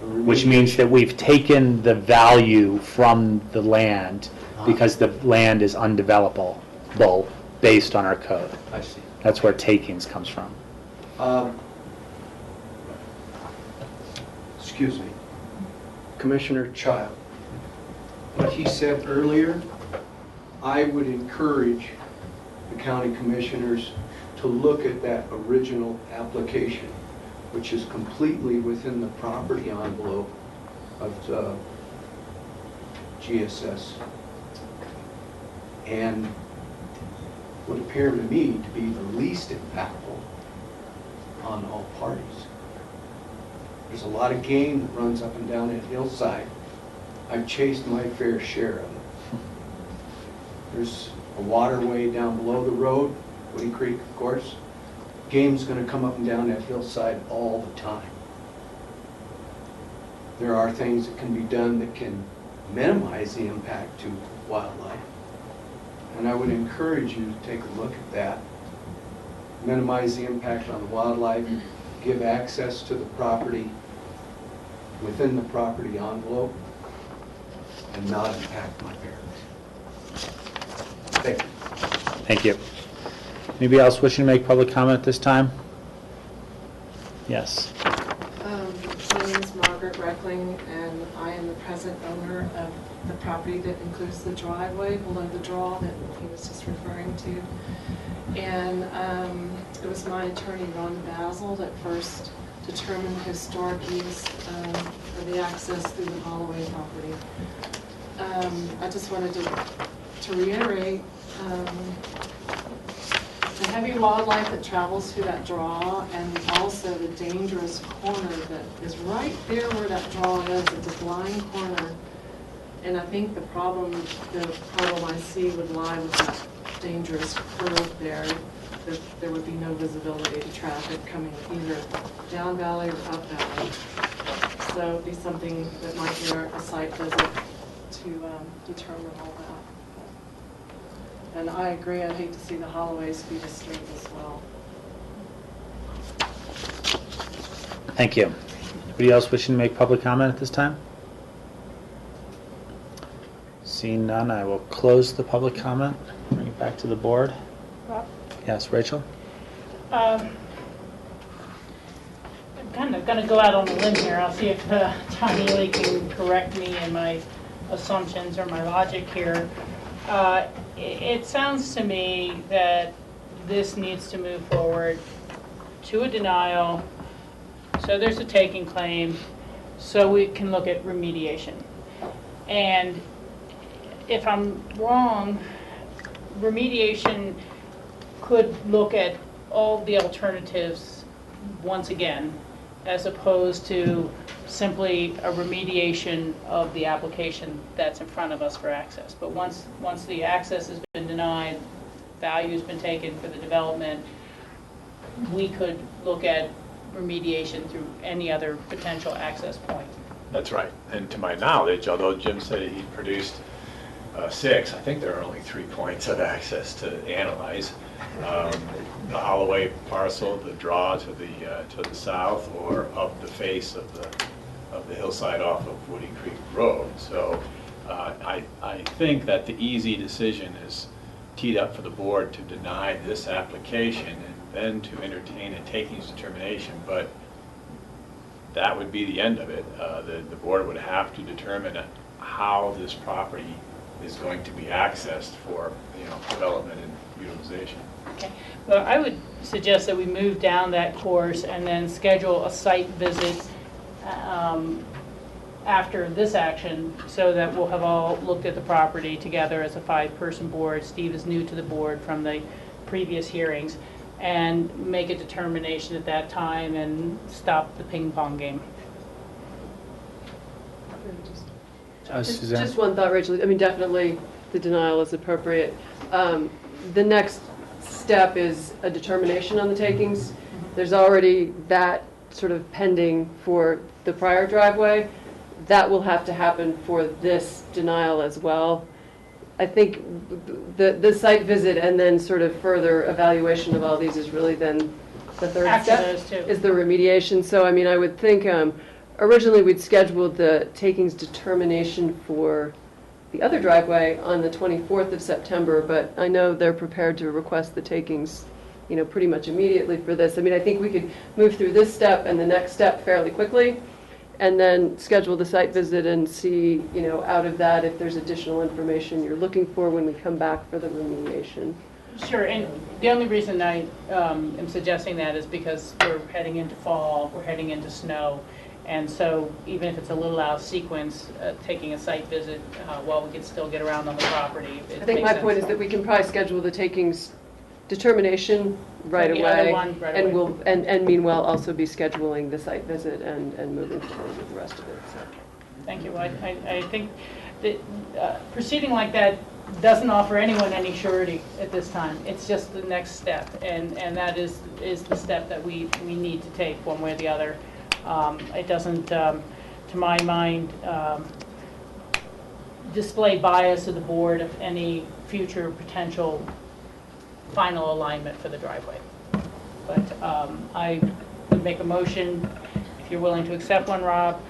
Which means that we've taken the value from the land because the land is undevelopable based on our code. I see. That's where takings comes from. Excuse me. Commissioner Child, what he said earlier, I would encourage the county commissioners to look at that original application, which is completely within the property envelope of GSS, and would appear to me to be the least impactful on all parties. There's a lot of game that runs up and down that hillside. I've chased my fair share of it. There's a waterway down below the road, Woody Creek, of course. Game's going to come up and down that hillside all the time. There are things that can be done that can minimize the impact to wildlife. And I would encourage you to take a look at that. Minimize the impact on the wildlife, give access to the property within the property envelope, and not impact my parents. Thank you. Thank you. Anybody else wishing to make public comment at this time? Yes. My name is Margaret Reckling, and I am the present owner of the property that includes the driveway below the draw that he was just referring to. And it was my attorney, Ron Basil, that first determined historic use for the access through the Holloway property. I just wanted to reiterate the heavy wildlife that travels through that draw, and also the dangerous corner that is right there where that draw is. It's a blind corner, and I think the problem I see would lie with that dangerous curve there. There would be no visibility to traffic coming either down valley or up valley. So it'd be something that might be a site visit to determine all that. And I agree, I'd hate to see the Holloways be disturbed as well. Thank you. Anybody else wishing to make public comment at this time? Seeing none, I will close the public comment. Bring it back to the board. Rob? Yes, Rachel? I'm kind of going to go out on a limb here. I'll see if John Ely can correct me in my assumptions or my logic here. It sounds to me that this needs to move forward to a denial, so there's a taking claim, so we can look at remediation. And if I'm wrong, remediation could look at all the alternatives once again, as opposed to simply a remediation of the application that's in front of us for access. But once the access has been denied, value's been taken for the development, we could look at remediation through any other potential access point. That's right. And to my knowledge, although Jim said he produced 6, I think there are only 3 points of access to analyze. The Holloway parcel, the draw to the south, or up the face of the hillside off of Woody Creek Road. So I think that the easy decision is teed up for the board to deny this application and then to entertain a takings determination. But that would be the end of it. The board would have to determine how this property is going to be accessed for development and utilization. Okay. Well, I would suggest that we move down that course and then schedule a site visit after this action, so that we'll have all looked at the property together as a 5-person board. Steve is new to the board from the previous hearings, and make a determination at that time and stop the ping pong game. Suzanne? Just one thought, Rachel. I mean, definitely the denial is appropriate. The next step is a determination on the takings. There's already that sort of pending for the prior driveway. That will have to happen for this denial as well. I think the site visit and then sort of further evaluation of all these is really then the third After step, those two. is the remediation. So, I mean, I would think originally we'd scheduled the takings determination for the other driveway on the 24th of September, but I know they're prepared to request the takings, pretty much immediately for this. I mean, I think we could move through this step and the next step fairly quickly, and then schedule the site visit and see, out of that if there's additional information you're looking for when we come back for the remediation. Sure, and the only reason I am suggesting that is because we're heading into fall, we're heading into snow, and so even if it's a little out of sequence, taking a site visit while we can still get around on the property. I think my point is that we can probably schedule the takings determination right The other away, one right and away. we'll and meanwhile also be scheduling the site visit and moving forward with the rest of it. So. Thank you. I think that proceeding like that doesn't offer anyone any surety at this time. It's just the next step, and that is the step that we need to take one way or the other. It doesn't, to my mind, display bias of the board of any future potential final alignment for the driveway. But I would make a motion, if you're willing to accept one, Rob,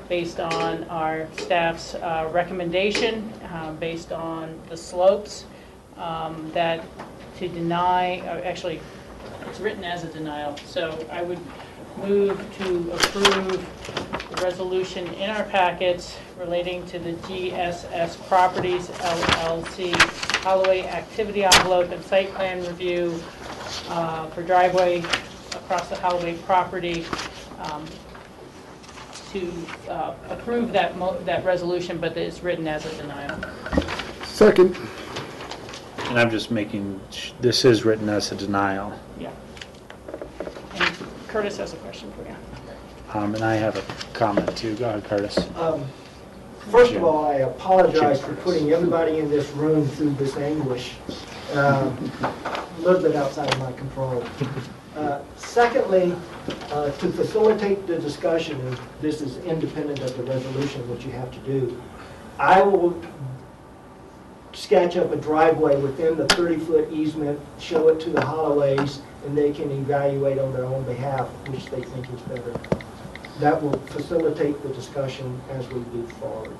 based on our staff's recommendation, based on the slopes, that to deny, actually, it's written as a denial, so I would move to approve the resolution in our packets relating to the GSS Properties LLC Holloway Activity Envelope and Site Plan Review for driveway across the Holloway property, to approve that resolution, but it's written as a denial. Second. And I'm just this is written as a denial. Yeah. And Curtis has a question for you. And I have a comment too. Go ahead, Curtis. First of all, I apologize for putting everybody in this room through this anguish. A little bit outside of my control. Secondly, to facilitate the discussion, and this is independent of the resolution, what you have to do, I will sketch up a driveway within the 30-foot easement, show it to the Holloways, and they can evaluate on their own behalf which they think is better. That will facilitate the discussion as we move forward.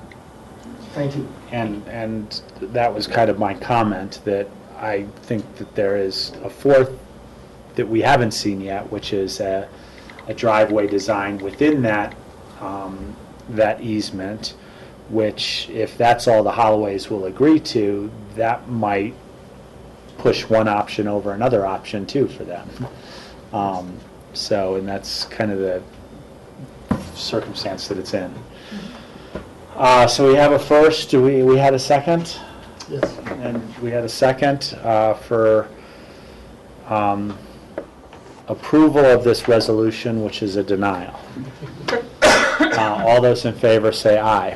Thank you. And that was kind of my comment, that I think that there is a fourth that we haven't seen yet, which is a driveway design within that that easement, which, if that's all the Holloways will agree to, that might push one option over another option too for them. And that's kind of the circumstance that it's in. So we have a first. We had a second? Yes. And we had a second for approval of this resolution, which is a denial. All those in favor say aye.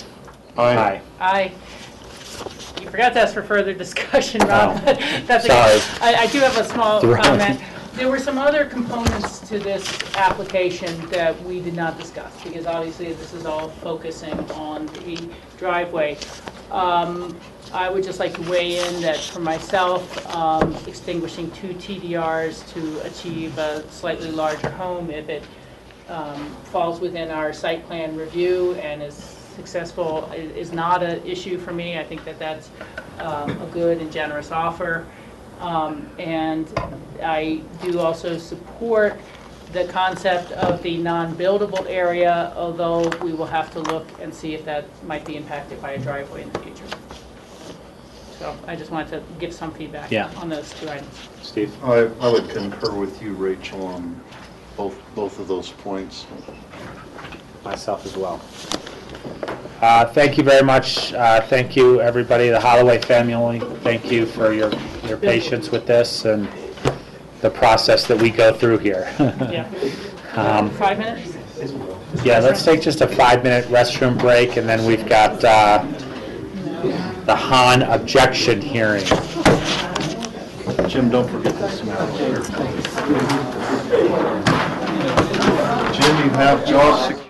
Aye. Aye. You forgot to ask for further discussion, Rob. Oh, but that's sorry. okay. I do have a small Thrown. comment. There were some other components to this application that we did not discuss, because obviously this is all focusing on the driveway. I would just like to weigh in that for myself, extinguishing 2 TDRs to achieve a slightly larger home, if it falls within our site plan review and is successful, is not an issue for me. I think that that's a good and generous offer. And I do also support the concept of the non-buildable area, although we will have to look and see if that might be impacted by a driveway in the future. So I just wanted to give some feedback on those 2 items. Steve? I would concur with you, Rachel, on both of those points. Myself as well. Thank you very much. Thank you, everybody, the Holloway family. Thank you for your patience with this and the process that we go through here. 5 minutes? Yeah, let's take just a 5-minute restroom break, and then we've got the Han objection hearing. Jim, don't forget to smell. Jim, you have jaw security.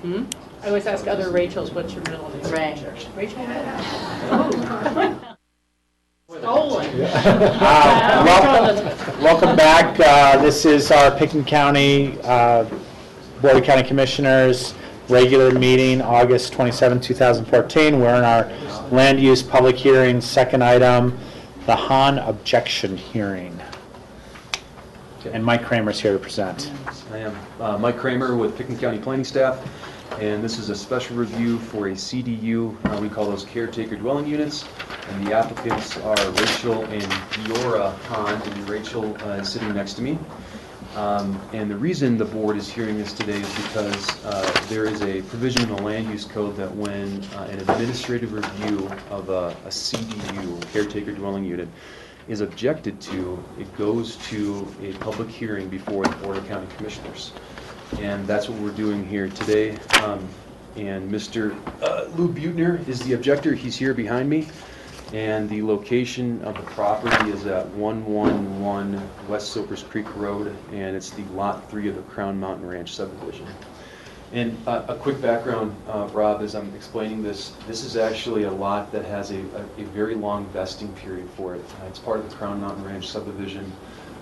I always ask other Rachels, what's your middle name? Ray. Rachel? Oh. Welcome back. This is our Pickens County Board of County Commissioners regular meeting, August 27, 2014. We're in our land use public hearing. Second item, the Hahn objection hearing. And Mike Kramer's here to present. I am Mike Kramer with Pickens County Planning Staff, and this is a special review for a CDU. We call those caretaker dwelling units, and the applicants are Rachel and Giora Hahn, and Rachel is sitting next to me. And the reason the board is hearing this today is because there is a provision in the land use code that when an administrative review of a CDU, caretaker dwelling unit, is objected to, it goes to a public hearing before the Board of County Commissioners. And that's what we're doing here today. And Mr. Lou Butner is the objector. He's here behind me. And the location of the property is at 111 West Silvers Creek Road, and it's the Lot 3 of the Crown Mountain Ranch subdivision. And a quick background, Rob, as I'm explaining this, this is actually a lot that has a very long vesting period for it. It's part of the Crown Mountain Ranch subdivision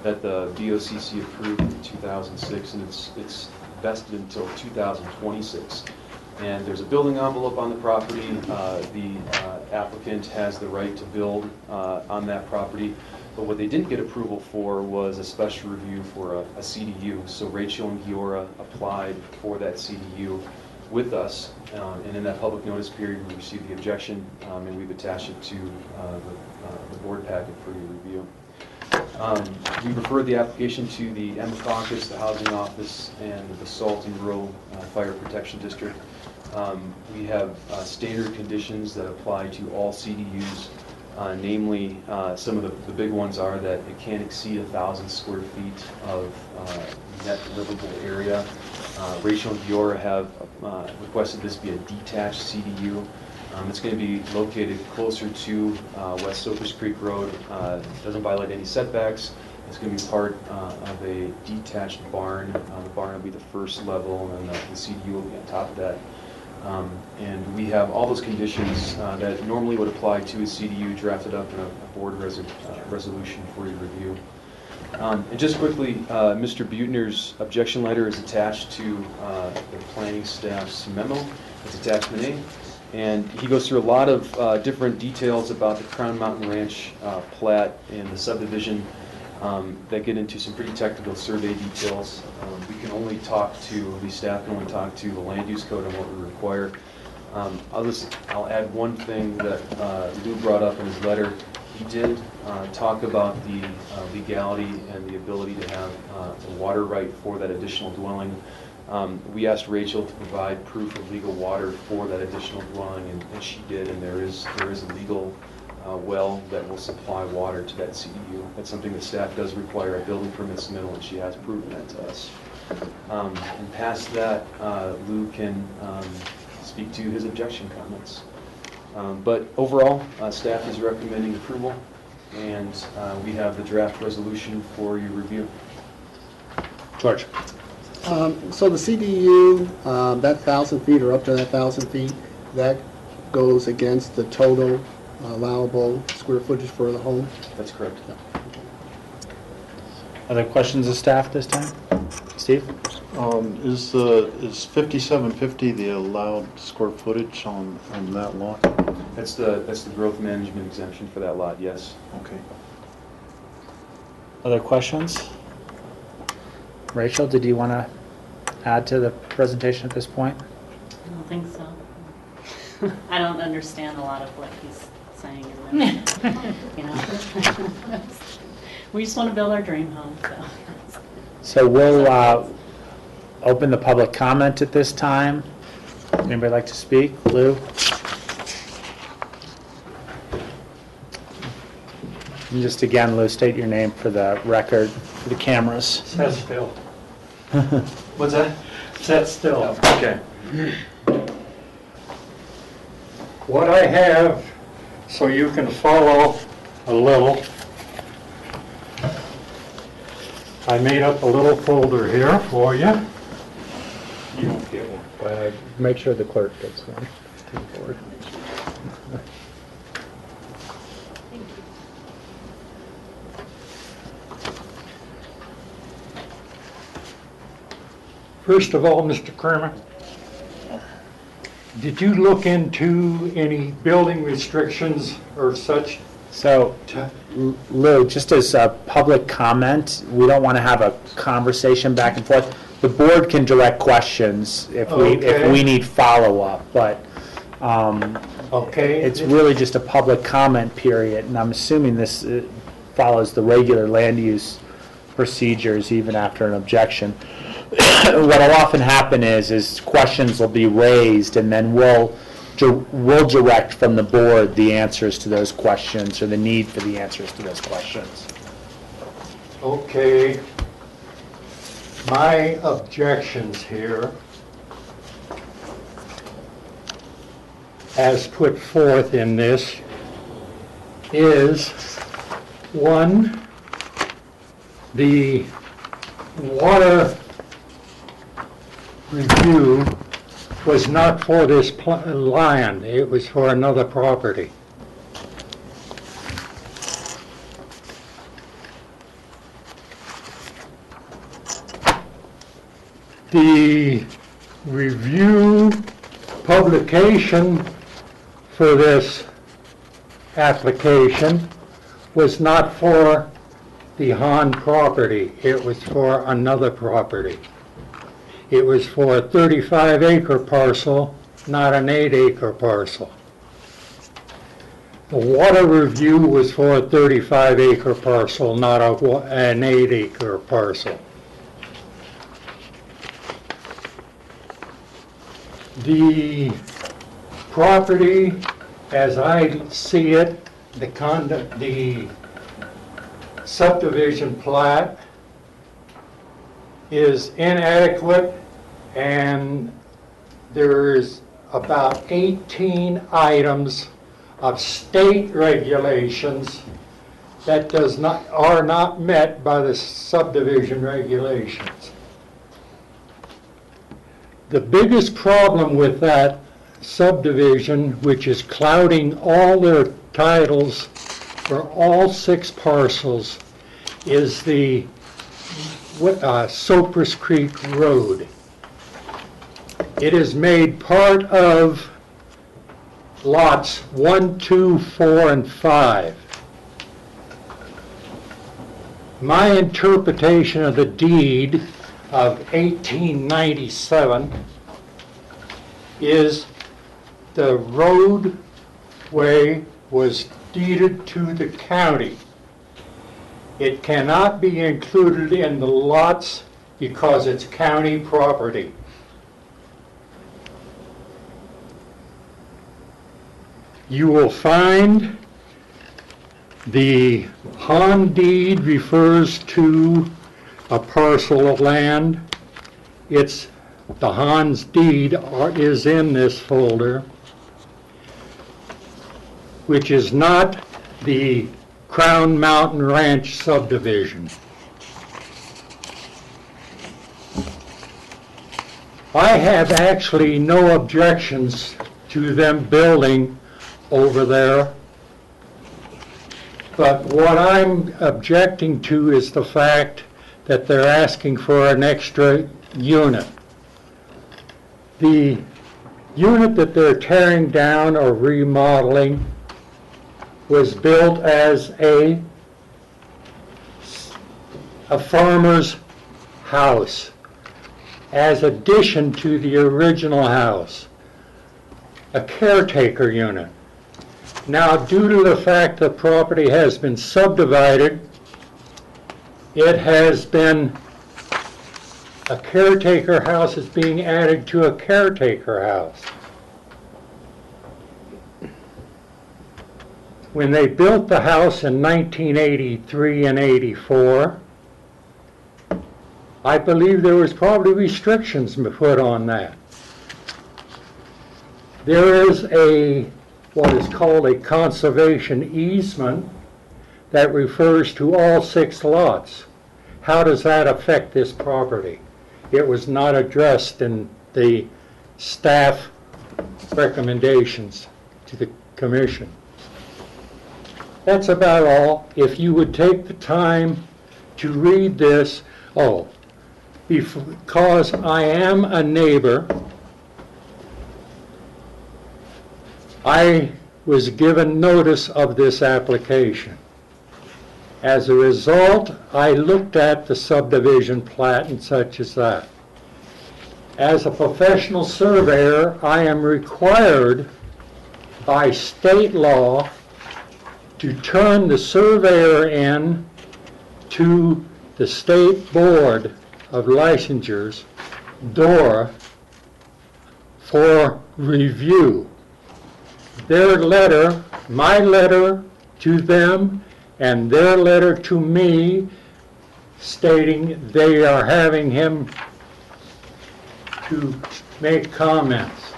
that the BOCC approved in 2006, and it's vested until 2026. And there's a building envelope on the property. The applicant has the right to build on that property. But what they didn't get approval for was a special review for a CDU. So Rachel and Giora applied for that CDU with us. And in that public notice period, we received the objection, and we've attached it to the board packet for your review. We referred the application to the BOCC, the Housing Office, and the Basalt and Rural Fire Protection District. We have standard conditions that apply to all CDUs. Namely, some of the big ones are that it can't exceed 1,000 square feet of net livable area. Rachel and Giora have requested this be a detached CDU. It's going to be located closer to West Silvers Creek Road. Doesn't violate any setbacks. It's going to be part of a detached barn. The barn will be the first level, and the CDU will be on top of that. And we have all those conditions that normally would apply to a CDU drafted up in a board resolution for your review. And just quickly, Mr. Butner's objection letter is attached to the planning staff's memo. It's attachment A. And he goes through a lot of different details about the Crown Mountain Ranch plat and the subdivision that get into some pretty technical survey details. We can only talk to, the staff can only talk to the land use code and what we require. I'll add one thing that Lou brought up in his letter. He did talk about the legality and the ability to have a water right for that additional dwelling. We asked Rachel to provide proof of legal water for that additional dwelling, and she did, and there is a legal well that will supply water to that CDU. That's something that staff does require a building permit submittal, and she has proven that to us. And past that, Lou can speak to his objection comments. But overall, staff is recommending approval, and we have the draft resolution for your review. George. So the CDU, that 1,000 feet or up to that 1,000 feet, that goes against the total allowable square footage for the home? That's correct. Yeah. Other questions of staff this time? Steve? Is 5750 the allowed square footage on that lot? That's the growth management exemption for that lot, yes. Okay. Other questions? Rachel, did you want to add to the presentation at this point? I don't think so. I don't understand a lot of what he's saying in there. You know, we just want to build our dream home. So we'll open the public comment at this time. Anybody like to speak? Lou? And just again, Lou, state your name for the record, for the cameras. Set still. What's that? Set still. Okay. What I have, so you can follow a little, I made up a little folder here for you. You don't get one. Make sure the clerk gets one to the board. First of all, Mr. Kramer, did you look into any building restrictions or such? So, Lou, just as a public comment, we don't want to have a conversation back and forth. The board can direct questions if we need follow-up, but it's really just a public comment period, and I'm assuming this follows the regular land use procedures even after an objection. What will often happen is questions will be raised, and then we'll direct from the board the answers to those questions or the need for the answers to those questions. Okay. My objections here, as put forth in this, is one, the water review was not for this land, it was for another property. The review publication for this application was not for the Hahn property, it was for another property. It was for a 35-acre parcel, not an 8-acre parcel. The water review was for a 35-acre parcel, not an 8-acre parcel. The property, as I see it, the subdivision plat is inadequate, and there is about 18 items of state regulations that are not met by the subdivision regulations. The biggest problem with that subdivision, which is clouding all their titles for all 6 parcels, is the Cypress Creek Road. It is made part of lots 1, 2, 4, and 5. My interpretation of the deed of 1897 is the roadway was deeded to the county. It cannot be included in the lots because it's county property. You will find the Hahn deed refers to a parcel of land. It's the Hahn's deed is in this folder, which is not the Crown Mountain Ranch subdivision. I have actually no objections to them building over there, but what I'm objecting to is the fact that they're asking for an extra unit. The unit that they're tearing down or remodeling was built as a farmer's house, as addition to the original house, a caretaker unit. Now, due to the fact the property has been subdivided, it has been, a caretaker house is being added to a caretaker house. When they built the house in 1983 and 84, I believe there was probably restrictions put on that. There is what is called a conservation easement that refers to all 6 lots. How does that affect this property? It was not addressed in the staff recommendations to the commission. That's about all. If you would take the time to read this, because I am a neighbor, I was given notice of this application. As a result, I looked at the subdivision plat and such as that. As a professional surveyor, I am required by state law to turn the surveyor in to the State Board of Licensures, DORA, for review. Their letter, my letter to them, and their letter to me stating they are having him to make comments.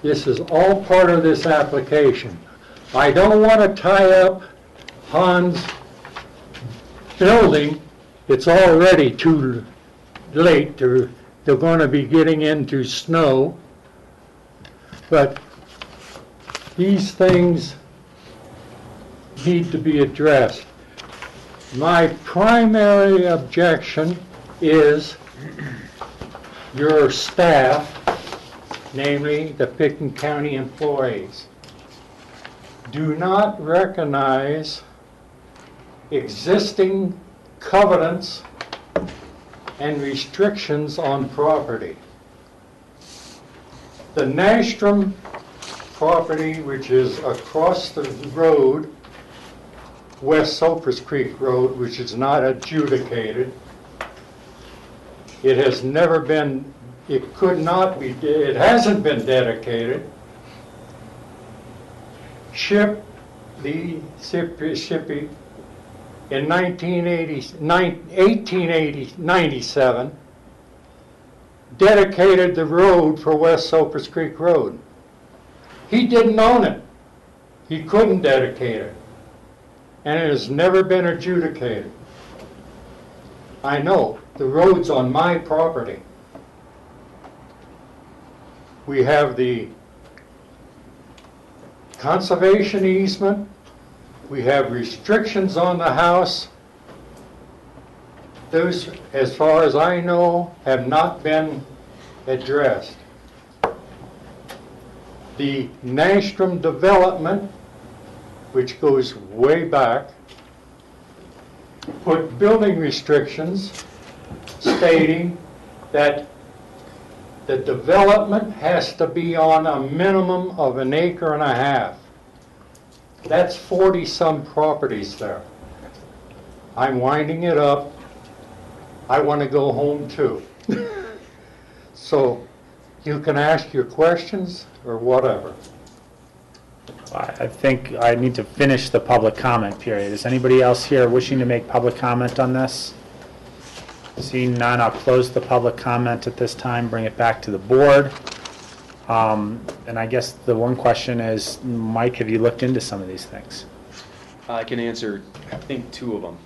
This is all part of this application. I don't want to tie up Hans' building. It's already too late. They're going to be getting into snow. But these things need to be addressed. My primary objection is your staff, namely the Pickens County employees, do not recognize existing covenants and restrictions on property. The Nystrom property, which is across the road, West Cypress Creek Road, which is not adjudicated. It has never been, it could not be, it hasn't been dedicated. Shippey in 1897 dedicated the road for West Cypress Creek Road. He didn't own it. He couldn't dedicate it. And it has never been adjudicated. I know, the road's on my property. We have the conservation easement. We have restrictions on the house. Those, as far as I know, have not been addressed. The Nystrom development, which goes way back, put building restrictions stating that the development has to be on a minimum of 1.5 acres. That's 40-some properties there. I'm winding it up. I want to go home too. So you can ask your questions or whatever. I think I need to finish the public comment period. Is anybody else here wishing to make public comment on this? Seeing none, I'll close the public comment at this time, bring it back to the board. And I guess the one question is, Mike, have you looked into some of these things? I can answer, I think, 2 of them.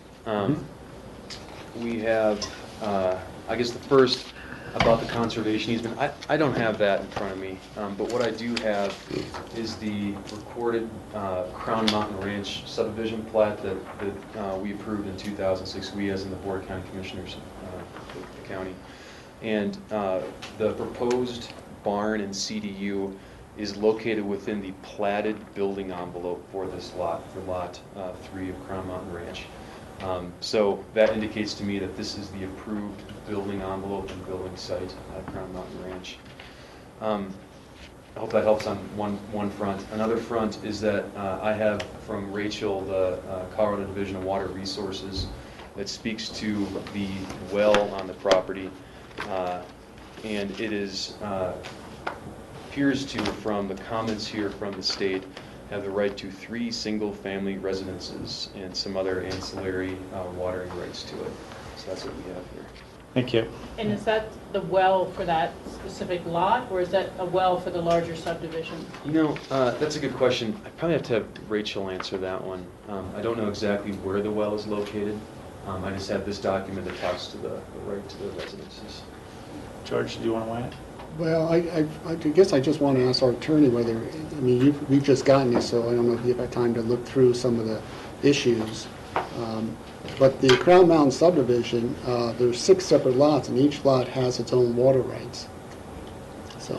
We have, I guess the first about the conservation easement. I don't have that in front of me, but what I do have is the recorded Crown Mountain Ranch subdivision plat that we approved in 2006, we as in the Board of County Commissioners of the county. And the proposed barn and CDU is located within the platted building envelope for this lot, for lot 3 of Crown Mountain Ranch. So that indicates to me that this is the approved building envelope and building site at Crown Mountain Ranch. I hope that helps on one front. Another front is that I have from Rachel, the Colorado Division of Water Resources, that speaks to the well on the property. And it is, appears to, from the comments here from the state, have the right to 3 single-family residences and some other ancillary watering rights to it. So that's what we have here. Thank you. And is that the well for that specific lot, or is that a well for the larger subdivision? You know, that's a good question. I probably have to have Rachel answer that one. I don't know exactly where the well is located. I just have this document that talks to the right to the residences. George, do you want to weigh in? Well, I guess I just want to ask our attorney whether, I mean, we've just gotten this, so I don't know if you've had time to look through some of the issues. But the Crown Mountain subdivision, there's 6 separate lots, and each lot has its own water rights. So,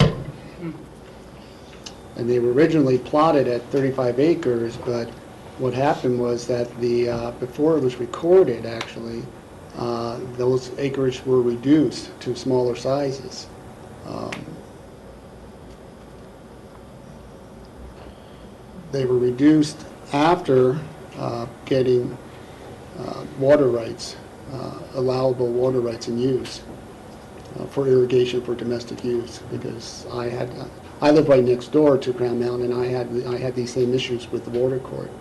and they were originally plotted at 35 acres, but what happened was that before it was recorded, actually, those acreage were reduced to smaller sizes. They were reduced after getting water rights, allowable water rights in use for irrigation for domestic use, because I live right next door to Crown Mountain, and I had these same issues with the water court,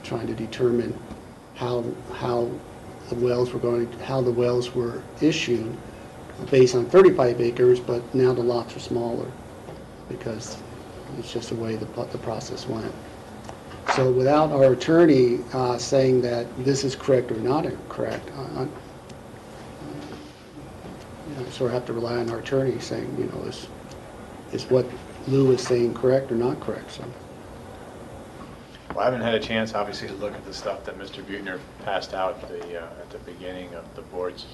trying to determine how the wells were issued based on 35 acres, but now the lots are smaller because it's just the way the process went. So without our attorney saying that this is correct or not correct, I sort of have to rely on our attorney saying, you know, is what Lou is saying correct or not correct? So. Well, I haven't had a chance, obviously, to look at the stuff that Mr. Buechner passed out at the beginning of the board's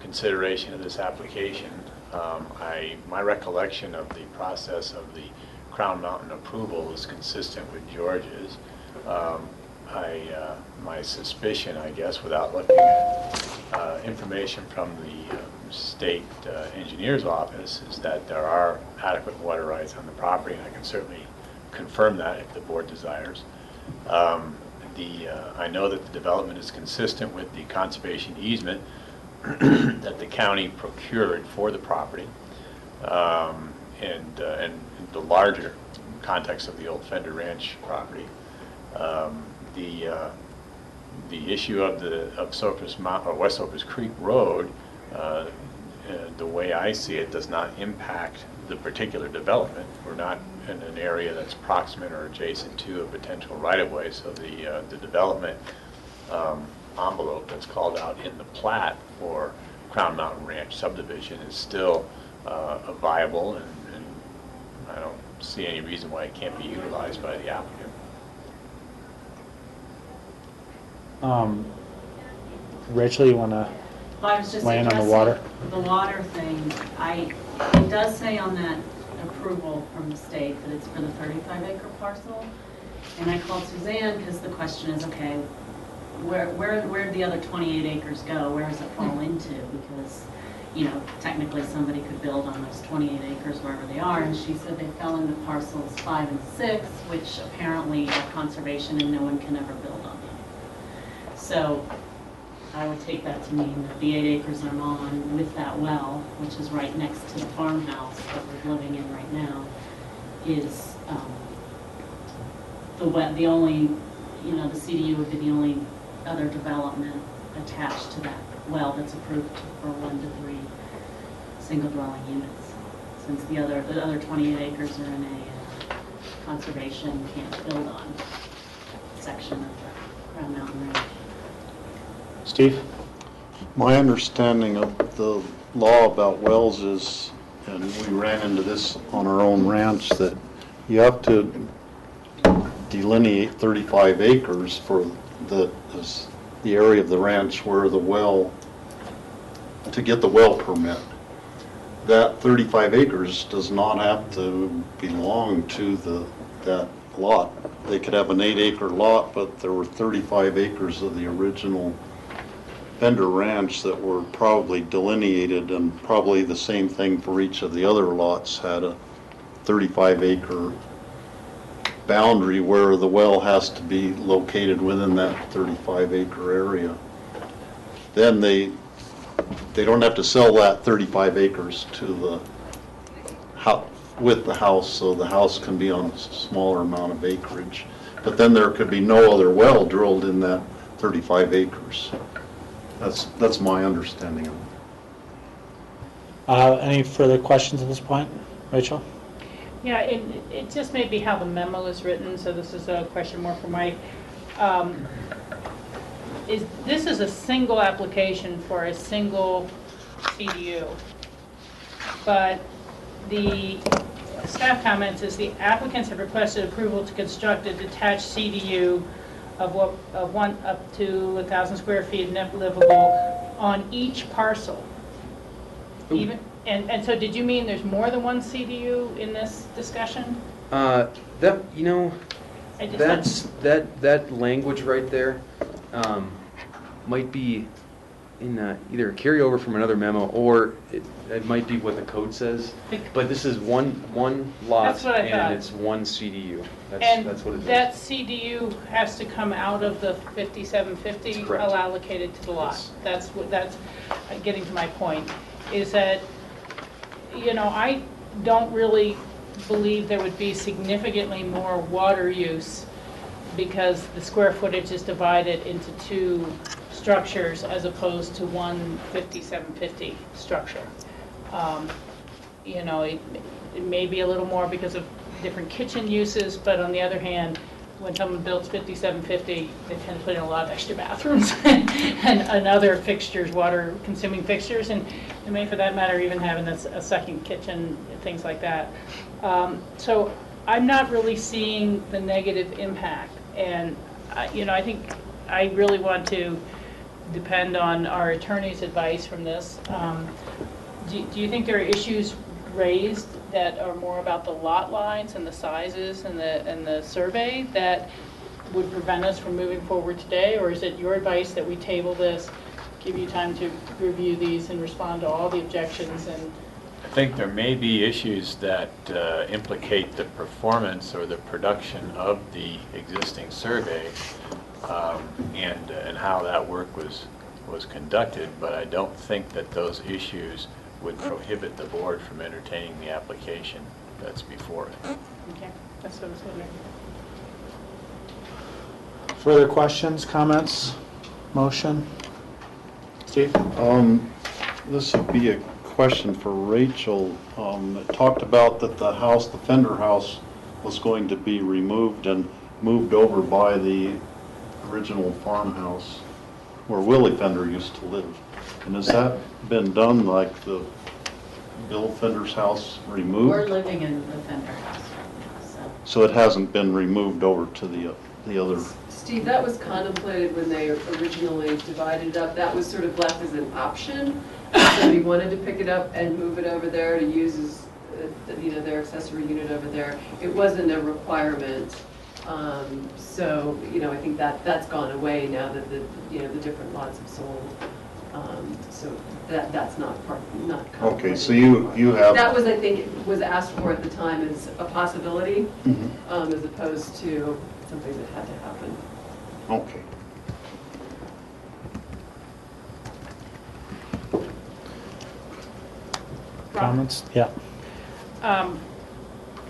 consideration of this application. My recollection of the process of the Crown Mountain approval is consistent with George's. My suspicion, I guess, without looking at information from the state engineer's office, is that there are adequate water rights on the property, and I can certainly confirm that if the board desires. I know that the development is consistent with the conservation easement that the county procured for the property, and the larger context of the old Fender Ranch property. The issue of Cypress Mountain, or West Cypress Creek Road, the way I see it, does not impact the particular development. We're not in an area that's proximate or adjacent to a potential right-of-way, so the development envelope that's called out in the plat for Crown Mountain Ranch subdivision is still viable, and I don't see any reason why it can't be utilized by the applicant. Rachel, you want to Well, I was just weigh in on the addressing water? the water thing. It does say on that approval from the state that it's for the 35-acre parcel. And I called Suzanne because the question is, okay, where did the other 28 acres go? Where does it fall into? Because, you know, technically somebody could build on those 28 acres wherever they are. And she said they fell into parcels 5 and 6, which apparently are conservation and no one can ever build on them. So I would take that to mean that the 8 acres I'm on with that well, which is right next to the farmhouse that we're living in right now, is the only, you know, the CDU would be the only other development attached to that well that's approved for 1 to 3 single dwelling units. Since the other 28 acres are in a conservation can't build on section of the Crown Mountain Range. Steve? My understanding of the law about wells is, and we ran into this on our own ranch, that you have to delineate 35 acres for the area of the ranch where the well, to get the well permit. That 35 acres does not have to belong to that lot. They could have an 8-acre lot, but there were 35 acres of the original Fender Ranch that were probably delineated, and probably the same thing for each of the other lots had a 35-acre boundary where the well has to be located within that 35-acre area. Then they don't have to sell that 35 acres to the with the house, so the house can be on a smaller amount of acreage. But then there could be no other well drilled in that 35 acres. That's my understanding of it. Any further questions at this point? Rachel? Yeah, it just may be how the memo is written, so this is a question more for Mike. This is a single application for a single CDU. but the staff comments is the applicants have requested approval to construct a detached CDU of one up to 1,000 square feet net livable on each parcel. Even, and so did you mean there's more than one CDU in this discussion? That, you know, that language right there might be in either a carryover from another memo, or it might be what the code says. But this is one lot, and it's one CDU. That's what it is. That CDU has to come out of the 5750 allocated to the lot. Yes. That's getting to my point. Is that, you know, I don't really believe there would be significantly more water use because the square footage is divided into two structures as opposed to one 5750 structure. You know, it may be a little more because of different kitchen uses, but on the other hand, when someone builds 5750, they tend to put in a lot of extra bathrooms and other fixtures, water-consuming fixtures, and may, for that matter, even having a second kitchen, things like that. So I'm not really seeing the negative impact, and you know, I think I really want to depend on our attorney's advice from this. Do you think there are issues raised that are more about the lot lines and the sizes and the survey that would prevent us from moving forward today? Or is it your advice that we table this, give you time to review these and respond to all the objections? And I think there may be issues that implicate the performance or the production of the existing survey and how that work was conducted, but I don't think that those issues would prohibit the board from entertaining the application that's before it. Okay, that's what I was wondering. Further questions, comments, motion? Steve? This would be a question for Rachel. It talked about that the house, the Fender house, was going to be removed and moved over by the original farmhouse where Willie Fender used to live. And has that been done, like the Bill Fender's house removed? We're living in the Fender house right now, so it hasn't been removed over to the other. Steve, that was contemplated when they originally divided it up. That was sort of left as an option. Somebody wanted to pick it up and move it over there to use as, you know, their accessory unit over there. It wasn't a requirement. So, you know, I think that's gone away now that the different lots have sold. So that's not Okay, so you have. That was, I think, was asked for at the time as a possibility, as opposed to something that had to happen. Okay. Comments? Yeah.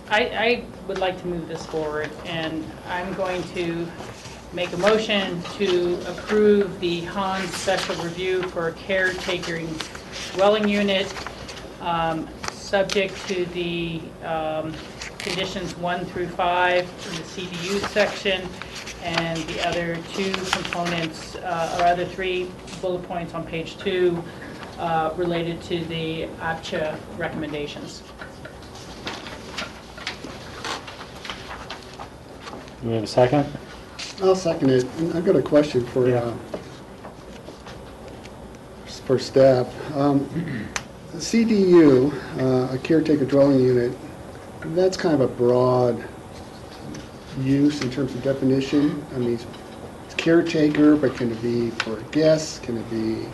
I would like to move this forward, and I'm going to make a motion to approve the Han special review for a caretaker dwelling unit, subject to the conditions 1 through 5 in the CDU section, and the other two components, or other three bullet points on page 2, related to the APCHA recommendations. Do we have a second? I'll second it. And I've got a question for staff. CDU, a caretaker dwelling unit, that's kind of a broad use in terms of definition. I mean, it's caretaker, but can it be for guests? Can it be,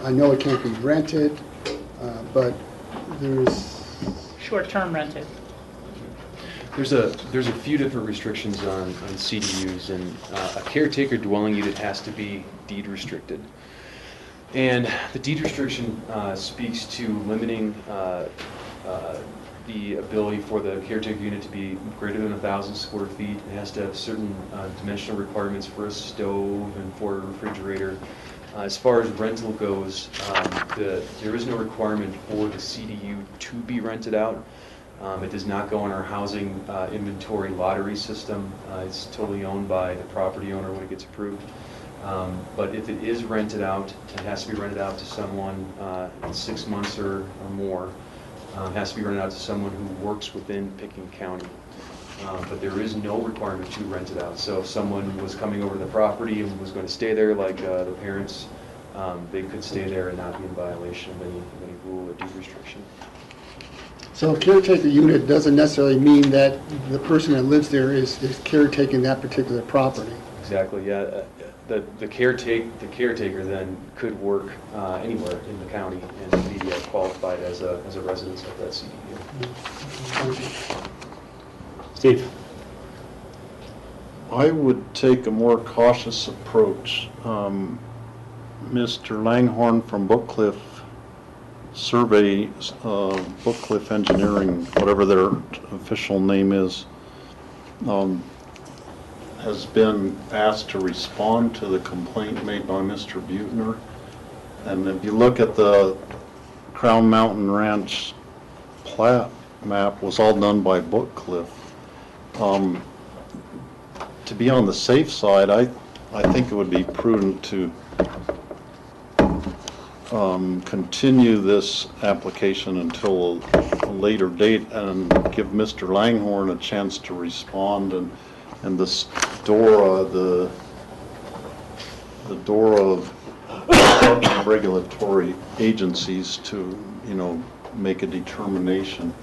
I know it can't be rented, but there's... Short-term rented. There's a few different restrictions on CDUs, and a caretaker dwelling unit has to be deed restricted. And the deed restriction speaks to limiting the ability for the caretaker unit to be greater than 1,000 square feet. It has to have certain dimensional requirements for a stove and for a refrigerator. As far as rental goes, there is no requirement for the CDU to be rented out. It does not go in our housing inventory lottery system. It's totally owned by the property owner when it gets approved. But if it is rented out, it has to be rented out to someone 6 months or more. Has to be rented out to someone who works within Pickens County. But there is no requirement to rent it out. So if someone was coming over to the property and was going to stay there, like the parents, they could stay there and not be in violation of any rule or deed restriction. So a caretaker unit doesn't necessarily mean that the person that lives there is caretaking that particular property. Exactly, yeah. The caretaker then could work anywhere in the county and be qualified as a resident of that CDU. Steve? I would take a more cautious approach. Mr. Langhorn from Bookcliff Survey, Bookcliff Engineering, whatever their official name is, has been asked to respond to the complaint made by Mr. Butner. And if you look at the Crown Mountain Ranch plat map, was all done by Bookcliff. To be on the safe side, I think it would be prudent to continue this application until a later date and give Mr. Langhorn a chance to respond, and this DORA, the DORA of regulatory agencies to, make a determination.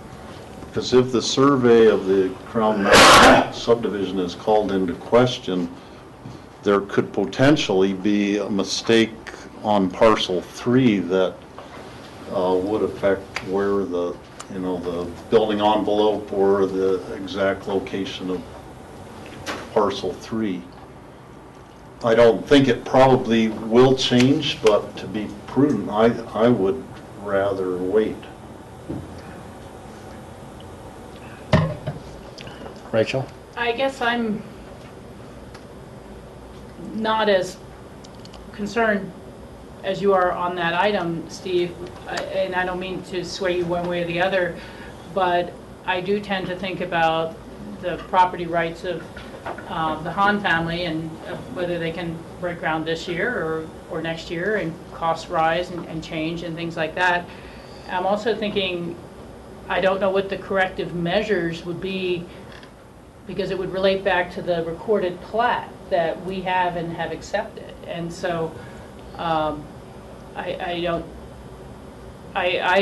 Because if the survey of the Crown Mountain subdivision is called into question, there could potentially be a mistake on parcel 3 that would affect where the building envelope or the exact location of parcel 3. I don't think it probably will change, but to be prudent, I would rather wait. Rachel? I guess I'm not as concerned as you are on that item, Steve, and I don't mean to sway you one way or the other, but I do tend to think about the property rights of the Hahn family and whether they can break ground this year or next year, and costs rise and change and things like that. I'm also thinking, I don't know what the corrective measures would be, because it would relate back to the recorded plat that we have and have accepted. And so I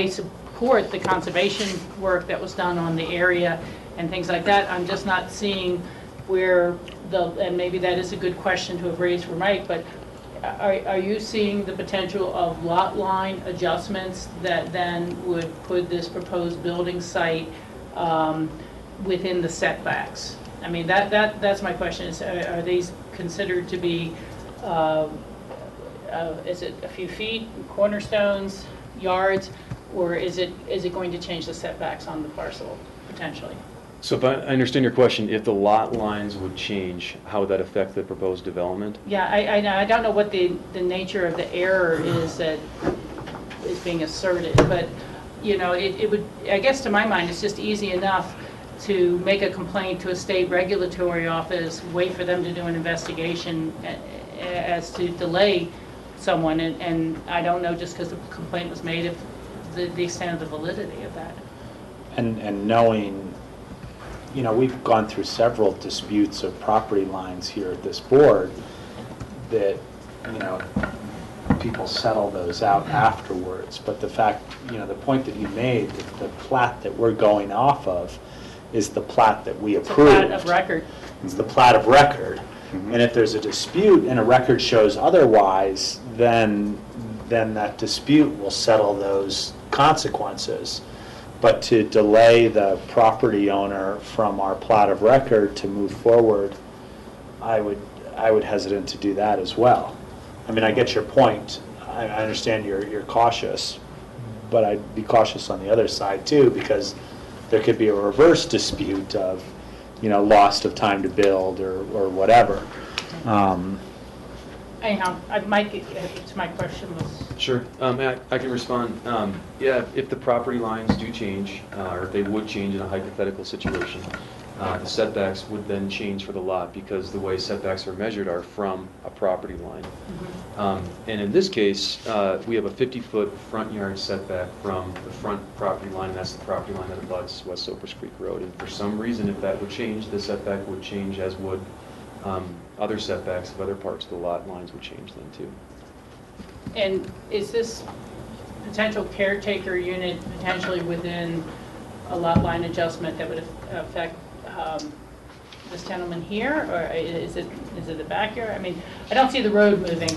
support the conservation work that was done on the area and things like that. I'm just not seeing where and maybe that is a good question to have raised for Mike, but are you seeing the potential of lot line adjustments that then would put this proposed building site within the setbacks? I mean, that's my question, is are these considered to be, is it a few feet, cornerstones, yards, or is it going to change the setbacks on the parcel, potentially? So if I understand your question, if the lot lines would change, how would that affect the proposed development? Yeah, I don't know what the nature of the error is that is being asserted, but, it would, I guess to my mind, it's just easy enough to make a complaint to a state regulatory office, wait for them to do an investigation as to delay someone, and I don't know, just because the complaint was made, if the extent of the validity of that. And knowing, we've gone through several disputes of property lines here at this board that, people settle those out afterwards. But the fact, the point that you made, the plat that we're going off of is the plat that we approved. It's the plat of record. It's the plat of record. Mm-hmm. And if there's a dispute and a record shows otherwise, then that dispute will settle those consequences. But to delay the property owner from our plat of record to move forward, I would hesitate to do that as well. I mean, I get your point. I understand you're cautious, but I'd be cautious on the other side too, because there could be a reverse dispute of, loss of time to build or whatever. Anyhow, Mike, my question was... Sure, I can respond. Yeah, if the property lines do change, or if they would change in a hypothetical situation, the setbacks would then change for the lot because the way setbacks are measured are from a property line. And in this case, we have a 50-foot front yard setback from the front property line, and that's the property line that abuts West Silver Creek Road. And for some reason, if that would change, the setback would change, as would other setbacks of other parts of the lot lines would change then too. And is this potential caretaker unit potentially within a lot line adjustment that would affect this gentleman here, or is it the backyard? I mean, I don't see the road moving.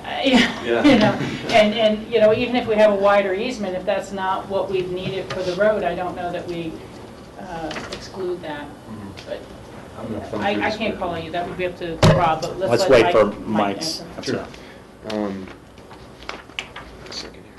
Yeah. You know, and you know, even if we have a wider easement, if that's not what we've needed for the road, I don't know that we exclude that. But I can't call you. That would be up to Rob. But let's wait let for Mike Mike's. answer. Sure. A second here.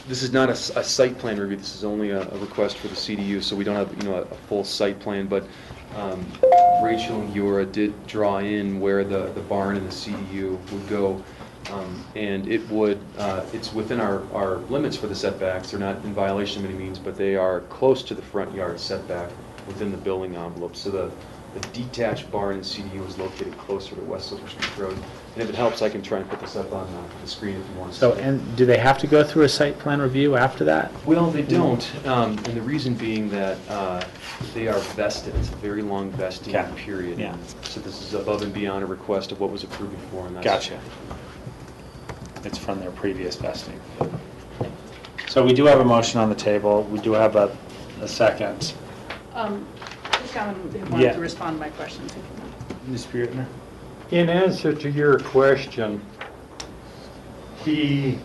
This is not a site plan review. This is only a request for the CDU, so we don't have a full site plan. But Rachel and Eura did draw in where the barn and the CDU would go, and it's within our limits for the setbacks. They're not in violation of any means, but they are close to the front yard setback within the building envelope. So the detached barn and CDU is located closer to West Silver Creek Road. And if it helps, I can try and put this up on the screen if you want to So, see it. and do they have to go through a site plan review after that? Well, they don't, and the reason being that they are vested. It's a very long vesting period. Yeah. So this is above and beyond a request of what was approved before. And that's Gotcha. It's from their previous vesting. So we do have a motion on the table. We do have a second. Just wanted to respond to my questions. Ms. Buertner? In answer to your question, the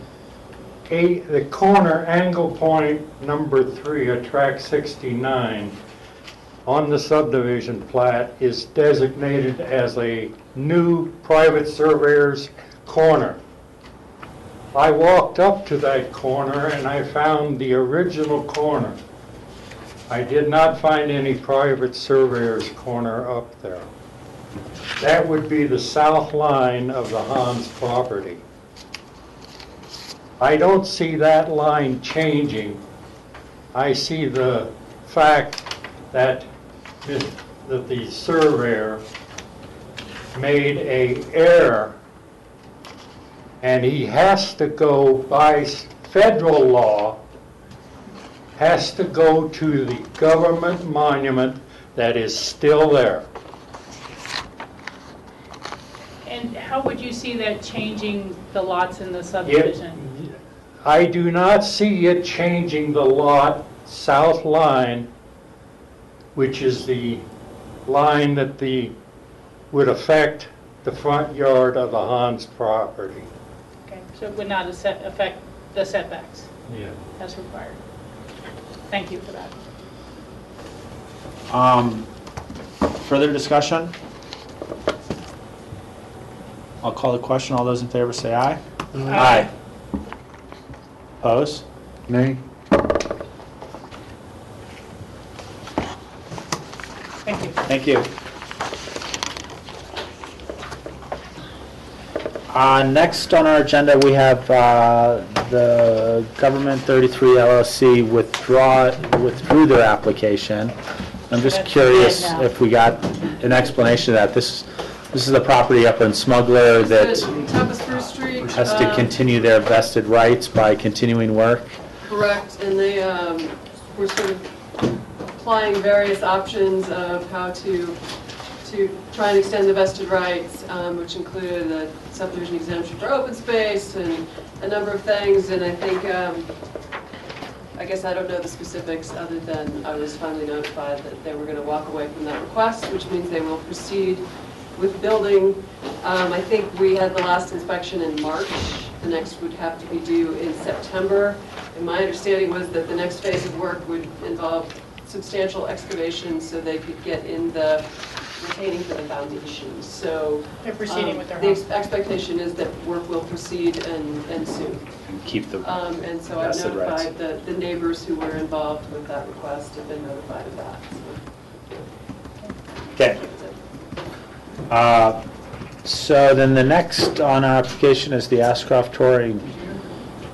corner angle point number 3 at track 69 on the subdivision plat is designated as a new private surveyor's corner. I walked up to that corner and I found the original corner. I did not find any private surveyor's corner up there. That would be the south line of the Hans property. I don't see that line changing. I see the fact that the surveyor made an error, and he has to go by federal law, has to go to the government monument that is still there. And how would you see that changing the lots in the subdivision? I do not see it changing the lot south line, which is the line that would affect the front yard of the Hans property. Okay, so it would not affect the setbacks Yeah. as required. Thank you for that. Further discussion? I'll call the question. All those in favor say aye. Aye. Opposed? Nay. Thank you. Thank you. Next on our agenda, we have the Government 33 LLC withdrew their application. I'm just curious if we got an explanation of that. This is the property up in Smuggler that Top of Spruce Street. has to continue their vested rights by continuing work. Correct, and they were sort of applying various options of how to try and extend the vested rights, which included a subdivision exemption for open space and a number of things. And I think, I guess I don't know the specifics other than I was finally notified that they were going to walk away from that request, which means they will proceed with building. I think we had the last inspection in March. The next would have to be due in September. And my understanding was that the next phase of work would involve substantial excavation so they could get in the retaining for the foundation. So They're proceeding with their the home. expectation is that work will proceed and soon. And keep the And so I've vested rights. notified the neighbors who were involved with that request have been notified of that. Okay. So then the next on our application is the Ashcroft Touring.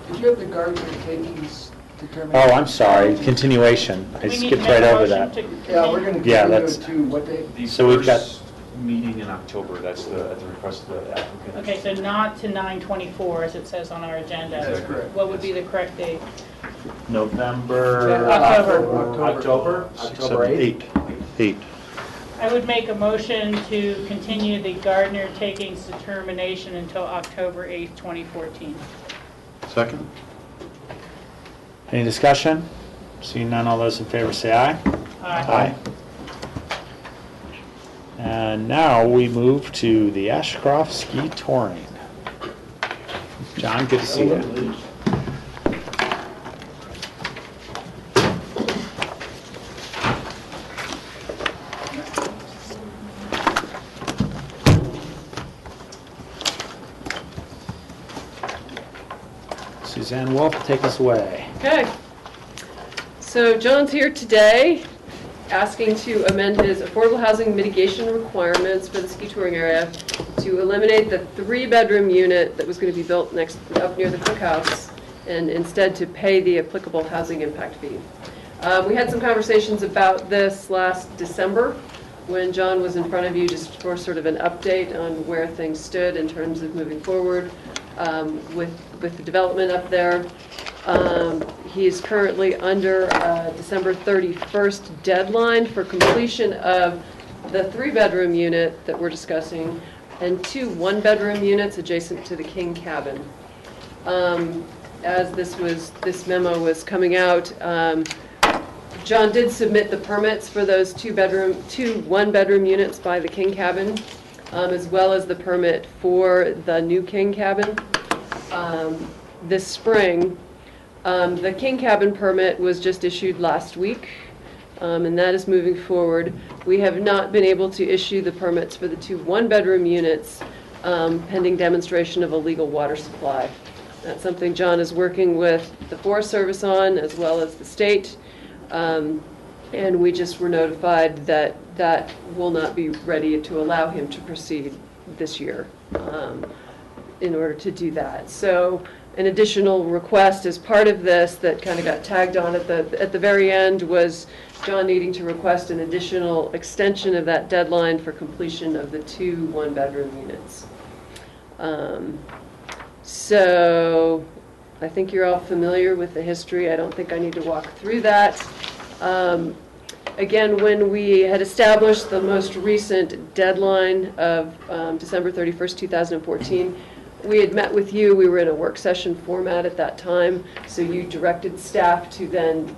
Did you have the Gardner takings determination? Oh, I'm sorry, continuation. I We need to skipped make right a over motion that. to Yeah, we're going to Yeah, continue that's- it to what day? The So we've got- first meeting in October, that's at the request of the applicant. Okay, so not to 9/24 as it says on our agenda. That's correct. What would be the correct date? November. October. October 8th. 8. I would make a motion to continue the Gardner takings determination until October 8th, 2014. Second? Any discussion? Seeing none, all those in favor say aye. Aye. And now we move to the Ashcroft Ski Touring. John, good to see you. Suzanne Wolf, take us away. Okay. So John's here today asking to amend his affordable housing mitigation requirements for the ski touring area to eliminate the 3-bedroom unit that was going to be built up near the cookhouse and instead to pay the applicable housing impact fee. We had some conversations about this last December when John was in front of you just for sort of an update on where things stood in terms of moving forward with the development up there. He is currently under a December 31st deadline for completion of the 3-bedroom unit that we're discussing and 2 1-bedroom units adjacent to the King Cabin. As this memo was coming out, John did submit the permits for those 2 1-bedroom units by the King Cabin, as well as the permit for the new King Cabin. This spring, the King Cabin permit was just issued last week, and that is moving forward. We have not been able to issue the permits for the 2 1-bedroom units pending demonstration of a legal water supply. That's something John is working with the Forest Service on, as well as the state. And we just were notified that that will not be ready to allow him to proceed this year in order to do that. So an additional request as part of this that kind of got tagged on at the very end was John needing to request an additional extension of that deadline for completion of the 2 1-bedroom units. So I think you're all familiar with the history. I don't think I need to walk through that. Again, when we had established the most recent deadline of December 31st, 2014, we had met with you. We were in a work session format at that time, so you directed staff to then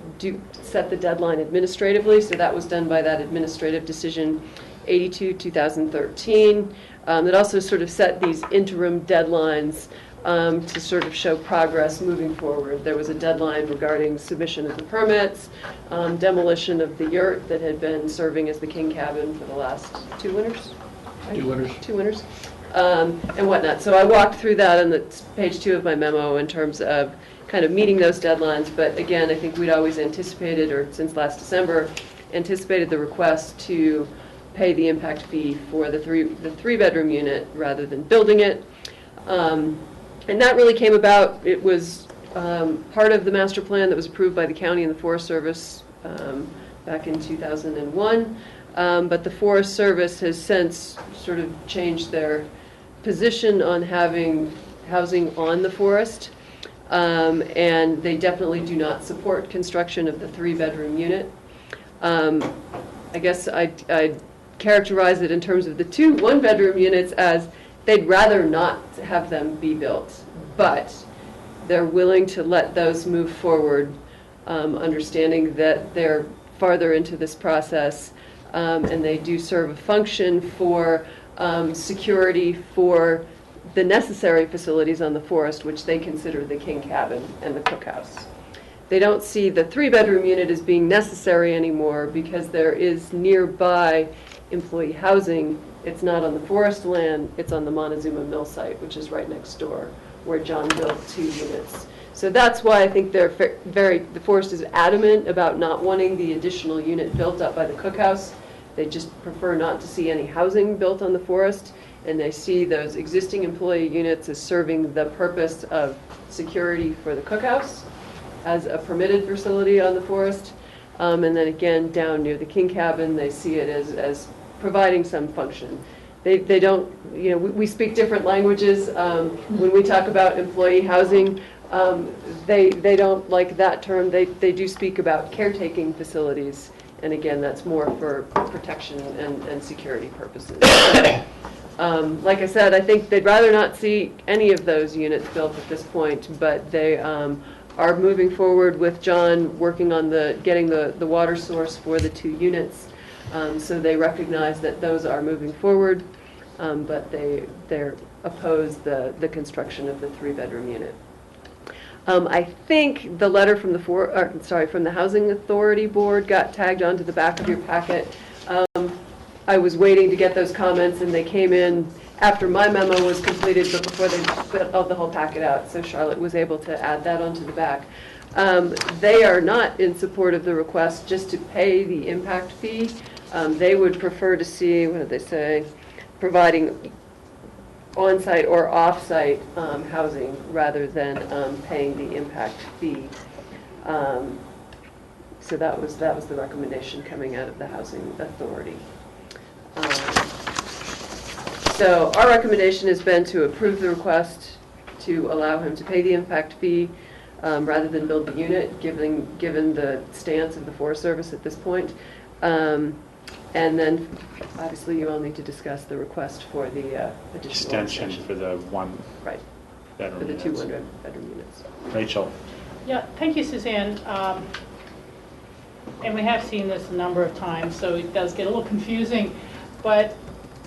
set the deadline administratively. So that was done by that administrative decision 82/2013. That also sort of set these interim deadlines to sort of show progress moving forward. There was a deadline regarding submission of the permits, demolition of the yurt that had been serving as the King Cabin for the last 2 winters. Right? 2 winters. 2 winters. And whatnot. So I walked through that on the page 2 of my memo in terms of kind of meeting those deadlines. But again, I think we'd always anticipated, or since last December, anticipated the request to pay the impact fee for the 3-bedroom unit rather than building it. And that really came about, it was part of the master plan that was approved by the county and the Forest Service back in 2001. But the Forest Service has since sort of changed their position on having housing on the forest. And they definitely do not support construction of the 3-bedroom unit. I guess I'd characterize it in terms of the 2 1-bedroom units as they'd rather not have them be built, but they're willing to let those move forward, understanding that they're farther into this process, and they do serve a function for security for the necessary facilities on the forest, which they consider the King Cabin and the cookhouse. They don't see the 3-bedroom unit as being necessary anymore because there is nearby employee housing, it's not on the forest land, it's on the Montezuma Mill site, which is right next door, where John built 2 units. So that's why I think they're the forest is adamant about not wanting the additional unit built up by the cookhouse. They just prefer not to see any housing built on the forest, and they see those existing employee units as serving the purpose of security for the cookhouse as a permitted facility on the forest. And then again, down near the King Cabin, they see it as providing some function. They don't, we speak different languages. When we talk about employee housing, they don't like that term. They do speak about caretaking facilities. And again, that's more for protection and security purposes. So, like I said, I think they'd rather not see any of those units built at this point, but they are moving forward with John working on getting the water source for the 2 units. So they recognize that those are moving forward, but they're opposed the construction of the 3-bedroom unit. I think the letter from from the Housing Authority Board got tagged onto the back of your packet. I was waiting to get those comments, and they came in after my memo was completed, but before they put the whole packet out, so Charlotte was able to add that onto the back. They are not in support of the request just to pay the impact fee. They would prefer to see, what did they say, providing on-site or off-site housing rather than paying the impact fee. So that was the recommendation coming out of the Housing Authority. So our recommendation has been to approve the request to allow him to pay the impact fee rather than build the unit, given the stance of the Forest Service at this point. And then, obviously, you all need to discuss the request for the additional extension for the 1 right bedroom for the units. 2 1-bedroom units. Rachel. Yeah, thank you, Suzanne. And we have seen this a number of times, so it does get a little confusing. But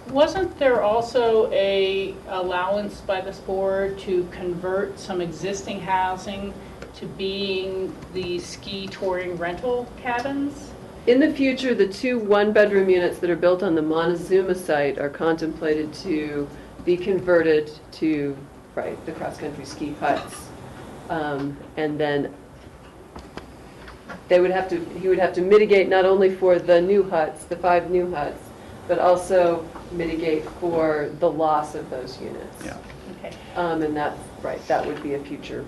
wasn't there also a allowance by this board to convert some existing housing to being the ski touring rental cabins? In the future, the 2 1-bedroom units that are built on the Montezuma site are contemplated to be converted to, the cross-country ski huts. And then he would have to mitigate not only for the new huts, the 5 new huts, but also mitigate for the loss of those units. Yeah. Okay. And that's, that would be a future.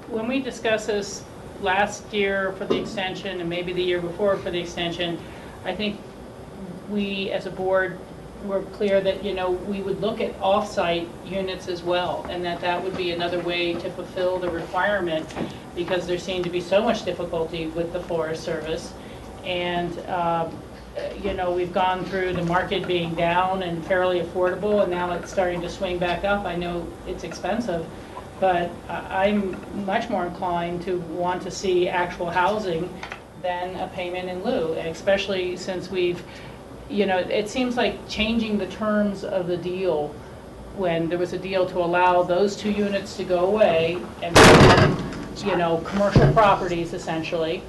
When we discussed this last year for the extension and maybe the year before for the extension, I think we as a board were clear that, we would look at off-site units as well, and that would be another way to fulfill the requirement, because there seemed to be so much difficulty with the Forest Service. And, we've gone through the market being down and fairly affordable, and now it's starting to swing back up. I know it's expensive, but I'm much more inclined to want to see actual housing than a payment in lieu, especially since we've, it seems like changing the terms of the deal when there was a deal to allow those 2 units to go away and then, commercial properties essentially.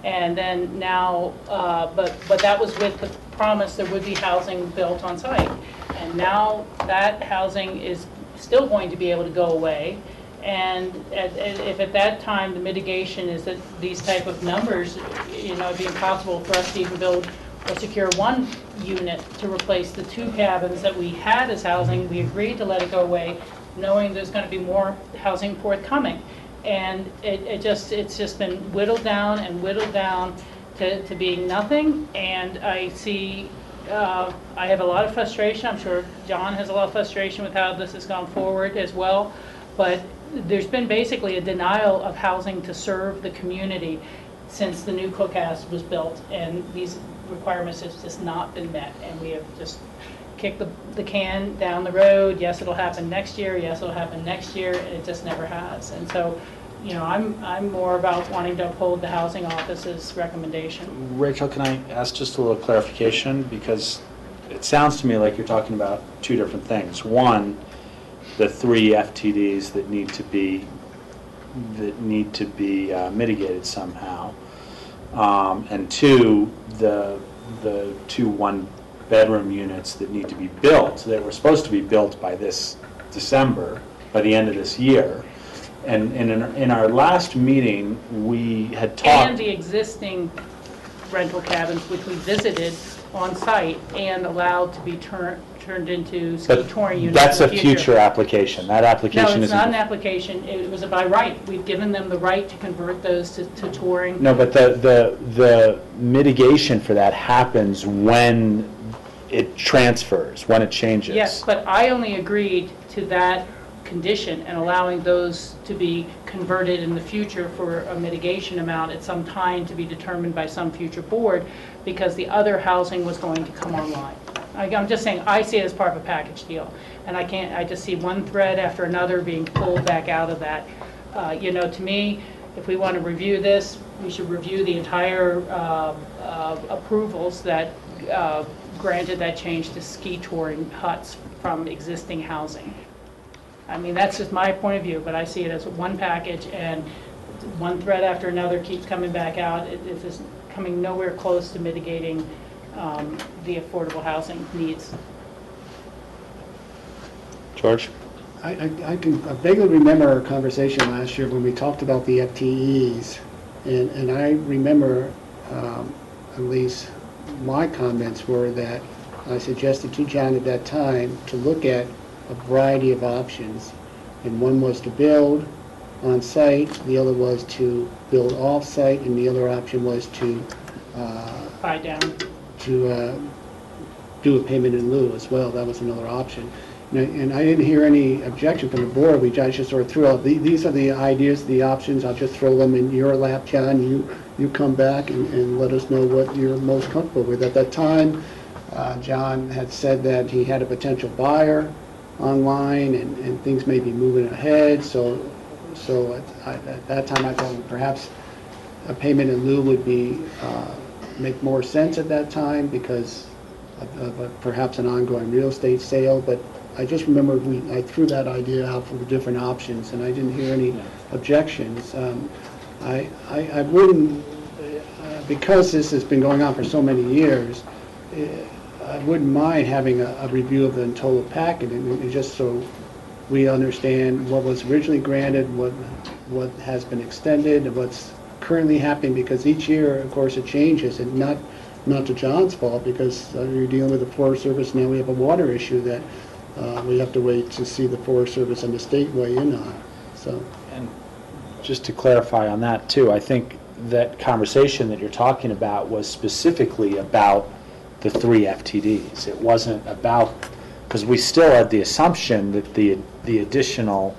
And then now, but that was with the promise there would be housing built on site. And now that housing is still going to be able to go away. And if at that time the mitigation is that these type of numbers, it'd be impossible for us to even build or secure 1 unit to replace the 2 cabins that we had as housing. We agreed to let it go away, knowing there's going to be more housing forthcoming. And it's just been whittled down and whittled down to being nothing. And I see, I have a lot of frustration. I'm sure John has a lot of frustration with how this has gone forward as well. But there's been basically a denial of housing to serve the community since the new cookhouse was built, and these requirements have just not been met, and we have just kicked the can down the road. Yes, it'll happen next year. Yes, it'll happen next year, and it just never has. And so, I'm more about wanting to uphold the housing office's recommendation. Rachel, can I ask just a little clarification? Because it sounds to me like you're talking about 2 different things. One, the 3 FTDs that need to be mitigated somehow, and 2, the the 2 one-bedroom units that need to be built. They were supposed to be built by this December, by the end of this year. And in our last meeting, we had talked... And the existing rental cabins, which we visited on site and allowed to be turned into ski touring units. That's in a the future application. That application No, it's isn't... not an application. It was by right. We've given them the right to convert those to touring. No, but the mitigation for that happens when it transfers, when it changes. Yes, but I only agreed to that condition and allowing those to be converted in the future for a mitigation amount at some time to be determined by some future board, because the other housing was going to come online. I'm just saying, I see it as part of a package deal, and I just see one thread after another being pulled back out of that. You know, to me, if we want to review this, we should review the entire approvals that granted that change to ski touring huts from existing housing. I mean, that's just my point of view, but I see it as one package, and one thread after another keeps coming back out. It is coming nowhere close to mitigating the affordable housing needs. George? I can vaguely remember our conversation last year when we talked about the FTEs, and I remember at least my comments were that I suggested to John at that time to look at a variety of options, and one was to build on site, the other was to build off site, and the other option was to buy down, to do a payment in lieu as well. That was another option. And I didn't hear any objection from the board. We just sort of threw out, these are the ideas, the options. I'll just throw them in your lap, John. You come back and let us know what you're most comfortable with. At that time, John had said that he had a potential buyer online, and things may be moving ahead. So at that time, I thought perhaps a payment in lieu would be make more sense at that time because of perhaps an ongoing real estate sale. But I just remember I threw that idea out for the different options, and I didn't hear any objections. I wouldn't, because this has been going on for so many years, I wouldn't mind having a review of the total packet, and just so we understand what was originally granted, what has been extended, and what's currently happening, because each year, of course, it changes, and not to John's fault, because you're dealing with the Forest Service. Now we have a water issue that we have to wait to see the Forest Service and the state weigh in on. So, and just to clarify on that too, I think that conversation that you're talking about was specifically about the 3 FTDs. It wasn't about, because we still had the assumption that the additional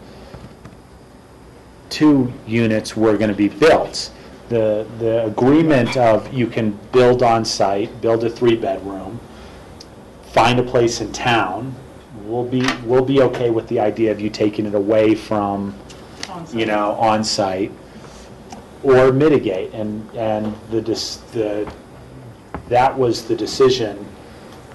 2 units were going to be built. The agreement of you can build on site, build a 3-bedroom, find a place in town. We'll be okay with the idea of you taking it away from, on site, or mitigate, and that was the decision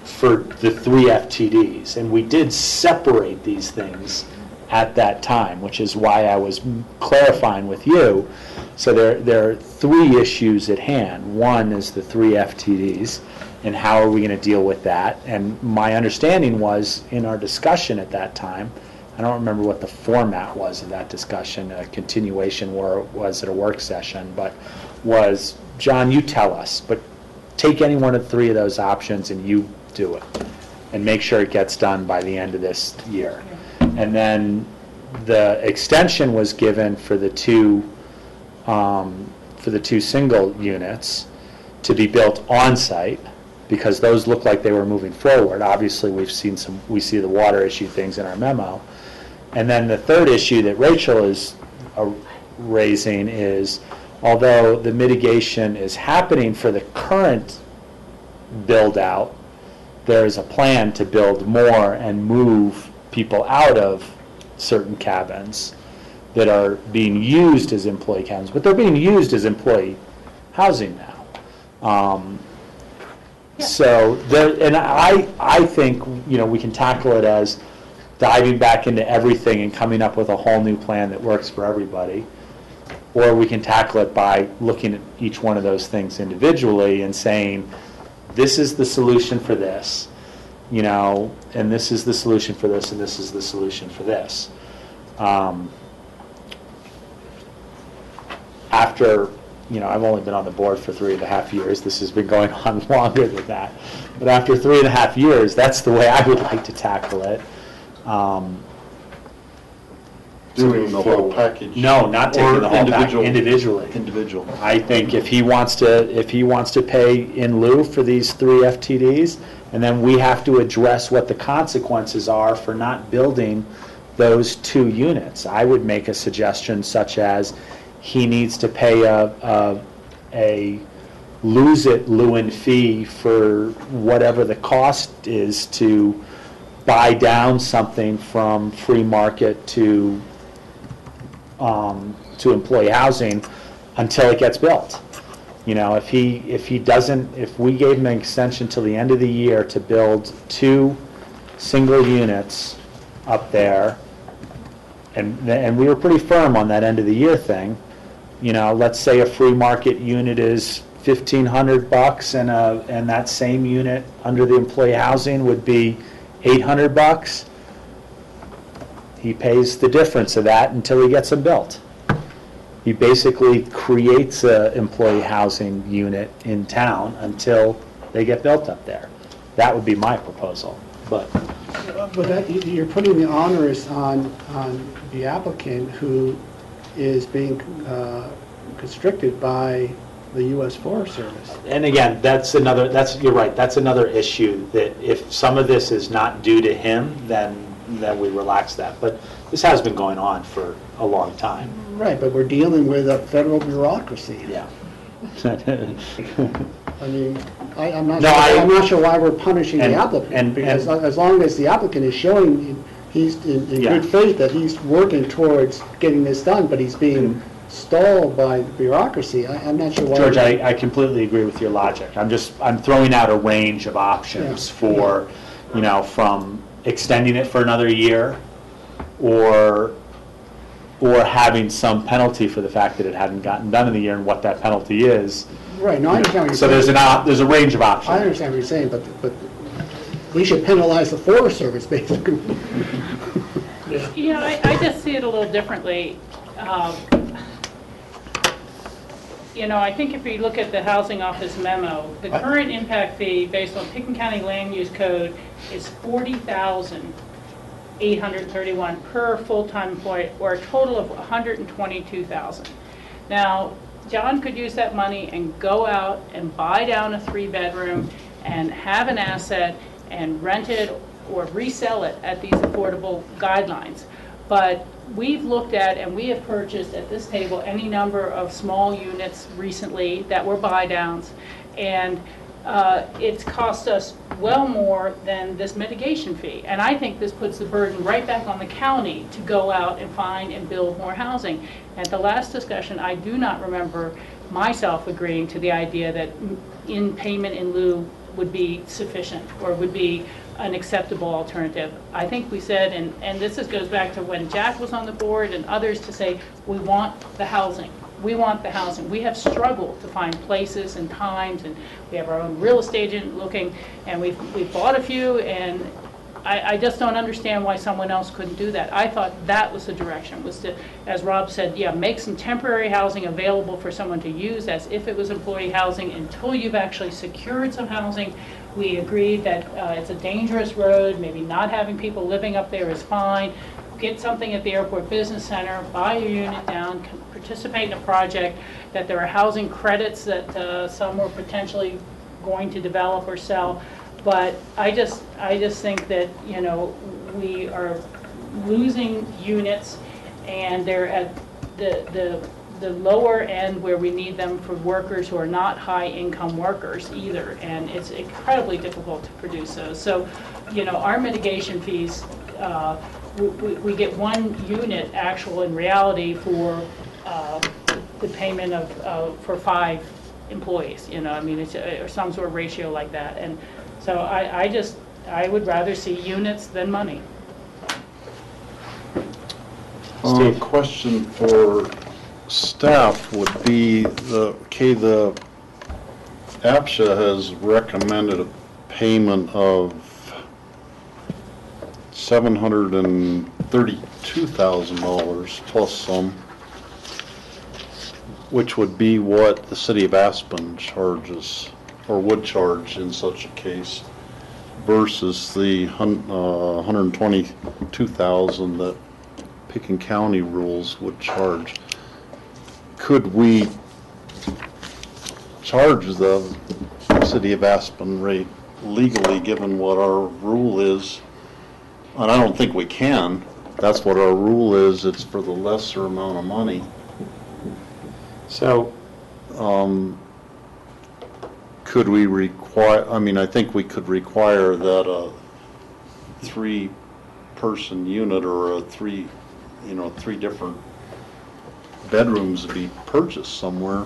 for the 3 FTDs, and we did separate these things at that time, which is why I was clarifying with you. So there are 3 issues at hand. One is the 3 FTDs, and how are we going to deal with that? And my understanding was, in our discussion at that time, I don't remember what the format was of that discussion, a continuation, or was it a work session, but was, John, you tell us, but take any one of 3 of those options and you do it, and make sure it gets done by the end of this year. And then the extension was given for the 2 single units to be built on site, because those look like they were moving forward. Obviously, we see the water issue things in our memo. And then the third issue that Rachel is raising is, although the mitigation is happening for the current build out, there is a plan to build more and move people out of certain cabins that are being used as employee cabins, but they're being used as employee housing now. So there, and I think we can tackle it as diving back into everything and coming up with a whole new plan that works for everybody, or we can tackle it by looking at each one of those things individually and saying, this is the solution for this, you know, and this is the solution for this, and this is the solution for this. After, you know, I've only been on the board for 3.5 years. This has been going on longer than that. But after 3.5 years, that's the way I would like to tackle it. Doing the whole package? No, not taking the whole package, individually. individually. I think if he wants to pay in lieu for these 3 FTDs, and then we have to address what the consequences are for not building those 2 units. I would make a suggestion such as he needs to pay a lose-it Lewin fee for whatever the cost is to buy down something from free market to employee housing until it gets built. You know, if we gave him an extension till the end of the year to build 2 single units up there, and we were pretty firm on that end of the year thing. You know, let's say a free market unit is $1,500, and that same unit under the employee housing would be $800. He pays the difference of that until he gets them built. He basically creates an employee housing unit in town until they get built up there. That would be my proposal. But you're putting the onerous on the applicant who is being constricted by the U.S. Forest Service. And again, you're right, that's another issue, that if some of this is not due to him, then we relax that. But this has been going on for a long time. Right, but we're dealing with a federal bureaucracy. Yeah. I mean, I'm not sure why we're punishing the applicant, because as long as the applicant is showing he's in good faith that he's working towards getting this done, but he's being stalled by bureaucracy, I'm not sure why. George, I completely agree with your logic. I'm throwing out a range of options for, you know, from extending it for another year, or having some penalty for the fact that it hadn't gotten done in the year, and what that penalty is. Right, no, I understand what you're saying. So there's a range of options. I understand what you're saying, but we should penalize the Forest Service, basically. You know, I just see it a little differently. You know, I think if you look at the Housing Office memo, the current impact fee based on Pickens County Land Use Code is $40,831 per full-time employee, or a total of $122,000. Now, John could use that money and go out and buy down a 3-bedroom and have an asset and rent it or resell it at these affordable guidelines. But we've looked at and we have purchased at this table any number of small units recently that were buy downs, and it's cost us well more than this mitigation fee. And I think this puts the burden right back on the county to go out and find and build more housing. At the last discussion, I do not remember myself agreeing to the idea that in payment in lieu would be sufficient or would be an acceptable alternative. I think we said, and this goes back to when Jack was on the board and others, to say we want the housing. We want the housing. We have struggled to find places and times, and we have our own real estate agent looking, and we've bought a few, and I just don't understand why someone else couldn't do that. I thought that was the direction, was to, as Rob said, yeah, make some temporary housing available for someone to use as if it was employee housing until you've actually secured some housing. We agreed that it's a dangerous road, maybe not having people living up there is fine. Get something at the Airport Business Center, buy your unit down, participate in a project, that there are housing credits that some were potentially going to develop or sell. But I just think that, you know, we are losing units, and they're at the lower end where we need them for workers who are not high-income workers either, and it's incredibly difficult to produce those. So, you know, our mitigation fees, we get 1 unit actual in reality for the payment of for 5 employees. You know, I mean, it's or some sort of ratio like that. And so I would rather see units than money. Question for staff would be the APSHA has recommended a payment of $732,000 plus some, which would be what the city of Aspen charges, or would charge in such a case, versus the $122,000 that Pickens County rules would charge. Could we charge the city of Aspen rate legally, given what our rule is? And I don't think we can. That's what our rule is. It's for the lesser amount of money. So, could we require, I mean, I think we could require that a 3-person unit or a three different bedrooms be purchased somewhere.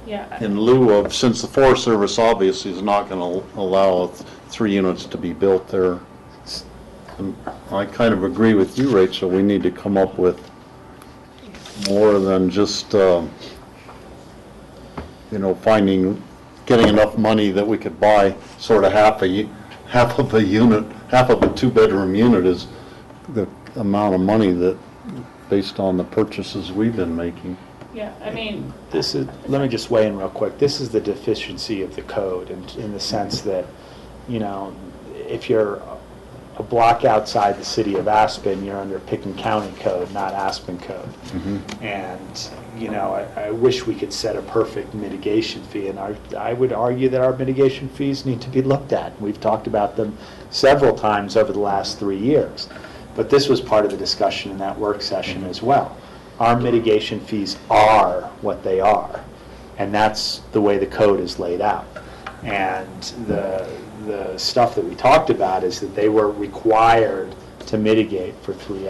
Yeah. In lieu of, since the Forest Service obviously is not going to allow 3 units to be built there. And I kind of agree with you, Rachel. We need to come up with more than just, getting enough money that we could buy sort of half of a unit, half of a 2-bedroom unit is the amount of money that, based on the purchases we've been making. Yeah, I mean, let me just weigh in real quick. This is the deficiency of the code in the sense that, if you're a block outside the city of Aspen, you're under Pickens County code, not Aspen code. Mm-hmm. And, I wish we could set a perfect mitigation fee, and I would argue that our mitigation fees need to be looked at. We've talked about them several times over the last 3 years, but this was part of the discussion in that work session as well. Our mitigation fees are what they are, and that's the way the code is laid out. And the stuff that we talked about is that they were required to mitigate for 3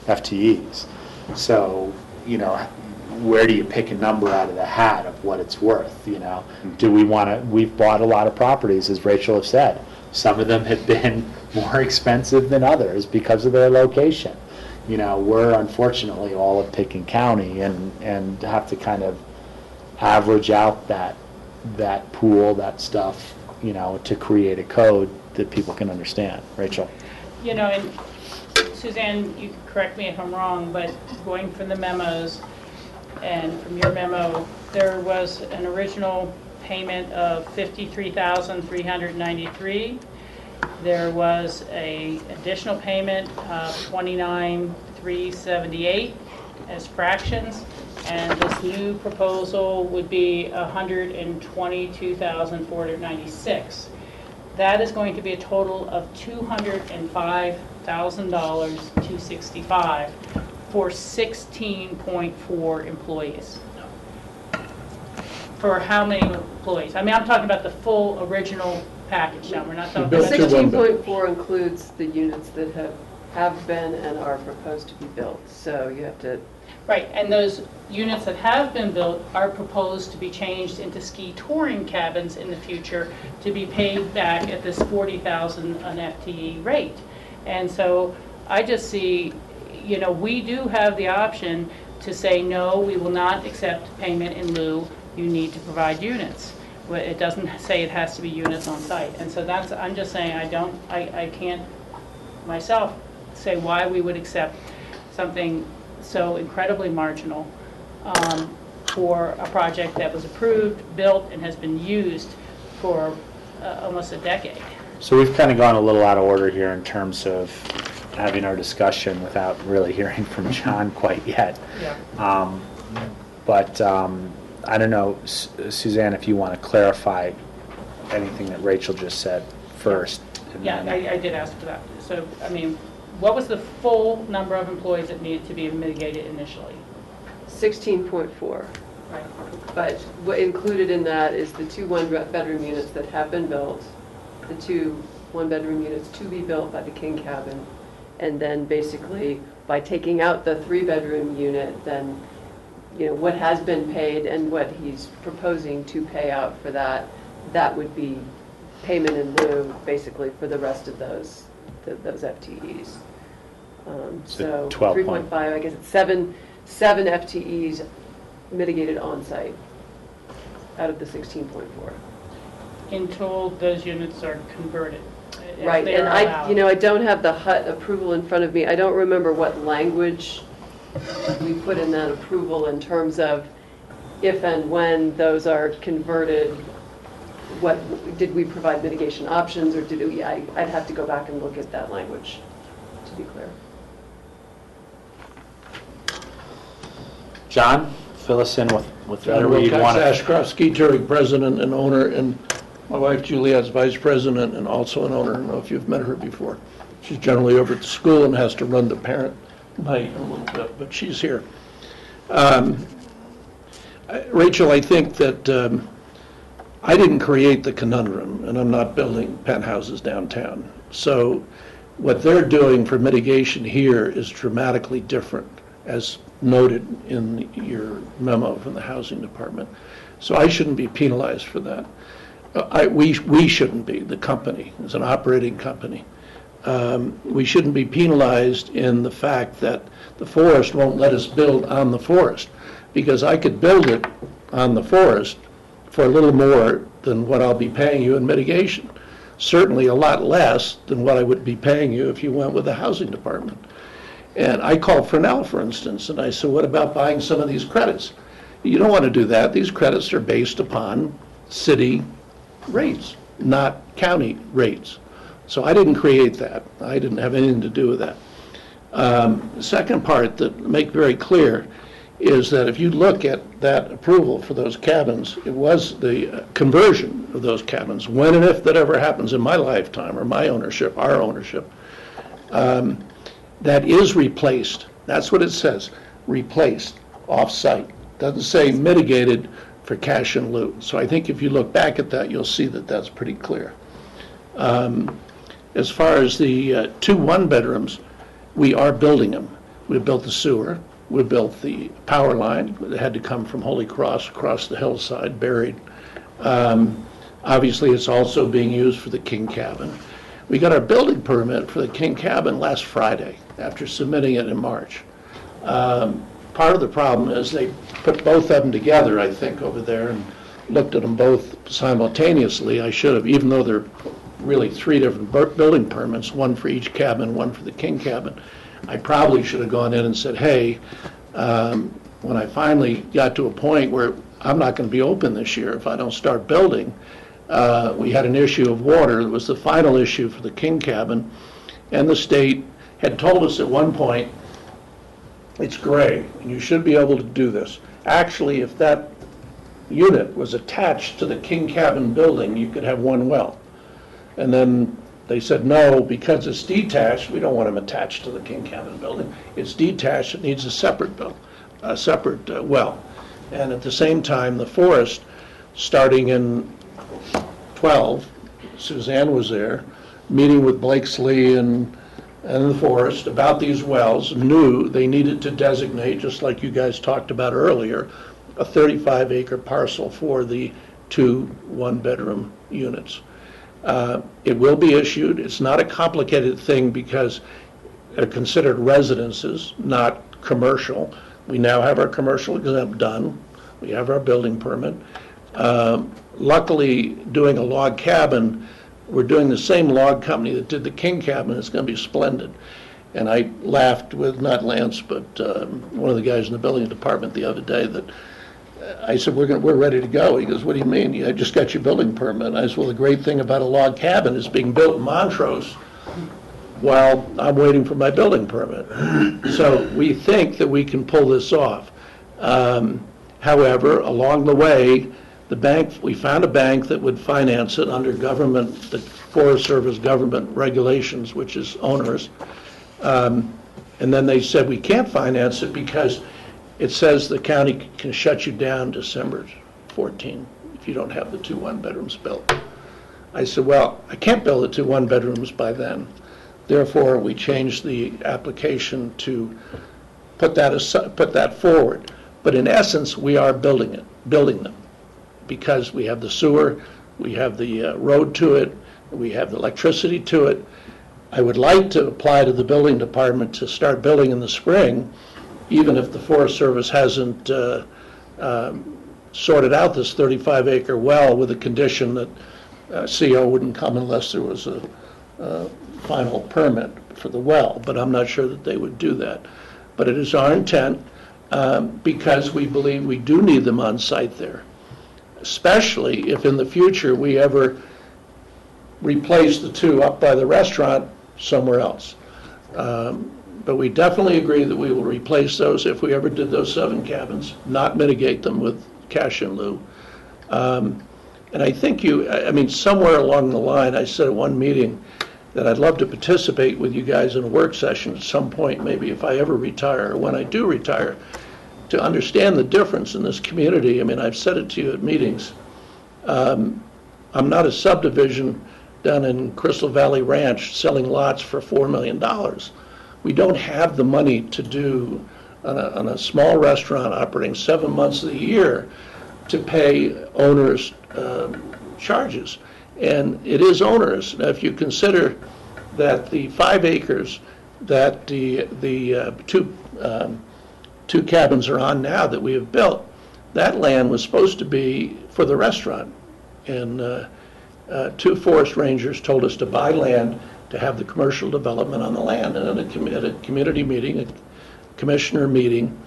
FTEs. So, where do you pick a number out of the hat of what it's worth? Do we want to? We've bought a lot of properties, as Rachel has said. Some of them have been more expensive than others because of their location. We're unfortunately all of Pickens County and have to kind of average out that pool, that stuff, to create a code that people can understand. Rachel? And Suzanne, you can correct me if I'm wrong, but going from the memos and from your memo, there was an original payment of $53,393. There was a additional payment of $29,378 as fractions, and this new proposal would be $122,496. That is going to be a total of $205,265 for 16.4 employees. For how many employees? I mean, I'm talking about the full original package now. We're not talking about 16.4 includes the units that have been and are proposed to be built. So you have to. Right, and those units that have been built are proposed to be changed into ski touring cabins in the future to be paid back at this $40,000 an FTE rate. And so I just see, we do have the option to say, no, we will not accept payment in lieu. You need to provide units. It doesn't say it has to be units on site. And so I'm just saying I can't myself say why we would accept something so incredibly marginal for a project that was approved, built, and has been used for almost a decade. So we've kind of gone a little out of order here in terms of having our discussion without really hearing from John quite yet. Yeah. But I don't know, Suzanne, if you want to clarify anything that Rachel just said first. Yeah, I did ask for that. So, I mean, what was the full number of employees that needed to be mitigated initially? 16.4. Right. But what included in that is the 2 one-bedroom units that have been built, the 2 one-bedroom units to be built by the King Cabin, and then basically by taking out the 3-bedroom unit, then what has been paid and what he's proposing to pay out for that would be payment in lieu, basically, for the rest of those FTEs. So 3.5, I guess it's seven FTEs mitigated on site. out of the 16.4. Until those units are converted. if Right, they and are I, allowed. I don't have the HUT approval in front of me. I don't remember what language we put in that approval in terms of if and when those are converted, what, did we provide mitigation options, or did we, I'd have to go back and look at that language, to be clear. John, fill us in with John whatever you want Wilcox, to. Ashcroft Touring, president and owner, and my wife Juliette's vice president and also an owner. I don't know if you've met her before. She's generally over at the school and has to run the parent night a little bit, but she's here. Rachel, I think that I didn't create the conundrum, and I'm not building penthouses downtown. So what they're doing for mitigation here is dramatically different, as noted in your memo from the housing department. So I shouldn't be penalized for that. We shouldn't be, the company, as an operating company. We shouldn't be penalized in the fact that the forest won't let us build on the forest, because I could build it on the forest for a little more than what I'll be paying you in mitigation. Certainly a lot less than what I would be paying you if you went with the housing department. And I called Fresnel, for instance, and I said, what about buying some of these credits? You don't want to do that. These credits are based upon city rates, not county rates. So I didn't create that. I didn't have anything to do with that. The second part that make very clear is that if you look at that approval for those cabins, it was the conversion of those cabins, when and if that ever happens in my lifetime or my ownership, our ownership, that is replaced. That's what it says, replaced, off-site. Doesn't say mitigated for cash and lieu. So I think if you look back at that, you'll see that that's pretty clear. As far as the 2 one-bedrooms, we are building them. We built the sewer. We built the power line that had to come from Holy Cross across the hillside, buried. Obviously, it's also being used for the King Cabin. We got our building permit for the King Cabin last Friday after submitting it in March. Part of the problem is they put both of them together, I think, over there and looked at them both simultaneously. I should have, even though they're really 3 different building permits, one for each cabin, one for the King Cabin. I probably should have gone in and said, hey, when I finally got to a point where I'm not going to be open this year if I don't start building, we had an issue of water. It was the final issue for the King Cabin, and the state had told us at one point, it's gray, and you should be able to do this. Actually, if that unit was attached to the King Cabin building, you could have 1 well. And then they said, no, because it's detached, we don't want them attached to the King Cabin building. It's detached, it needs a separate well. And at the same time, the forest, starting in 12, Suzanne was there, meeting with Blakesley and the forest about these wells, knew they needed to designate, just like you guys talked about earlier, a 35-acre parcel for the 2 one-bedroom units. It will be issued. It's not a complicated thing because they're considered residences, not commercial. We now have our commercial exempt done. We have our building permit. Luckily, doing a log cabin, we're doing the same log company that did the King Cabin. It's going to be splendid. And I laughed with, not Lance, but one of the guys in the building department the other day that I said, we're ready to go. He goes, what do you mean? I just got your building permit. I said, well, the great thing about a log cabin is being built in Montrose while I'm waiting for my building permit. So we think that we can pull this off. However, along the way, we found a bank that would finance it under government, the Forest Service government regulations, which is onerous. And then they said, we can't finance it because it says the county can shut you down December 14 if you don't have the 2 one-bedrooms built. I said, well, I can't build the 2 one-bedrooms by then. Therefore, we changed the application to put that forward. But in essence, we are building them, because we have the sewer, we have the road to it, we have the electricity to it. I would like to apply to the building department to start building in the spring, even if the Forest Service hasn't sorted out this 35-acre well with a condition that CO wouldn't come unless there was a final permit for the well, but I'm not sure that they would do that. But it is our intent, because we believe we do need them on site there, especially if in the future we ever replace the two up by the restaurant somewhere else. But we definitely agree that we will replace those if we ever did those 7 cabins, not mitigate them with cash in lieu. And I think somewhere along the line, I said at one meeting that I'd love to participate with you guys in a work session at some point, maybe if I ever retire or when I do retire, to understand the difference in this community. I mean, I've said it to you at meetings. I'm not a subdivision down in Crystal Valley Ranch selling lots for $4 million. We don't have the money to do on a small restaurant operating 7 months of the year to pay owners charges. And it is onerous. Now, if you consider that the 5 acres that the two cabins are on now that we have built, that land was supposed to be for the restaurant. And 2 forest rangers told us to buy land to have the commercial development on the land. And at a community meeting, a commissioner meeting,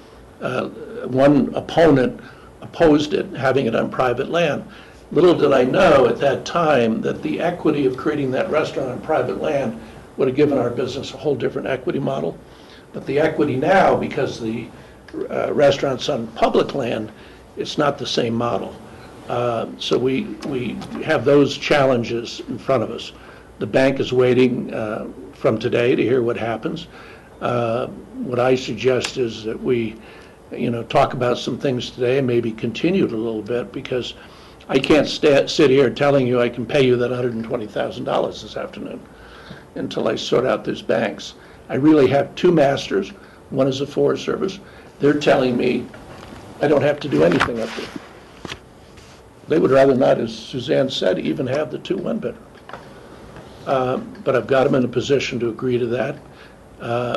one opponent opposed it, having it on private land. Little did I know at that time that the equity of creating that restaurant on private land would have given our business a whole different equity model. But the equity now, because the restaurant's on public land, it's not the same model. So we have those challenges in front of us. The bank is waiting from today to hear what happens. What I suggest is that we, talk about some things today and maybe continue it a little bit, because I can't sit here telling you I can pay you that $120,000 this afternoon until I sort out these banks. I really have 2 masters. One is the Forest Service. They're telling me I don't have to do anything up there. They would rather not, as Suzanne said, even have the 2 one-bedrooms. But I've got them in a position to agree to that.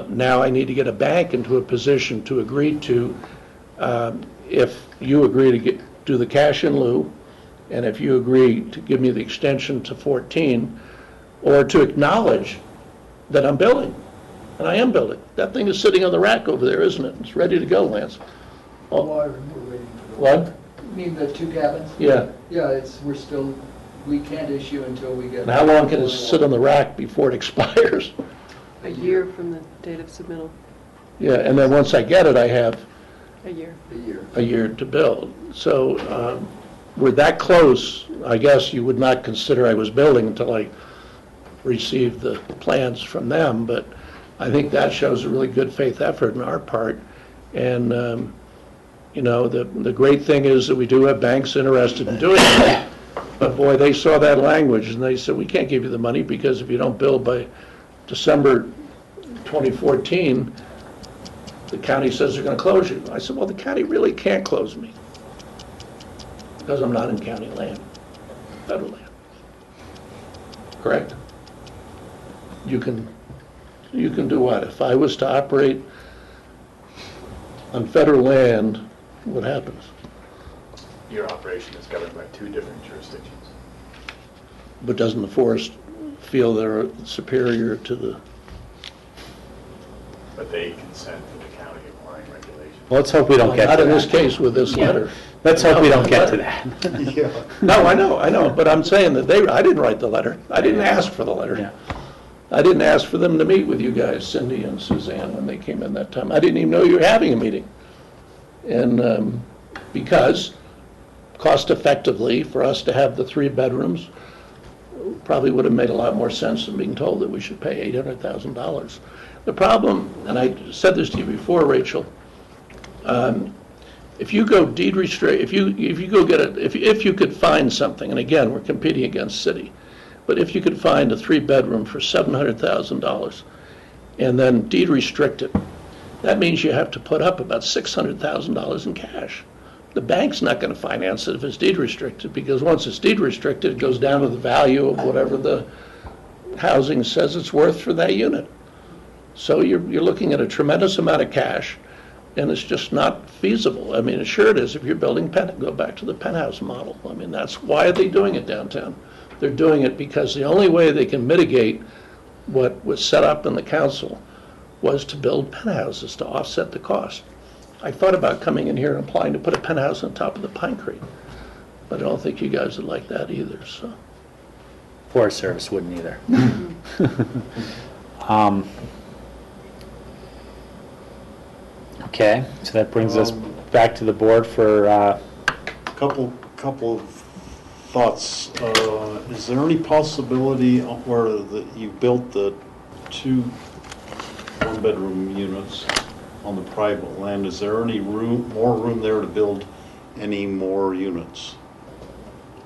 Now I need to get a bank into a position to agree to, if you agree to do the cash in lieu, and if you agree to give me the extension to 14, or to acknowledge that I'm building. And I am building. That thing is sitting on the rack over there, isn't it? It's ready to go, Lance. We're waiting for What? You mean the 2 cabins? Yeah. Yeah, we can't issue until we get. And how long can it sit on the rack before it expires? A year from the date of submittal. Yeah, and then once I get it, I have A year. a year to build. So we're that close. I guess you would not consider I was building until I received the plans from them, but I think that shows a really good faith effort on our part. And the great thing is that we do have banks interested in doing it. But boy, they saw that language and they said, we can't give you the money because if you don't build by December 2014, the county says they're going to close you. I said, well, the county really can't close me because I'm not in county land, federal land. Correct? You can do what? If I was to operate on federal land, what happens? Your operation is governed by 2 different jurisdictions. But doesn't the forest feel they're superior to the... But they consent to the county applying regulations. Well, let's hope we don't get to that. Not in this case with this letter. Let's hope we don't get to that. No, I know, but I'm saying that I didn't write the letter. I didn't ask for the letter. Yeah. I didn't ask for them to meet with you guys, Cindy and Suzanne, when they came in that time. I didn't even know you were having a meeting. And because cost effectively for us to have the 3 bedrooms probably would have made a lot more sense than being told that we should pay $800,000. The problem, and I said this to you before, Rachel, if you go deed restrict, if you go get it, if you could find something, and again, we're competing against city, but if you could find a 3-bedroom for $700,000 and then deed restrict it, that means you have to put up about $600,000 in cash. The bank's not going to finance it if it's deed restricted, because once it's deed restricted, it goes down to the value of whatever the housing says it's worth for that unit. So you're looking at a tremendous amount of cash. and it's just not feasible. I mean, sure it is if you're building, go back to the penthouse model. I mean, that's why are they doing it downtown? They're doing it because the only way they can mitigate what was set up in the council was to build penthouses to offset the cost. I thought about coming in here and applying to put a penthouse on top of the Pine Creek, but I don't think you guys would like that either, so. Forest Service wouldn't either. Okay, so that brings us back to the board for Couple of thoughts. Is there any possibility where you built the 2 one-bedroom units on the private land? Is there any more room there to build any more units?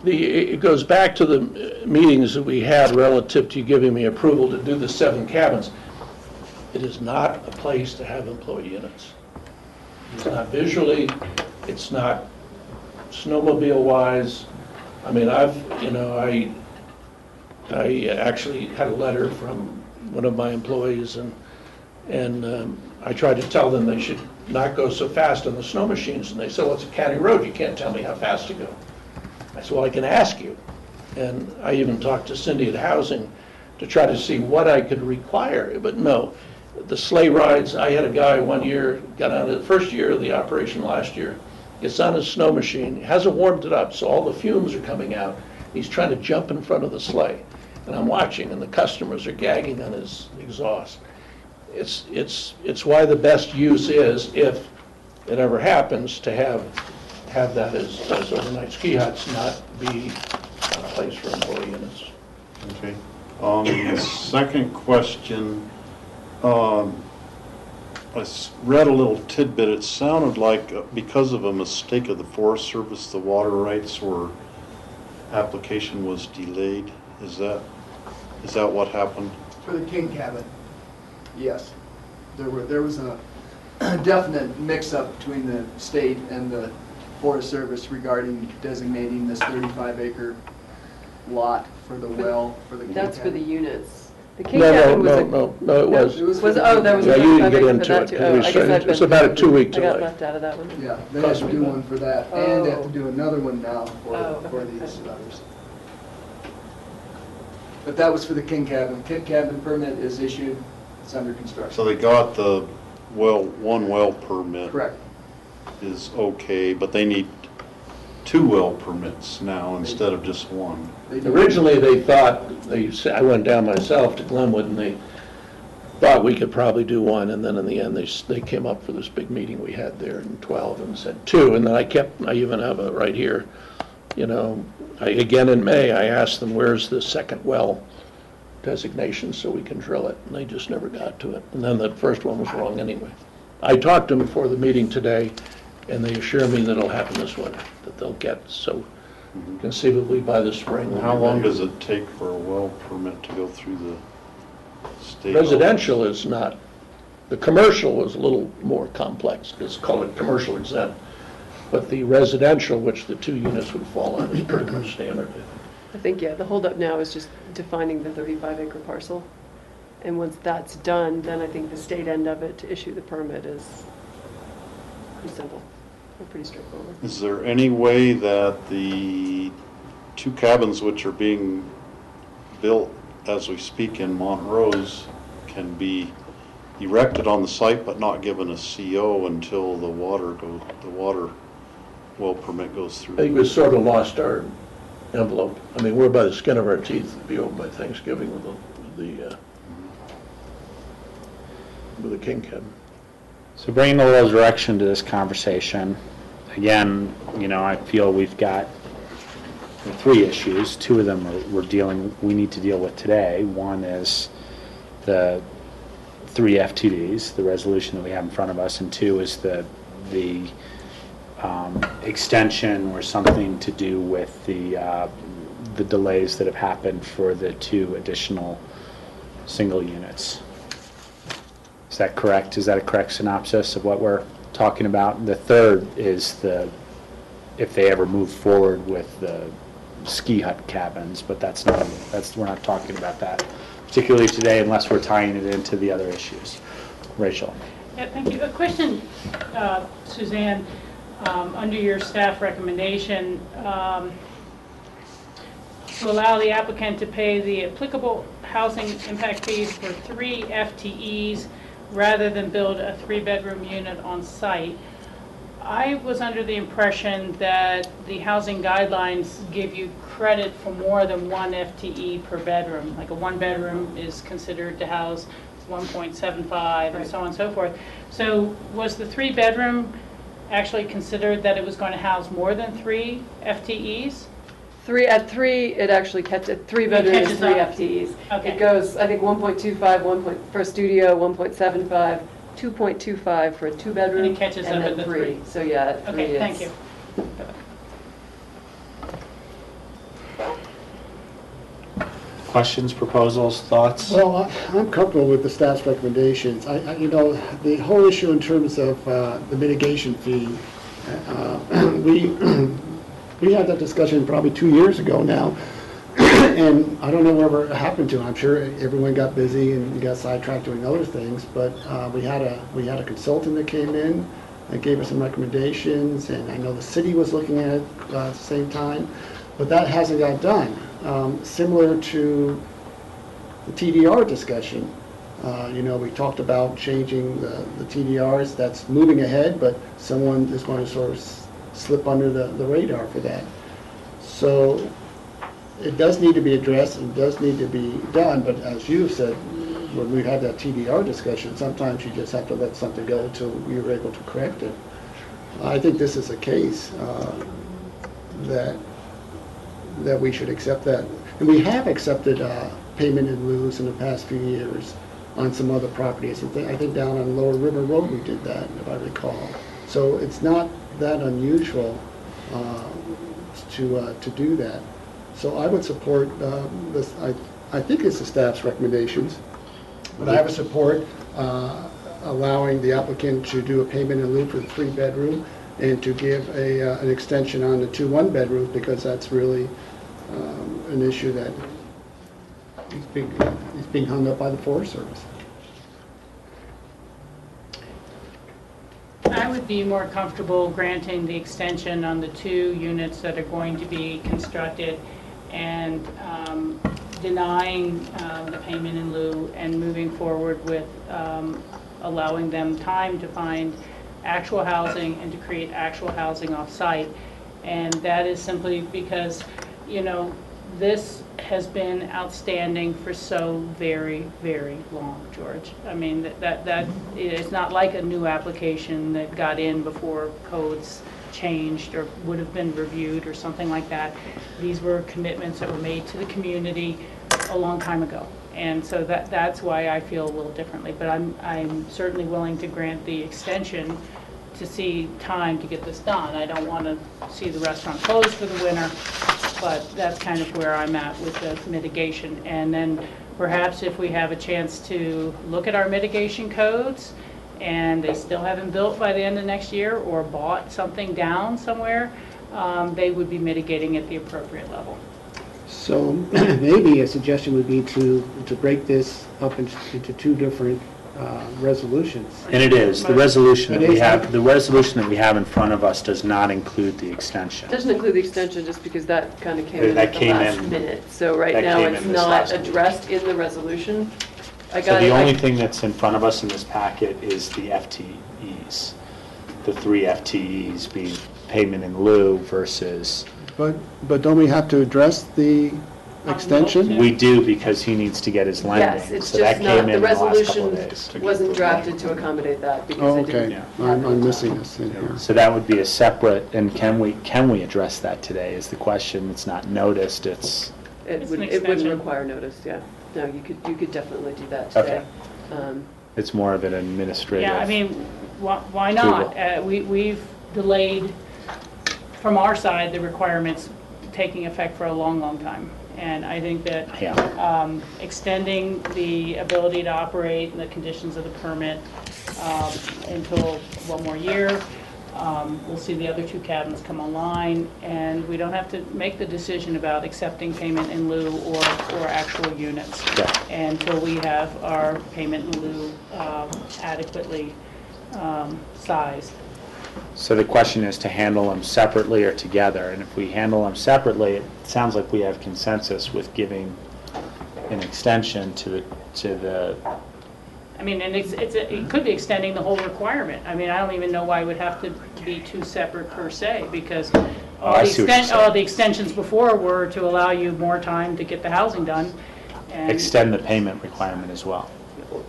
It goes back to the meetings that we had relative to you giving me approval to do the 7 cabins. It is not a place to have employee units. It's not visually, it's not snowmobile-wise. I mean, I actually had a letter from one of my employees, and I tried to tell them they should not go so fast on the snow machines, and they said, well, it's a county road, you can't tell me how fast to go. I said, well, I can ask you. And I even talked to Cindy at Housing to try to see what I could require, but no. The sleigh rides, I had a guy one year, got on the first year of the operation last year, gets on his snow machine, hasn't warmed it up, so all the fumes are coming out. He's trying to jump in front of the sleigh. And I'm watching, and the customers are gagging on his exhaust. It's why the best use is, if it ever happens, to have that as overnight ski huts, not be a place for employee units. Okay. The second question, I read a little tidbit. It sounded like because of a mistake of the Forest Service, the water rights application was delayed. Is that what happened? For the King Cabin, yes. There was a definite mix-up between the state and the Forest Service regarding designating this 35-acre lot for the well for the King Cabin. That's for the units. The King Cabin was No, it was. There was yeah, a you didn't get 35 into for it. that too. It was about a 2-week delay. I got left out of that one. Yeah, they have to do one for that, and they have to do another one now for these others. But that was for the King Cabin. King Cabin permit is issued, it's under construction. So they got the one well permit. Correct. Is okay, but they need 2 well permits now instead of just 1. Originally, they thought, I went down myself to Glenwood, and they thought we could probably do 1, and then in the end, they came up for this big meeting we had there in 12 and said 2, and then I even have it right here. Again in May, I asked them, where's the second well designation so we can drill it, and they just never got to it. And then the first one was wrong anyway. I talked to them before the meeting today, and they assure me that it'll happen this winter, that they'll get, so conceivably by the spring. How long does it take for a well permit to go through the state? Residential is not. The commercial was a little more complex. It's called commercial exempt. But the residential, which the 2 units would fall on, is pretty much standard. I think, yeah, the holdup now is just defining the 35-acre parcel. And once that's done, then I think the state end of it to issue the permit is pretty simple, or pretty straightforward. Is there any way that the 2 cabins which are being built as we speak in Montrose can be erected on the site but not given a CO until the water well permit goes through? I think we sort of lost our envelope. I mean, we're by the skin of our teeth to be open by Thanksgiving with the King Cabin. So bringing a little direction to this conversation, again, I feel we've got 3 issues. 2 of them we need to deal with today. One is the 3 FTDs, the resolution that we have in front of us, and 2 is the extension or something to do with the delays that have happened for the 2 additional single units. Is that correct? Is that a correct synopsis of what we're talking about? The third is if they ever move forward with the ski hut cabins, but we're not talking about that particularly today unless we're tying it into the other issues. Rachel. Yeah, thank you. A question, Suzanne, under your staff recommendation, to allow the applicant to pay the applicable housing impact fees for 3 FTEs rather than build a 3-bedroom unit on site. I was under the impression that the housing guidelines give you credit for more than 1 FTE per bedroom. Like a 1-bedroom is considered to house 1.75 and so on and so forth. So was the 3-bedroom actually considered that it was going to house more than 3 FTEs? At 3, it actually catches, 3 bedrooms, 3 FTEs. Okay. It goes, I think, 1.25, for a studio, 1.75, 2.25 for a 2-bedroom, And it catches up then at the 3. 3. So yeah, at 3 Okay, is- thank you. Questions, proposals, thoughts? Well, I'm comfortable with the staff's recommendations. You know, the whole issue in terms of the mitigation fee, we had that discussion probably 2 years ago now, and I don't know whatever happened to it. I'm sure everyone got busy and got sidetracked doing other things, but we had a consultant that came in and gave us some recommendations, and I know the city was looking at it at the same time, but that hasn't got done. Similar to the TDR discussion, you know, we talked about changing the TDRs. That's moving ahead, but someone is going to sort of slip under the radar for that. So it does need to be addressed, and does need to be done, but as you said, when we had that TDR discussion, sometimes you just have to let something go until you're able to correct it. I think this is a case that we should accept that. And we have accepted payment in lieu in the past few years on some other properties. I think down on Lower River Road we did that, if I recall. So it's not that unusual to do that. So I would support this. I think it's the staff's recommendations, but I would support allowing the applicant to do a payment in lieu for the 3-bedroom and to give an extension on the 2 1-bedrooms, because that's really an issue that is being hung up by the Forest Service. I would be more comfortable granting the extension on the 2 units that are going to be constructed and denying the payment in lieu and moving forward with allowing them time to find actual housing and to create actual housing off-site. And that is simply because, you know, this has been outstanding for so very, very long, George. I mean, that it's not like a new application that got in before codes changed or would have been reviewed or something like that. These were commitments that were made to the community a long time ago. And so that's why I feel a little differently. But I'm certainly willing to grant the extension to see time to get this done. I don't want to see the restaurant closed for the winter, but that's kind of where I'm at with the mitigation. And then perhaps if we have a chance to look at our mitigation codes and they still haven't built by the end of next year or bought something down somewhere, they would be mitigating at the appropriate level. So maybe a suggestion would be to break this up into 2 different resolutions. And it is. The resolution that we have in front of us does not include the extension. It doesn't include the extension just because that kind of came in That at the came last in- minute. So right that now came it's in this not last minute. addressed in the resolution. So the only thing that's in front of us in this packet is the FTEs, the 3 FTEs being payment in lieu versus. But don't we have to address the extension? We do, because he needs to get his lending. Yes, it's So that just came not, in the the last couple of resolution days. wasn't drafted to accommodate that because Oh, it okay. didn't. Yeah. I'm missing this in here. So that would be a separate, and can we address that today is the question. It's not noticed, It It's an wouldn't extension. require notice, yeah. No, you could definitely do that today. it's more of an administrative. Yeah, I mean, why not? We've delayed, from our side, the requirements taking effect for a long, long time. And I think that extending the ability to operate and the conditions of the permit until 1 more year, we'll see the other 2 cabins come online, and we don't have to make the decision about accepting payment in lieu or actual units until we have our payment in lieu adequately sized. So the question is to handle them separately or together, and if we handle them separately, it sounds like we have consensus with giving an extension to the, I mean, and it could be extending the whole requirement. I mean, I don't even know why it would have to be two separate per se, because I see what you're saying. all the extensions before were to allow you more time to get the housing done. And extend the payment requirement as well.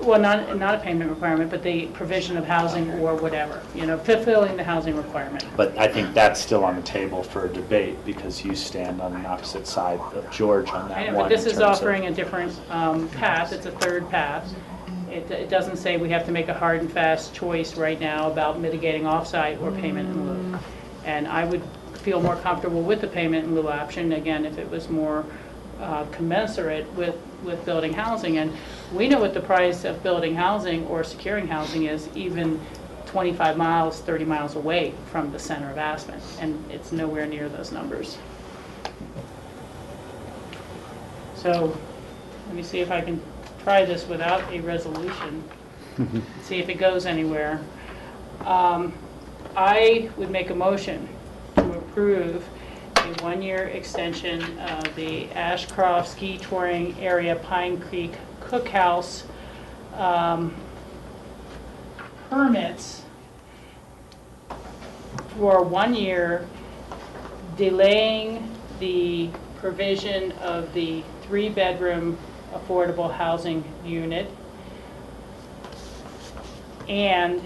well, not a payment requirement, but the provision of housing or whatever, you know, fulfilling the housing requirement. But I think that's still on the table for a debate, because you stand on the opposite side of George on that I know, one. but this in is terms of- offering a different path. It's a third path. It doesn't say we have to make a hard and fast choice right now about mitigating offsite or payment in lieu. And I would feel more comfortable with the payment in lieu option, again, if it was more commensurate with building housing. And we know what the price of building housing or securing housing is, even 25 miles, 30 miles away from the center of Aspen, and it's nowhere near those numbers. So let me see if I can try this without a resolution, see if it goes anywhere. I would make a motion to approve a one-year extension of the Ashcroft Ski Touring Area Pine Creek Cookhouse permits for 1 year, delaying the provision of the 3-bedroom affordable housing unit, and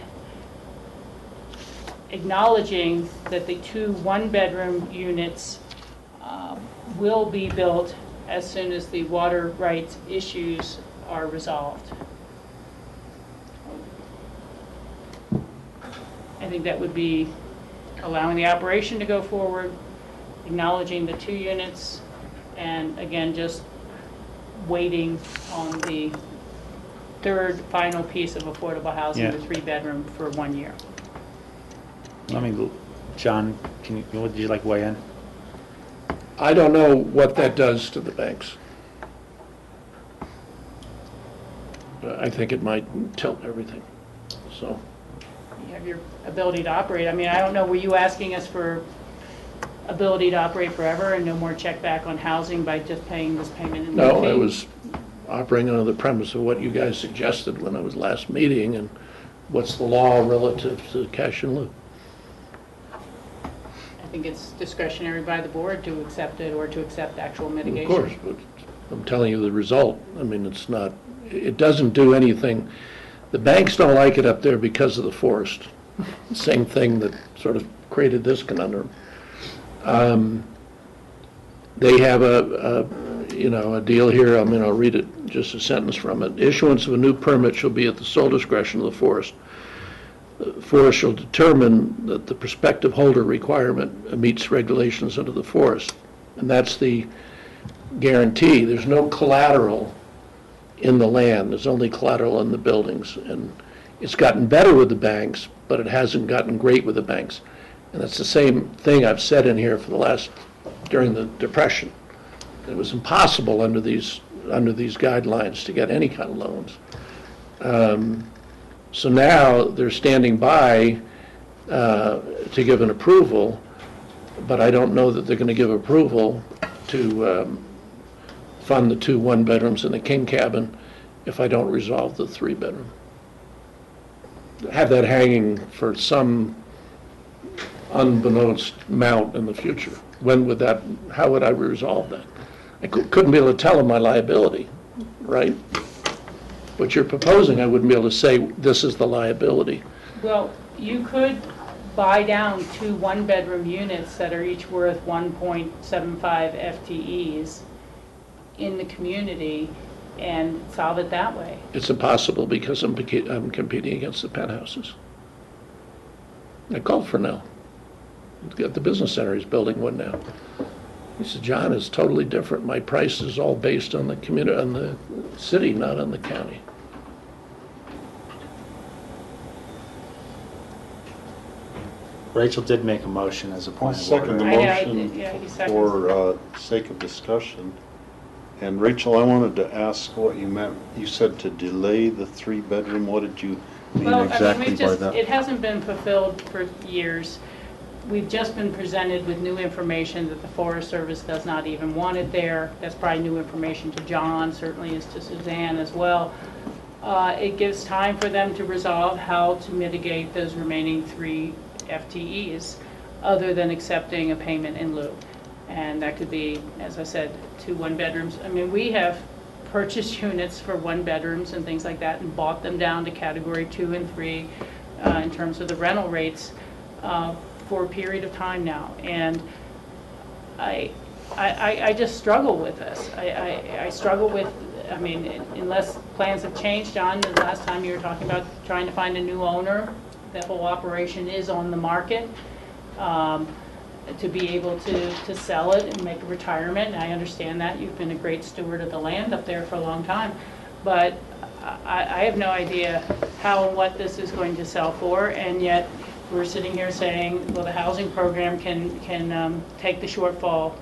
acknowledging that the 2 one-bedroom units will be built as soon as the water rights issues are resolved. I think that would be allowing the operation to go forward, acknowledging the 2 units, and again, just waiting on the third final piece of affordable housing, the 3-bedroom, for 1 year. Let me, John, would you like to weigh in? I don't know what that does to the banks. I think it might tilt everything, so. You have your ability to operate. I mean, I don't know, were you asking us for ability to operate forever and no more check back on housing by just paying this payment in lieu fee? No, I was operating under the premise of what you guys suggested when I was last meeting, and what's the law relative to cash in lieu? I think it's discretionary by the board to accept it or to accept actual mitigation. Of course, but I'm telling you the result. I mean, it's not, it doesn't do anything. The banks don't like it up there because of the forest. Same thing that sort of created this conundrum. They have a deal here. I mean, I'll read it, just a sentence from it. Issuance of a new permit shall be at the sole discretion of the forest. The forest shall determine that the prospective holder requirement meets regulations under the forest. And that's the guarantee. There's no collateral in the land. There's only collateral in the buildings. And it's gotten better with the banks, but it hasn't gotten great with the banks. And that's the same thing I've said in here for the last, during the Depression. It was impossible under these guidelines to get any kind of loans. So now they're standing by to give an approval, but I don't know that they're going to give approval to fund the 2 one-bedrooms in the king cabin if I don't resolve the 3-bedroom. Have that hanging for some unbeknownst amount in the future. When would that, how would I resolve that? I couldn't be able to tell them my liability, right? What you're proposing, I wouldn't be able to say, this is the liability. Well, you could buy down 2 one-bedroom units that are each worth 1.75 FTEs in the community and solve it that way. It's impossible because I'm competing against the penthouses. I called for now. The business center is building one now. He said, John, it's totally different. My price is all based on the community, on the city, not on the county. Rachel did make a motion as a point of Second the order. motion for sake of discussion. And Rachel, I wanted to ask what you meant. You said to delay the 3-bedroom. What did you mean Well, I exactly mean, we've by just, that? it hasn't been fulfilled for years. We've just been presented with new information that the Forest Service does not even want it there. That's probably new information to John, certainly is to Suzanne as well. It gives time for them to resolve how to mitigate those remaining 3 FTEs, other than accepting a payment in lieu. And that could be, as I said, 2 one-bedrooms. I mean, we have purchased units for 1-bedrooms and things like that and bought them down to category 2 and 3 in terms of the rental rates for a period of time now. And I just struggle with this. I struggle with, I mean, unless plans have changed, John, the last time you were talking about trying to find a new owner, that whole operation is on the market. To be able to sell it and make a retirement. And I understand that. You've been a great steward of the land up there for a long time. But I have no idea how and what this is going to sell for, and yet we're sitting here saying, well, the housing program can take the shortfall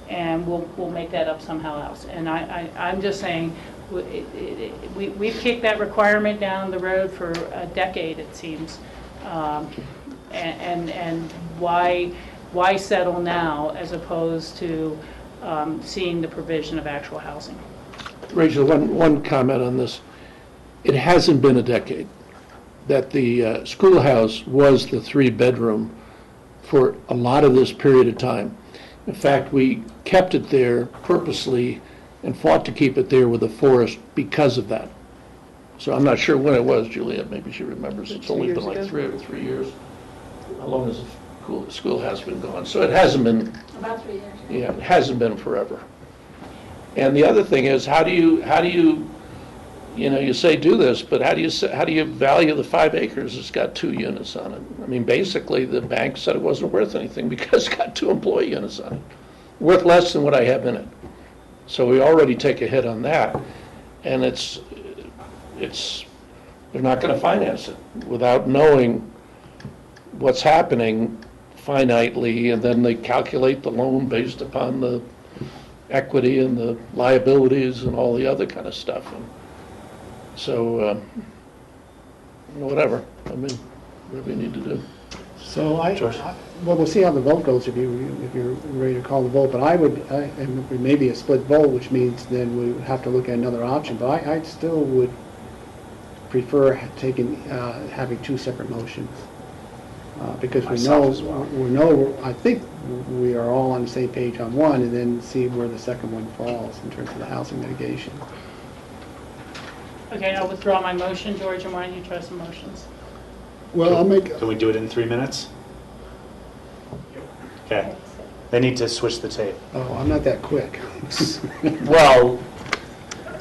and we'll make that up somehow else. And I'm just saying, we've kicked that requirement down the road for a decade, it seems. And why settle now as opposed to seeing the provision of actual housing? Rachel, one comment on this. It hasn't been a decade that the schoolhouse was the 3-bedroom for a lot of this period of time. In fact, we kept it there purposely and fought to keep it there with the forest because of that. So I'm not sure when it was, Juliet, maybe she remembers. It's only been like 3 years. How long has the schoolhouse been gone? So it hasn't been. About 3 years. Yeah, it hasn't been forever. And the other thing is, how do you, you say do this, but how do you value the 5 acres that's got 2 units on it? I mean, basically, the bank said it wasn't worth anything because it's got 2 employee units on it, worth less than what I have in it. So we already take a hit on that, and they're not going to finance it without knowing what's happening finitely, and then they calculate the loan based upon the equity and the liabilities and all the other kind of stuff. And so, whatever. I mean, what do we need to do? So well, we'll see how the vote goes if you're ready to call the vote. But and it may be a split vote, which means then we would have to look at another option. But I still would prefer having 2 separate motions. Because I think we are all on the same page on one, and then see where the second one falls in terms of the housing mitigation. Okay, I'll withdraw my motion. George, and why don't you try some motions? Well, I'll make. Can we do it in 3 minutes? Okay. They need to switch the tape. Oh, I'm not that quick. Well,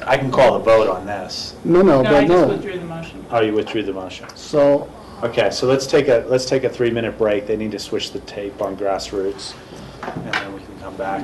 I can call the vote on this. No, I just withdrew the motion. Oh, you withdrew the motion. So. Okay, so let's take a 3-minute break. They need to switch the tape on grassroots, and then we can come back.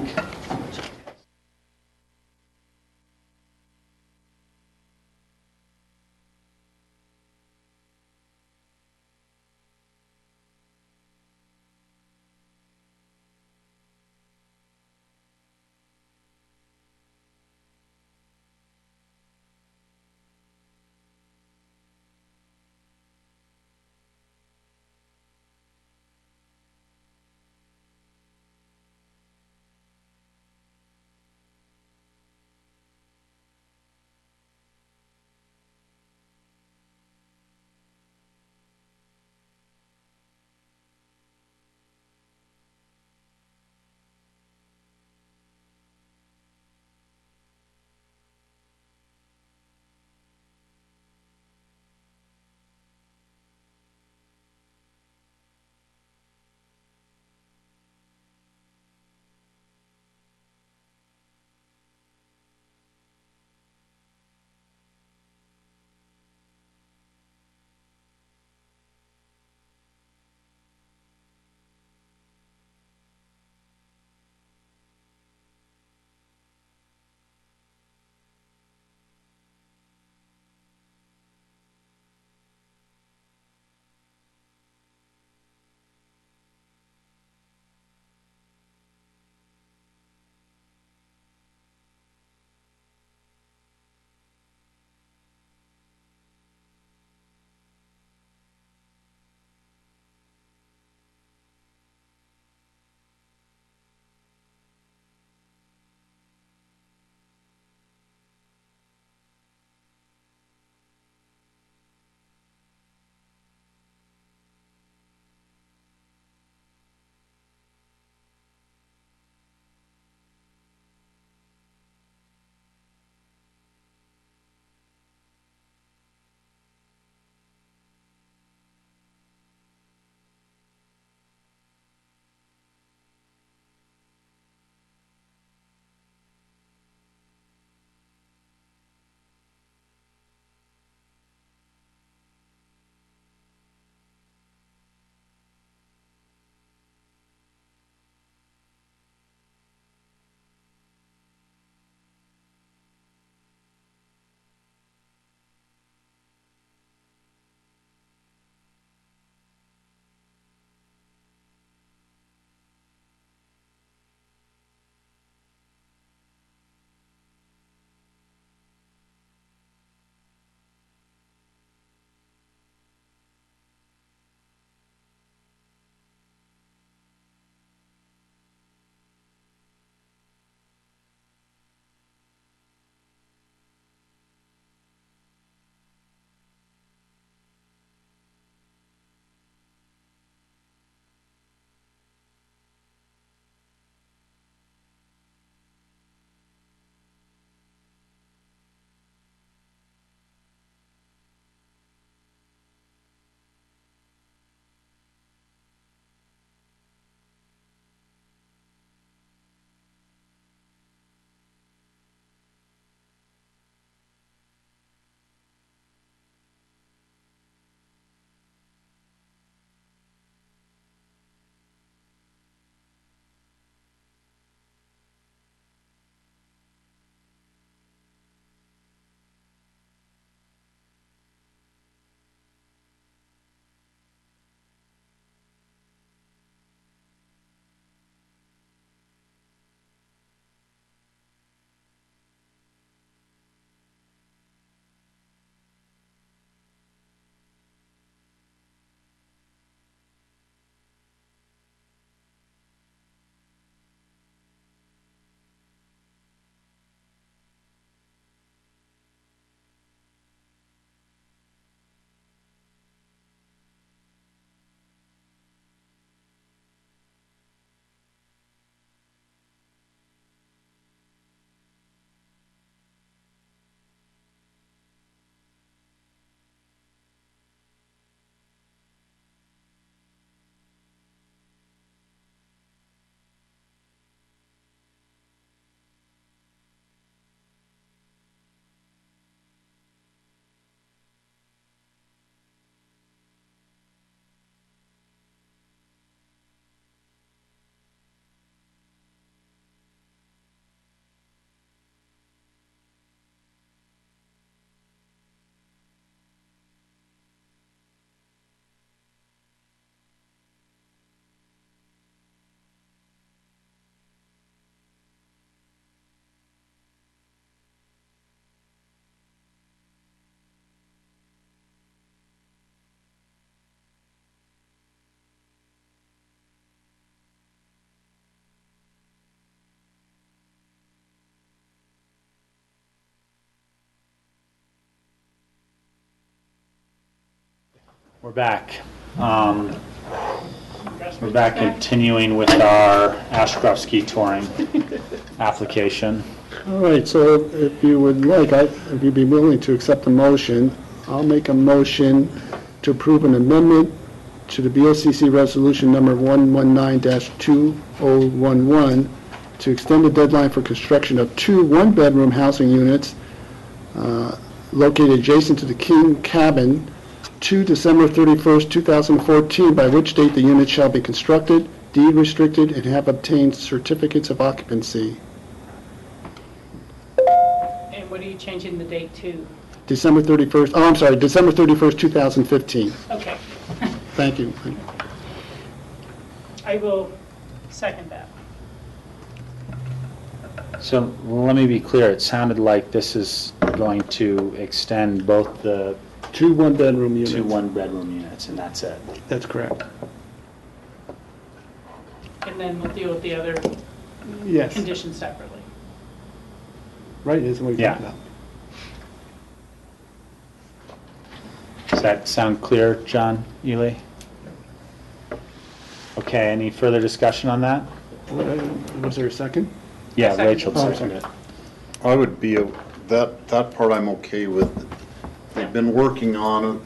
We're back. We're back continuing with our Ashcroft touring application. All right, so if you would like, if you'd be willing to accept the motion, I'll make a motion to approve an amendment to the BOCC resolution number 119-2011 to extend the deadline for construction of 2 one-bedroom housing units located adjacent to the King Cabin to December 31st, 2014, by which date the unit shall be constructed, deed restricted, and have obtained certificates of occupancy. And what are you changing the date to? December 31st, oh, I'm sorry, December 31st, 2015. Okay. Thank you. I will second that. So let me be clear, it sounded like this is going to extend both the 2 one-bedroom units. 2 one-bedroom units, and that's it. That's correct. And then we'll deal with the other Yes. conditions separately. Right, isn't what you're talking about. Does that sound clear, John Ely? Okay, any further discussion on that? Was there a second? Yeah, Rachel Oh, seconded it. I would be, that part I'm okay with. They've been working on it.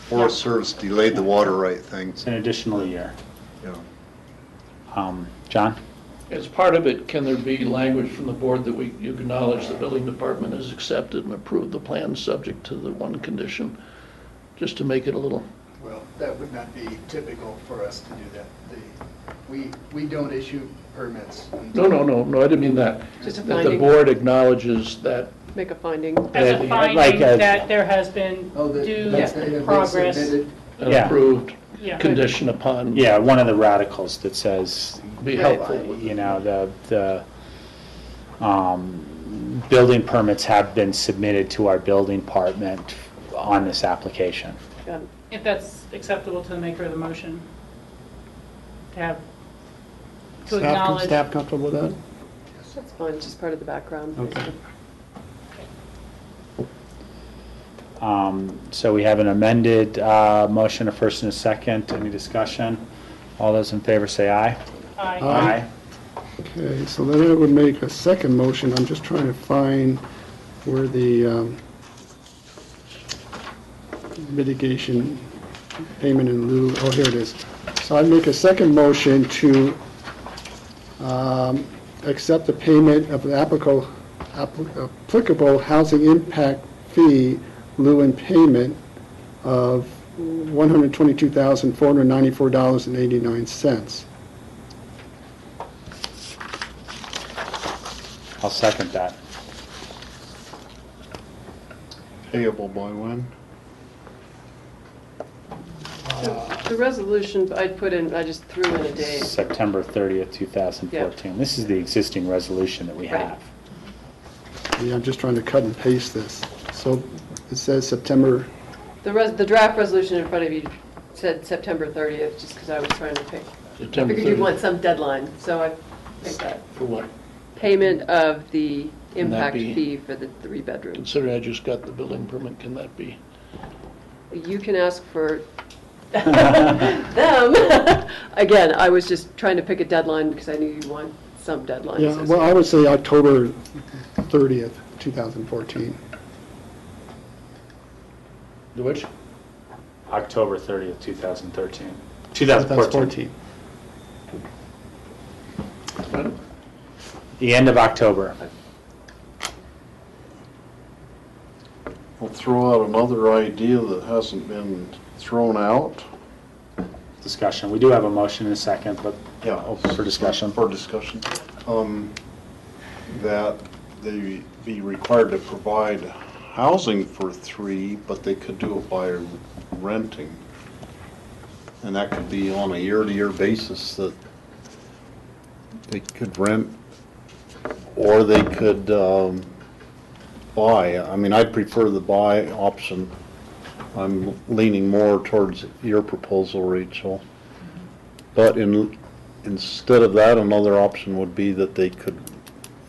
Forest Service delayed the water right thing. It's an additional year. Yeah. John? As part of it, can there be language from the board that you acknowledge the building department has accepted and approved the plan subject to the one condition, just to make it a little... Well, that would not be typical for us to do that. We don't issue permits. No, I didn't mean that. Just a That the finding. board acknowledges that... Make a finding. As a finding that there has been due progress. An Yeah. approved Yeah. condition upon... Yeah, one of the radicals that says, Be helpful. you know, the building permits have been submitted to our building department on this application. Got it. If that's acceptable to the maker of the motion, to have, to acknowledge. Staff comfortable with that? That's fine, just part of the background. Okay. So we have an amended motion, a first and a second. Any discussion? All those in favor say aye. Aye. Aye. Okay, so then I would make a second motion. I'm just trying to find where the mitigation payment in lieu, oh, here it is. So I'd make a second motion to accept the payment of the applicable housing impact fee lieu in payment of $122,494.89. I'll second that. Payable by when? The resolution I'd put in, I just threw in a date. September 30th, 2014. This is the existing resolution that we Right. have. Yeah, I'm just trying to cut and paste this. So it says September, The draft resolution in front of you said September 30th, just because I was trying to pick. I September figured you'd 30th. want some deadline, so I picked that. For what? Payment of the Can that impact be- fee for the 3 bedrooms. Considering I just got the building permit, can that be? You can ask for them. Again, I was just trying to pick a deadline because I knew you want some deadline. yeah, well, I would say October 30th, 2014. The which? October 30th, 2013. 2014. The end of October. We'll throw out another idea that hasn't been thrown out. Discussion. We do have a motion in a second, but Yeah. open for discussion. For discussion. That they be required to provide housing for 3, but they could do it by renting. And that could be on a year-to-year basis, that they could rent, or they could buy. I mean, I'd prefer the buy option. I'm leaning more towards your proposal, Rachel. But instead of that, another option would be that they could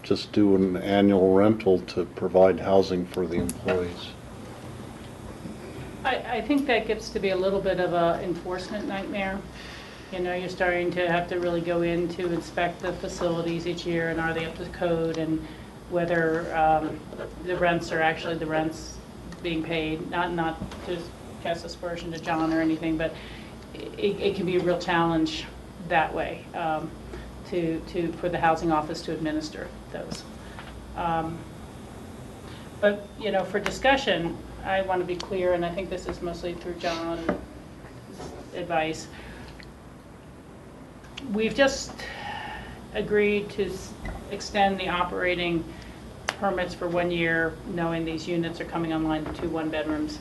just do an annual rental to provide housing for the employees. I I think that gets to be a little bit of a enforcement nightmare. You know, you're starting to have to really go in to inspect the facilities each year, and are they up to code, and whether the rents are actually the rents being paid, not to cast aspersion to John or anything, but it can be a real challenge that way for the housing office to administer those. But, you know, for discussion, I want to be clear, and I think this is mostly through John's advice. We've just agreed to extend the operating permits for 1 year, knowing these units are coming online, the 2 one-bedrooms.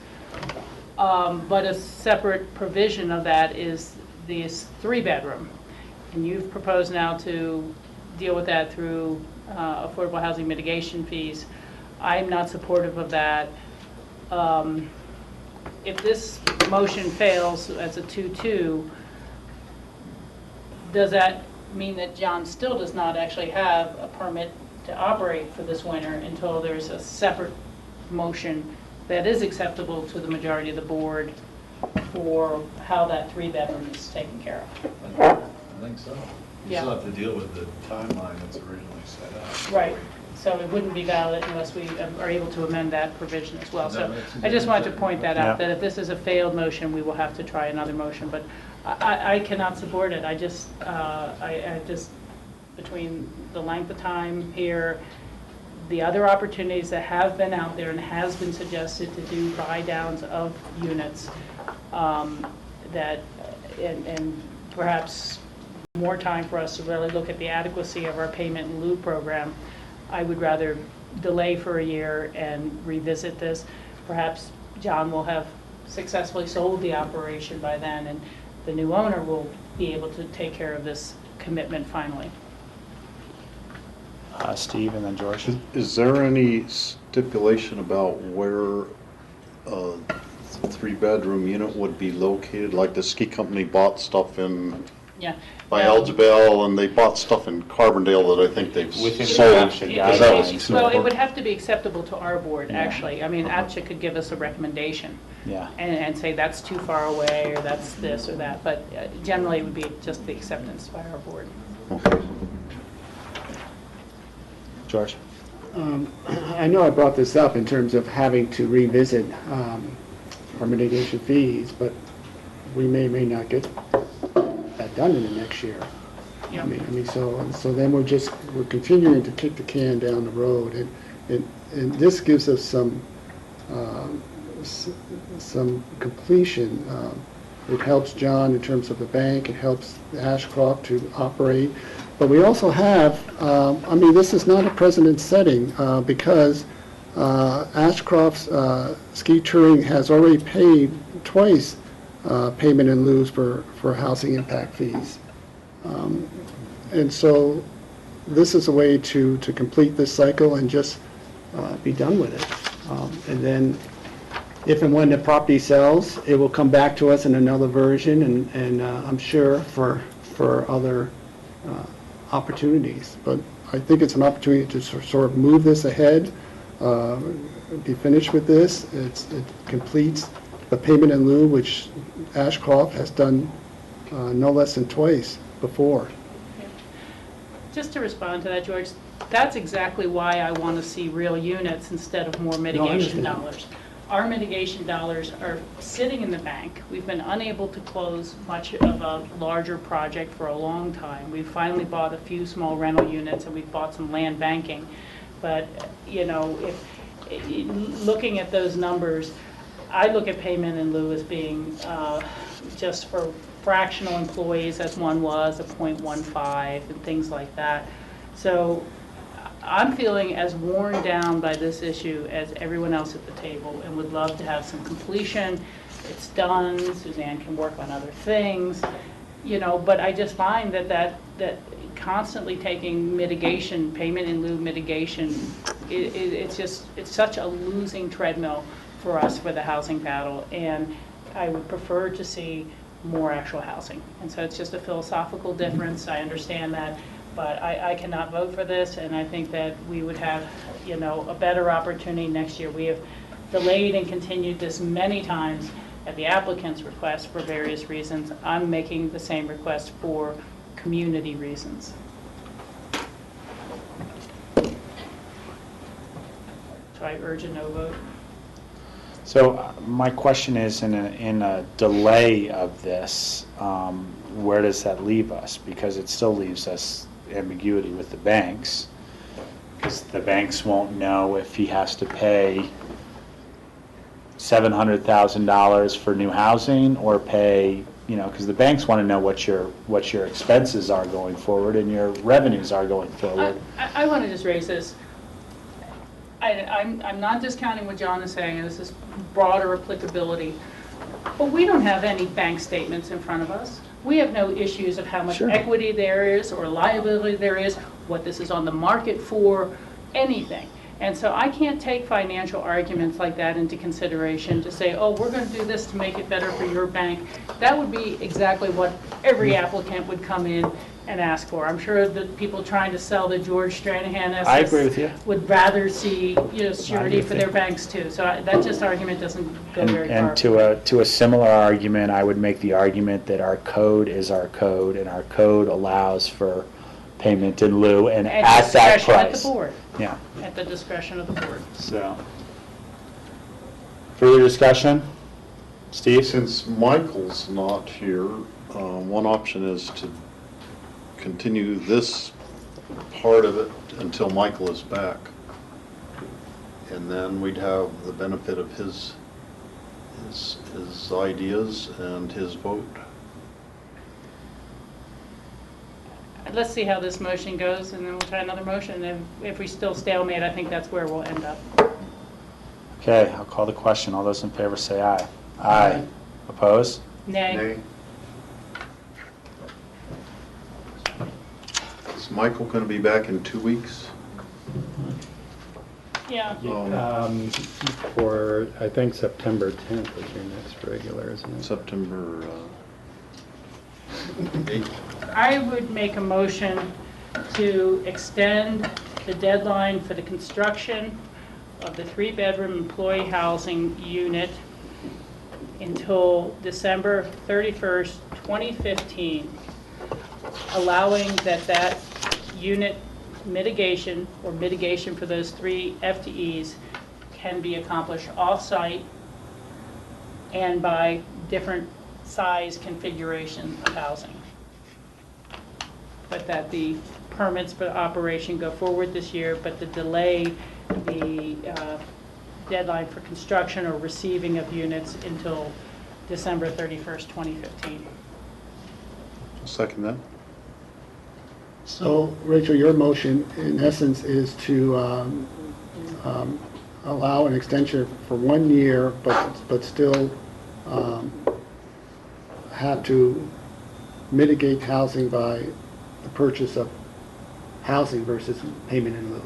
But a separate provision of that is this 3-bedroom. And you've proposed now to deal with that through affordable housing mitigation fees. I'm not supportive of that. If this motion fails as a 2-2, does that mean that John still does not actually have a permit to operate for this winter until there's a separate motion that is acceptable to the majority of the board for how that 3-bedroom is taken care of? I think so. You Yeah. still have to deal with the timeline that's originally set up. Right. So it wouldn't be valid unless we are able to amend that provision as well. So I just wanted to point that out, that if this is a failed motion, we will have to try another motion. But I cannot support it. I just, between the length of time here, the other opportunities that have been out there and has been suggested to do buy downs of units, that, and perhaps more time for us to really look at the adequacy of our payment in lieu program, I would rather delay for a year and revisit this. Perhaps John will have successfully sold the operation by then, and the new owner will be able to take care of this commitment finally. Steve and then George. Is there any stipulation about where a 3-bedroom unit would be located? Like the ski company bought stuff in by Elgibel, and they bought stuff in Carbondale that I think they've sold. Well, it would have to be acceptable to our board, actually. I mean, APCHA could give us a recommendation and say that's too far away, or that's this or that, but generally it would be just the acceptance by our board. George? I know I brought this up in terms of having to revisit our mitigation fees, but we may not get that done in the next year. Yeah. I mean, so then we're continuing to kick the can down the road, and this gives us some completion. It helps John in terms of the bank. It helps Ashcroft to operate. But we also have, I mean, this is not a precedent setting because Ashcroft's ski touring has already paid twice payment in lieu for housing impact fees. And so this is a way to complete this cycle and just be done with it. And then if and when the property sells, it will come back to us in another version, and I'm sure for other opportunities. But I think it's an opportunity to sort of move this ahead, be finished with this. It completes the payment in lieu, which Ashcroft has done no less than twice before. Just to respond to that, George, that's exactly why I want to see real units instead of more mitigation dollars. Our mitigation dollars are sitting in the bank. We've been unable to close much of a larger project for a long time. We've finally bought a few small rental units, and we've bought some land banking. But, you know, looking at those numbers, I look at payment in lieu as being just for fractional employees, as one was, a 0.15 and things like that. So I'm feeling as worn down by this issue as everyone else at the table, and would love to have some completion. It's done. Suzanne can work on other things, you know. But I just find that constantly taking mitigation, payment in lieu mitigation, it's such a losing treadmill for us for the housing battle. And I would prefer to see more actual housing. And so it's just a philosophical difference. I understand that. But I cannot vote for this, and I think that we would have, you know, a better opportunity next year. We have delayed and continued this many times at the applicant's request for various reasons. I'm making the same request for community reasons. So I urge a no vote. So my question is, in a delay of this, where does that leave us? Because it still leaves us ambiguity with the banks, because the banks won't know if he has to pay $700,000 for new housing or pay, because the banks want to know what your expenses are going forward and your revenues are going forward. I want to just raise this. I'm not discounting what John is saying, and this is broader applicability, but we don't have any bank statements in front of us. We have no issues of how much equity there is or liability there is, what this is on the market for, anything. And so I can't take financial arguments like that into consideration to say, oh, we're going to do this to make it better for your bank. That would be exactly what every applicant would come in and ask for. I'm sure that people trying to sell the George Stranahan I agree with you. would rather see, surety for their banks too. So that just argument doesn't go very far. And to a similar argument, I would make the argument that our code is our code, and our code allows for payment in lieu and at that price. At the board. Yeah. At the discretion of the board. So, further discussion? Steve? Since Michael's not here, one option is to continue this part of it until Michael is back. And then we'd have the benefit of his ideas and his vote. Let's see how this motion goes, and then we'll try another motion. And if we still stalemate, I think that's where we'll end up. Okay, I'll call the question. All those in favor say aye. Aye. Opposed? Nay. Is Michael going to be back in 2 weeks? Yeah. For, I think, September 10th is your next regular, isn't it? September 8th. I would make a motion to extend the deadline for the construction of the 3-bedroom employee housing unit until December 31st, 2015, allowing that unit mitigation or mitigation for those 3 FTEs can be accomplished off-site and by different size configuration of housing. But that the permits for operation go forward this year, but to delay the deadline for construction or receiving of units until December 31st, 2015. Second that. So, Rachel, your motion, in essence, is to allow an extension for 1 year, but still have to mitigate housing by the purchase of housing versus payment in lieu.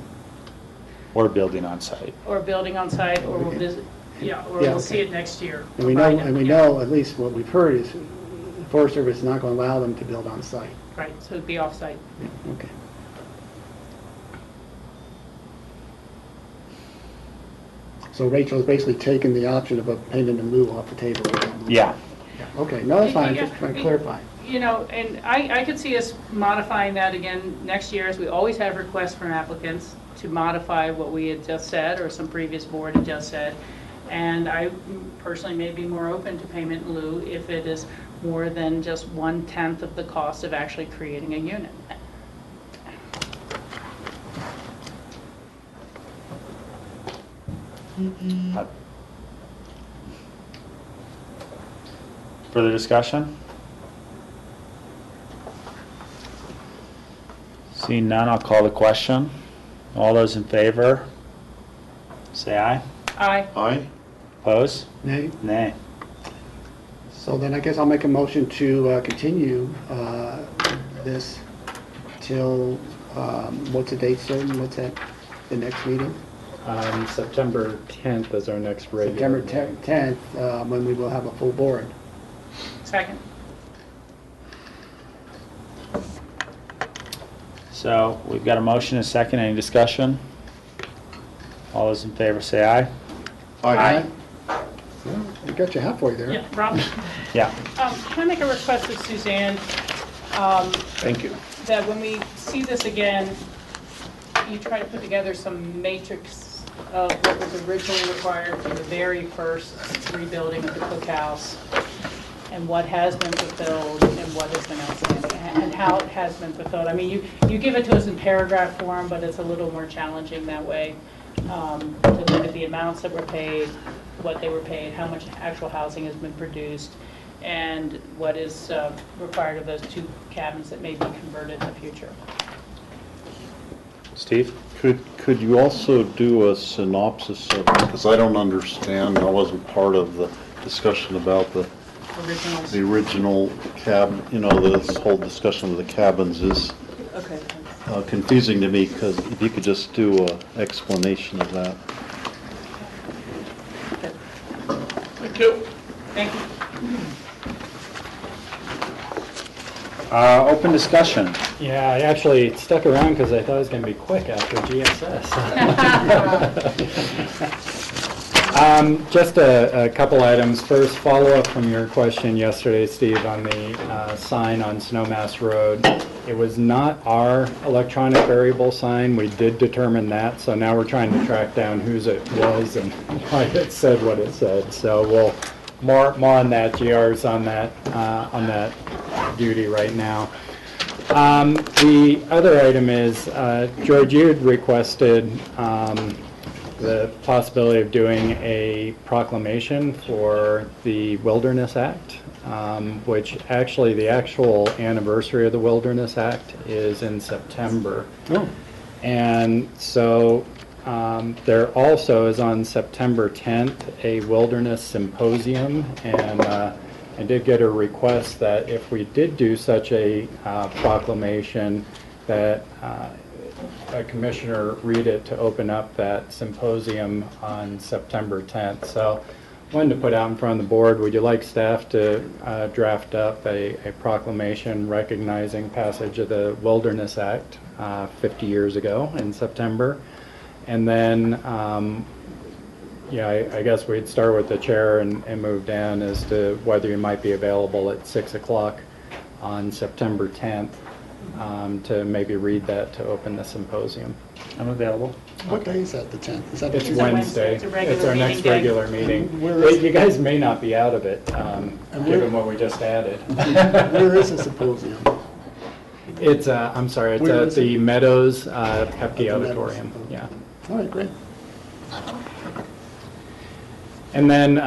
Or building on site. Or building on site, or we'll visit, or we'll see it next year. And we know, at least what we've heard is the Forest Service is not going to allow them to build on site. Right, so it'd be off-site. Yeah, okay. So Rachel is basically taking the option of a payment in lieu off the table. Yeah. Okay, no, that's fine, just trying to clarify. And I could see us modifying that again next year, as we always have requests from applicants to modify what we had just said, or some previous board had just said. And I personally may be more open to payment in lieu if it is more than just 1/10 of the cost of actually creating a unit. Further discussion? Seeing none, I'll call the question. All those in favor, say aye. Aye. Aye. Opposed? Nay? Nay. So then I guess I'll make a motion to continue this till, what's the date certain? What's that, the next meeting? September 10th is our next regular. September 10th, when we will have a full board. Second. So we've got a motion and a second. Any discussion? All those in favor say aye. Aye. Okay. got you halfway there. Yeah, Rob? Yeah. Can I make a request of Suzanne? Thank you. That when we see this again, you try to put together some matrix of what was originally required for the very first rebuilding of the cookhouse, and what has been fulfilled and what has been outstanding, and how it has been fulfilled. I mean, you give it to us in paragraph form, but it's a little more challenging that way, to look at the amounts that were paid, what they were paid, how much actual housing has been produced, and what is required of those 2 cabins that may be converted in the future. Steve? Could you also do a synopsis of, because I don't understand, I wasn't part of the discussion about the original cab, you know, this whole discussion of the cabins is confusing to me, because if you could just do an explanation of that. Thank you. Thank you. Open discussion. Yeah, I actually stuck around because I thought it was going to be quick after GSS. Just a couple items. First, follow-up from your question yesterday, Steve, on the sign on Snowmass Road. It was not our electronic variable sign. We did determine that, so now we're trying to track down whose it was and why it said what it said. So we'll more on that. GR's on that duty right now. The other item is, George, you had requested the possibility of doing a proclamation for the Wilderness Act, which actually the actual anniversary of the Wilderness Act is in September. Oh. And so there also is on September 10th a wilderness symposium, and I did get a request that if we did do such a proclamation, that a commissioner read it to open up that symposium on September 10th. So I wanted to put out in front of the board, would you like staff to draft up a proclamation recognizing passage of the Wilderness Act 50 years ago in September? And then, I guess we'd start with the chair and move down as to whether you might be available at 6 o'clock on September 10th to maybe read that to open the symposium. I'm available. What day is that, the 10th? Is that It's the Wednesday. It's our next regular meeting. You guys may not be out of it, given what we just added. Where is the symposium? It's, I'm sorry, it's at the Meadows Pepke Auditorium. Yeah. All right, great. And then,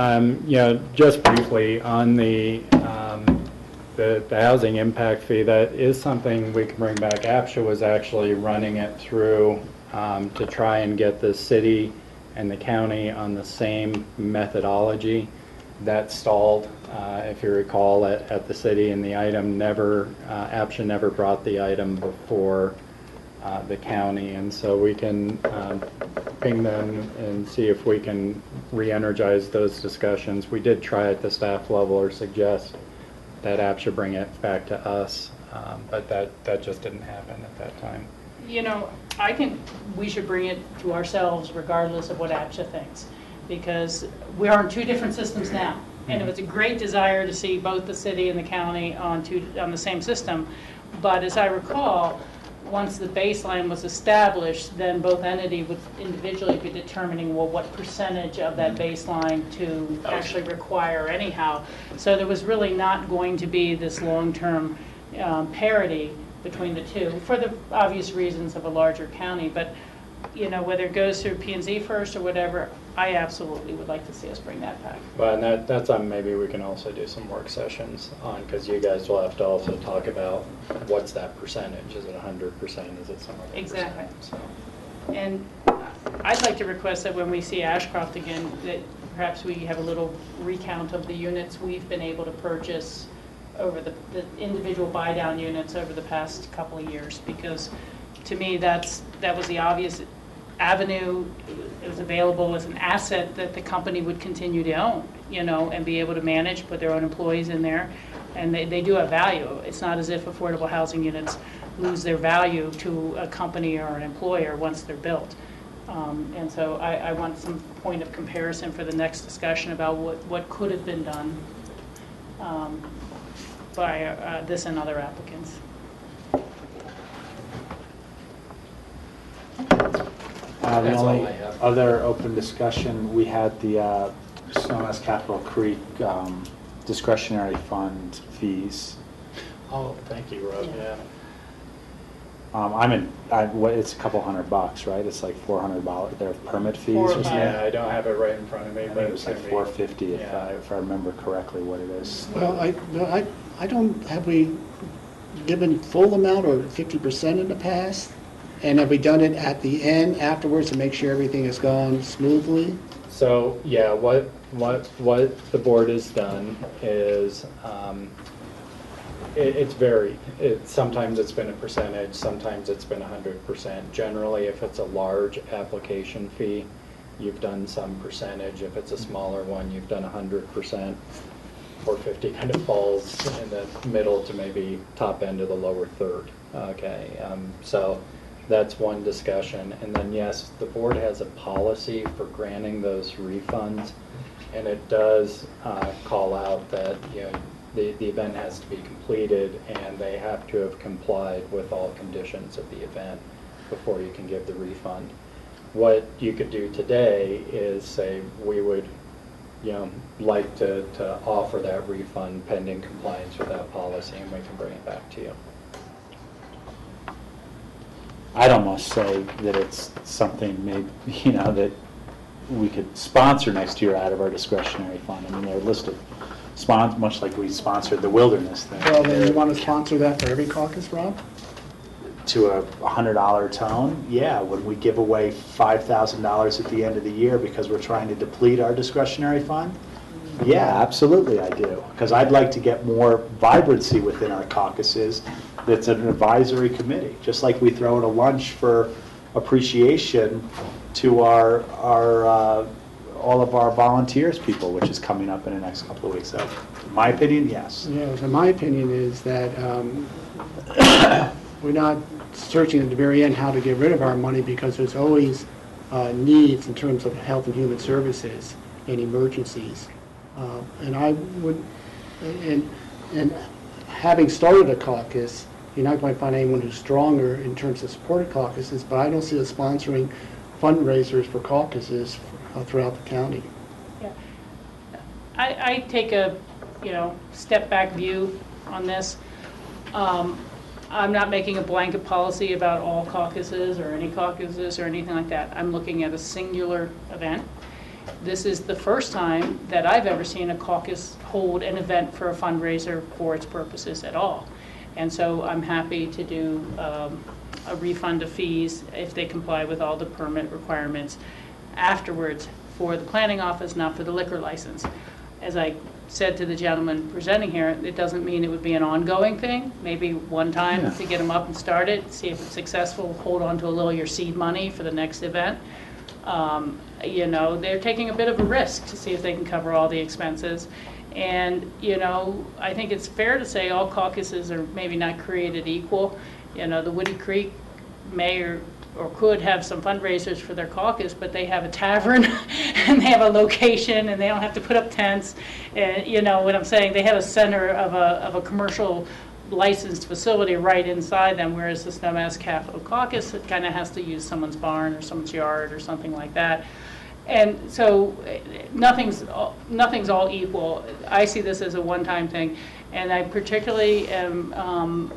just briefly on the housing impact fee, that is something we can bring back. APSHA was actually running it through to try and get the city and the county on the same methodology. That stalled, if you recall, at the city, and the item never, APSHA never brought the item before the county, and so we can ping them and see if we can re-energize those discussions. We did try at the staff level or suggest that APSHA bring it back to us, but that just didn't happen at that time. You know, I think we should bring it to ourselves regardless of what APSHA thinks, because we are in 2 different systems now. And it was a great desire to see both the city and the county on the same system. But as I recall, once the baseline was established, then both entities would individually be determining, well, what percentage of that baseline to actually require anyhow. So there was really not going to be this long-term parity between the 2, for the obvious reasons of a larger county. But, whether it goes through P&Z first or whatever, I absolutely would like to see us bring that back. But that's on, maybe we can also do some work sessions on, because you guys will have to also talk about what's that percentage. Is it 100%? Is it some other Exactly. percent? So. And I'd like to request that when we see Ashcroft again, that perhaps we have a little recount of the units we've been able to purchase over the individual buy-down units over the past couple of years, because to me that was the obvious avenue. It was available as an asset that the company would continue to own, and be able to manage, put their own employees in there, and they do have value. It's not as if affordable housing units lose their value to a company or an employer once they're built. And so I want some point of comparison for the next discussion about what could have been done by this and other applicants. The That's all only I have. other open discussion, we had the Snowmass Capitol Creek discretionary fund fees. Oh, thank you, Rob, yeah. It's a couple $100, right? It's like $400, their permit fees or something? Yeah, I don't have it right in front of me, I but think it it was was like gonna be. $450 Yeah. if I remember correctly what it is. Well, I don't, have we given full amount or 50% in the past? And have we done it at the end afterwards to make sure everything has gone smoothly? So, yeah, what the board has done is, it's varied. Sometimes it's been a percentage, sometimes it's been 100%. Generally, if it's a large application fee, you've done some percentage. If it's a smaller one, you've done 100%. 450 kind of falls in the middle to maybe top end of the lower third. Okay, so that's one discussion. And then yes, the board has a policy for granting those refunds, and it does call out that the event has to be completed and they have to have complied with all conditions of the event before you can give the refund. What you could do today is say we would like to offer that refund pending compliance with that policy, and we can bring it back to you. I'd almost say that it's something maybe, that we could sponsor next year out of our discretionary fund. I mean, they're listed, much like we sponsored the wilderness thing. Well, then you want to sponsor that for every caucus, Rob? To a $100 tone, yeah, when we give away $5,000 at the end of the year because we're trying to deplete our discretionary fund, yeah, absolutely I do. Because I'd like to get more vibrancy within our caucuses that's an advisory committee. Just like we throw in a lunch for appreciation to our all of our volunteers people, which is coming up in the next couple of weeks. So, in my opinion, yes. Yeah, so my opinion is that we're not searching at the very end how to get rid of our money, because there's always needs in terms of health and human services and emergencies. And I would, and having started a caucus, you're not going to find anyone who's stronger in terms of supporting caucuses, but I don't see us sponsoring fundraisers for caucuses throughout the county. Yeah, I take a step back view on this. I'm not making a blanket policy about all caucuses or any caucuses or anything like that. I'm looking at a singular event. This is the first time that I've ever seen a caucus hold an event for a fundraiser for its purposes at all. And so I'm happy to do a refund of fees if they comply with all the permit requirements afterwards for the planning office, not for the liquor license. As I said to the gentleman presenting here, it doesn't mean it would be an ongoing thing. Maybe one time to get them up and started, see if it's successful, hold on to a little of your seed money for the next event. They're taking a bit of a risk to see if they can cover all the expenses. And, I think it's fair to say all caucuses are maybe not created equal. The Woody Creek may or could have some fundraisers for their caucus, but they have a tavern and they have a location and they don't have to put up tents. And what I'm saying, they have a center of a commercial licensed facility right inside them, whereas the Snowmass Capitol Caucus, it kind of has to use someone's barn or someone's yard or something like that. And so nothing's all equal. I see this as a one-time thing, and I particularly am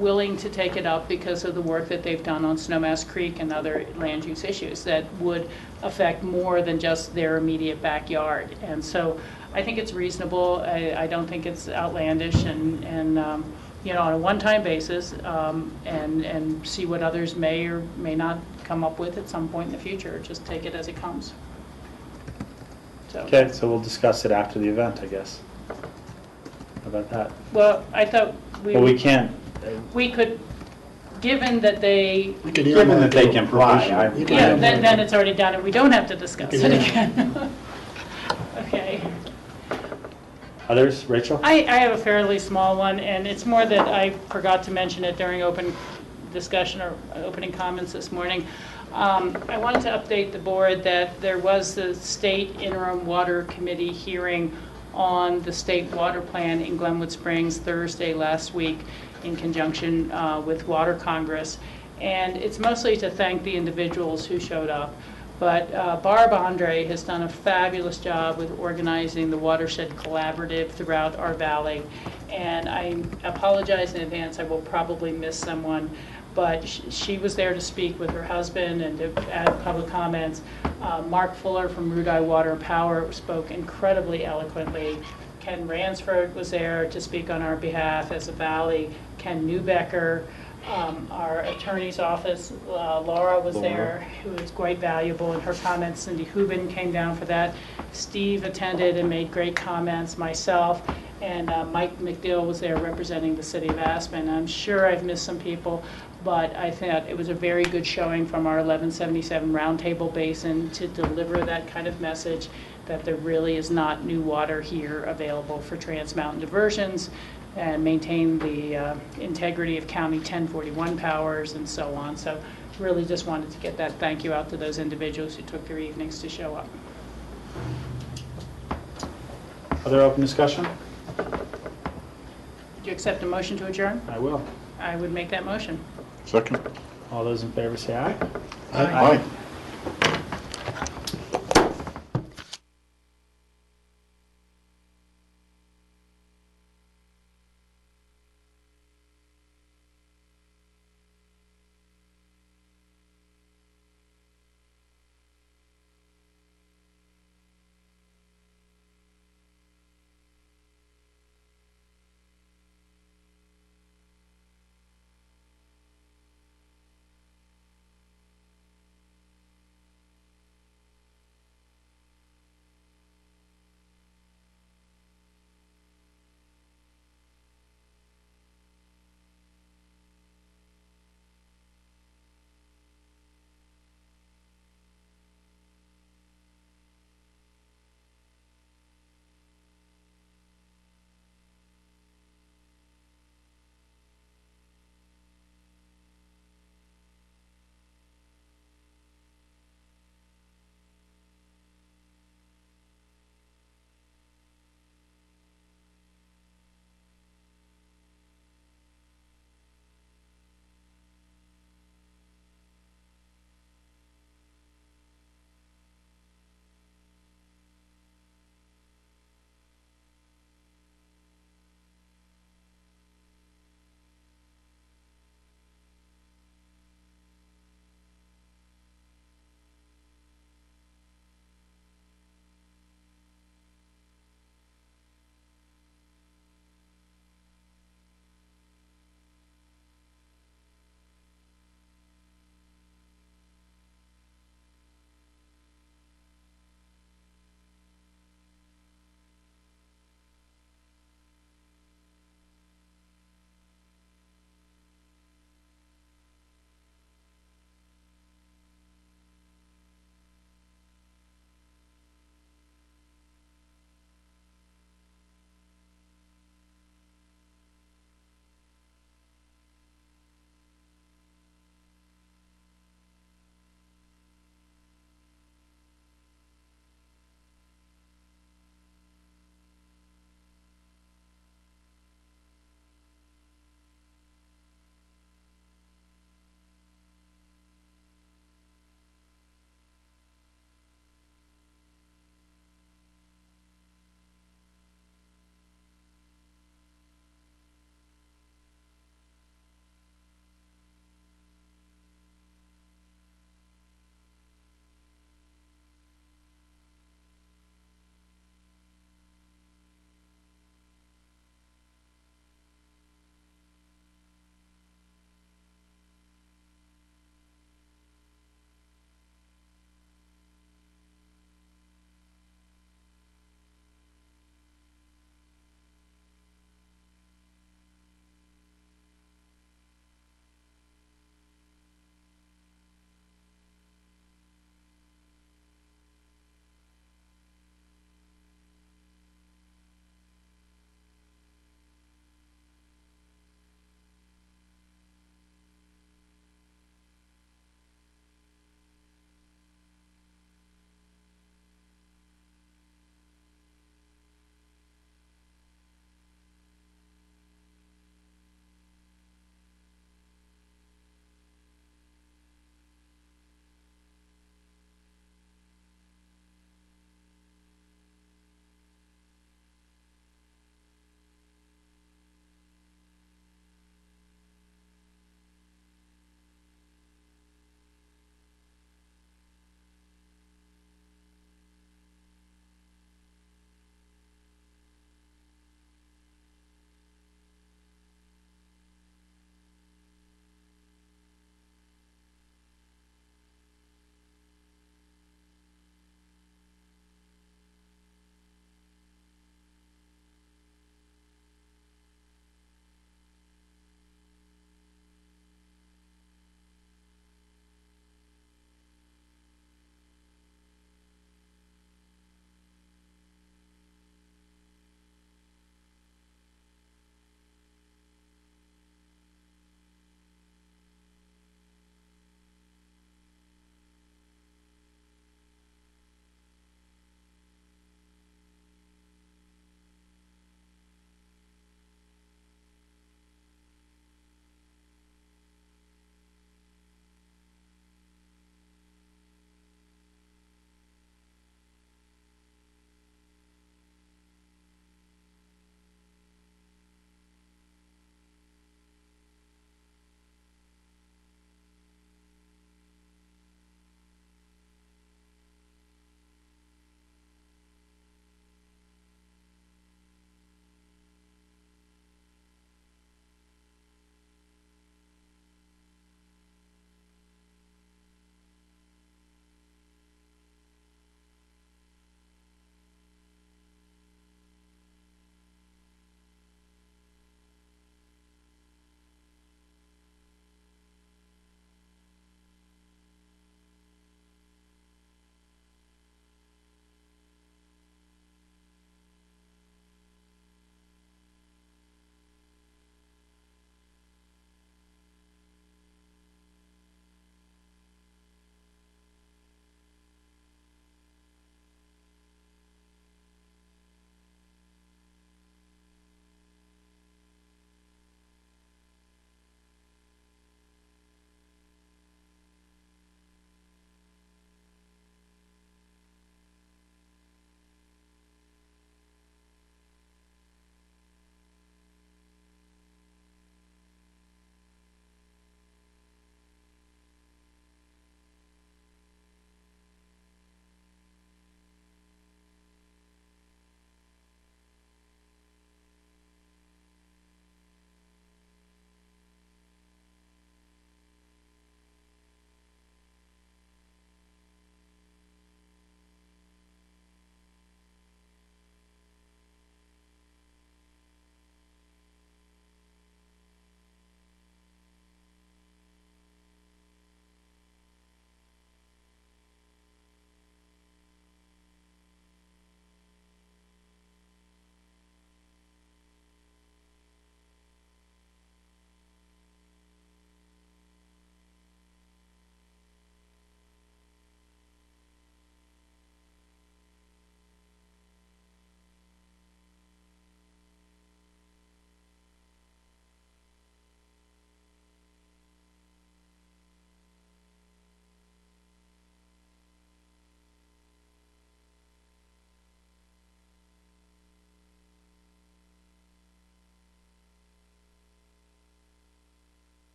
willing to take it up because of the work that they've done on Snowmass Creek and other land use issues that would affect more than just their immediate backyard. And so I think it's reasonable. I don't think it's outlandish, and on a one-time basis, and see what others may or may not come up with at some point in the future. Just take it as it comes. Okay, so we'll discuss it after the event, I guess. How about that? Well, I thought we can't. We could, given that they can provide. Then it's already done, and we don't have to discuss it again. Okay. Others, Rachel? I have a fairly small one, and it's more that I forgot to mention it during open discussion or opening comments this morning. I wanted to update the board that there was the State Interim Water Committee hearing on the state water plan in Glenwood Springs Thursday last week in conjunction with Water Congress. And it's mostly to thank the individuals who showed up. But Barb Andre has done a fabulous job with organizing the Watershed Collaborative throughout our valley. And I apologize in advance, I will probably miss someone. But she was there to speak with her husband and to add public comments. Mark Fuller from Rudai Water and Power spoke incredibly eloquently. Ken Ransford was there to speak on our behalf as a valley. Ken Newbecker, our attorney's office, Laura was there, who was quite valuable in her comments. Cindy Hubin came down for that. Steve attended and made great comments, myself, and Mike McDill was there representing the city of Aspen. I'm sure I've missed some people, but I thought it was a very good showing from our 1177 Roundtable Basin to deliver that kind of message that there really is not new water here available for Trans Mountain diversions, and maintain the integrity of County 1041 powers and so on. So really just wanted to get that thank you out to those individuals who took their evenings to show up. Other open discussion? Do you accept a motion to adjourn? I will. I would make that motion. Second. All those in favor say aye. Aye.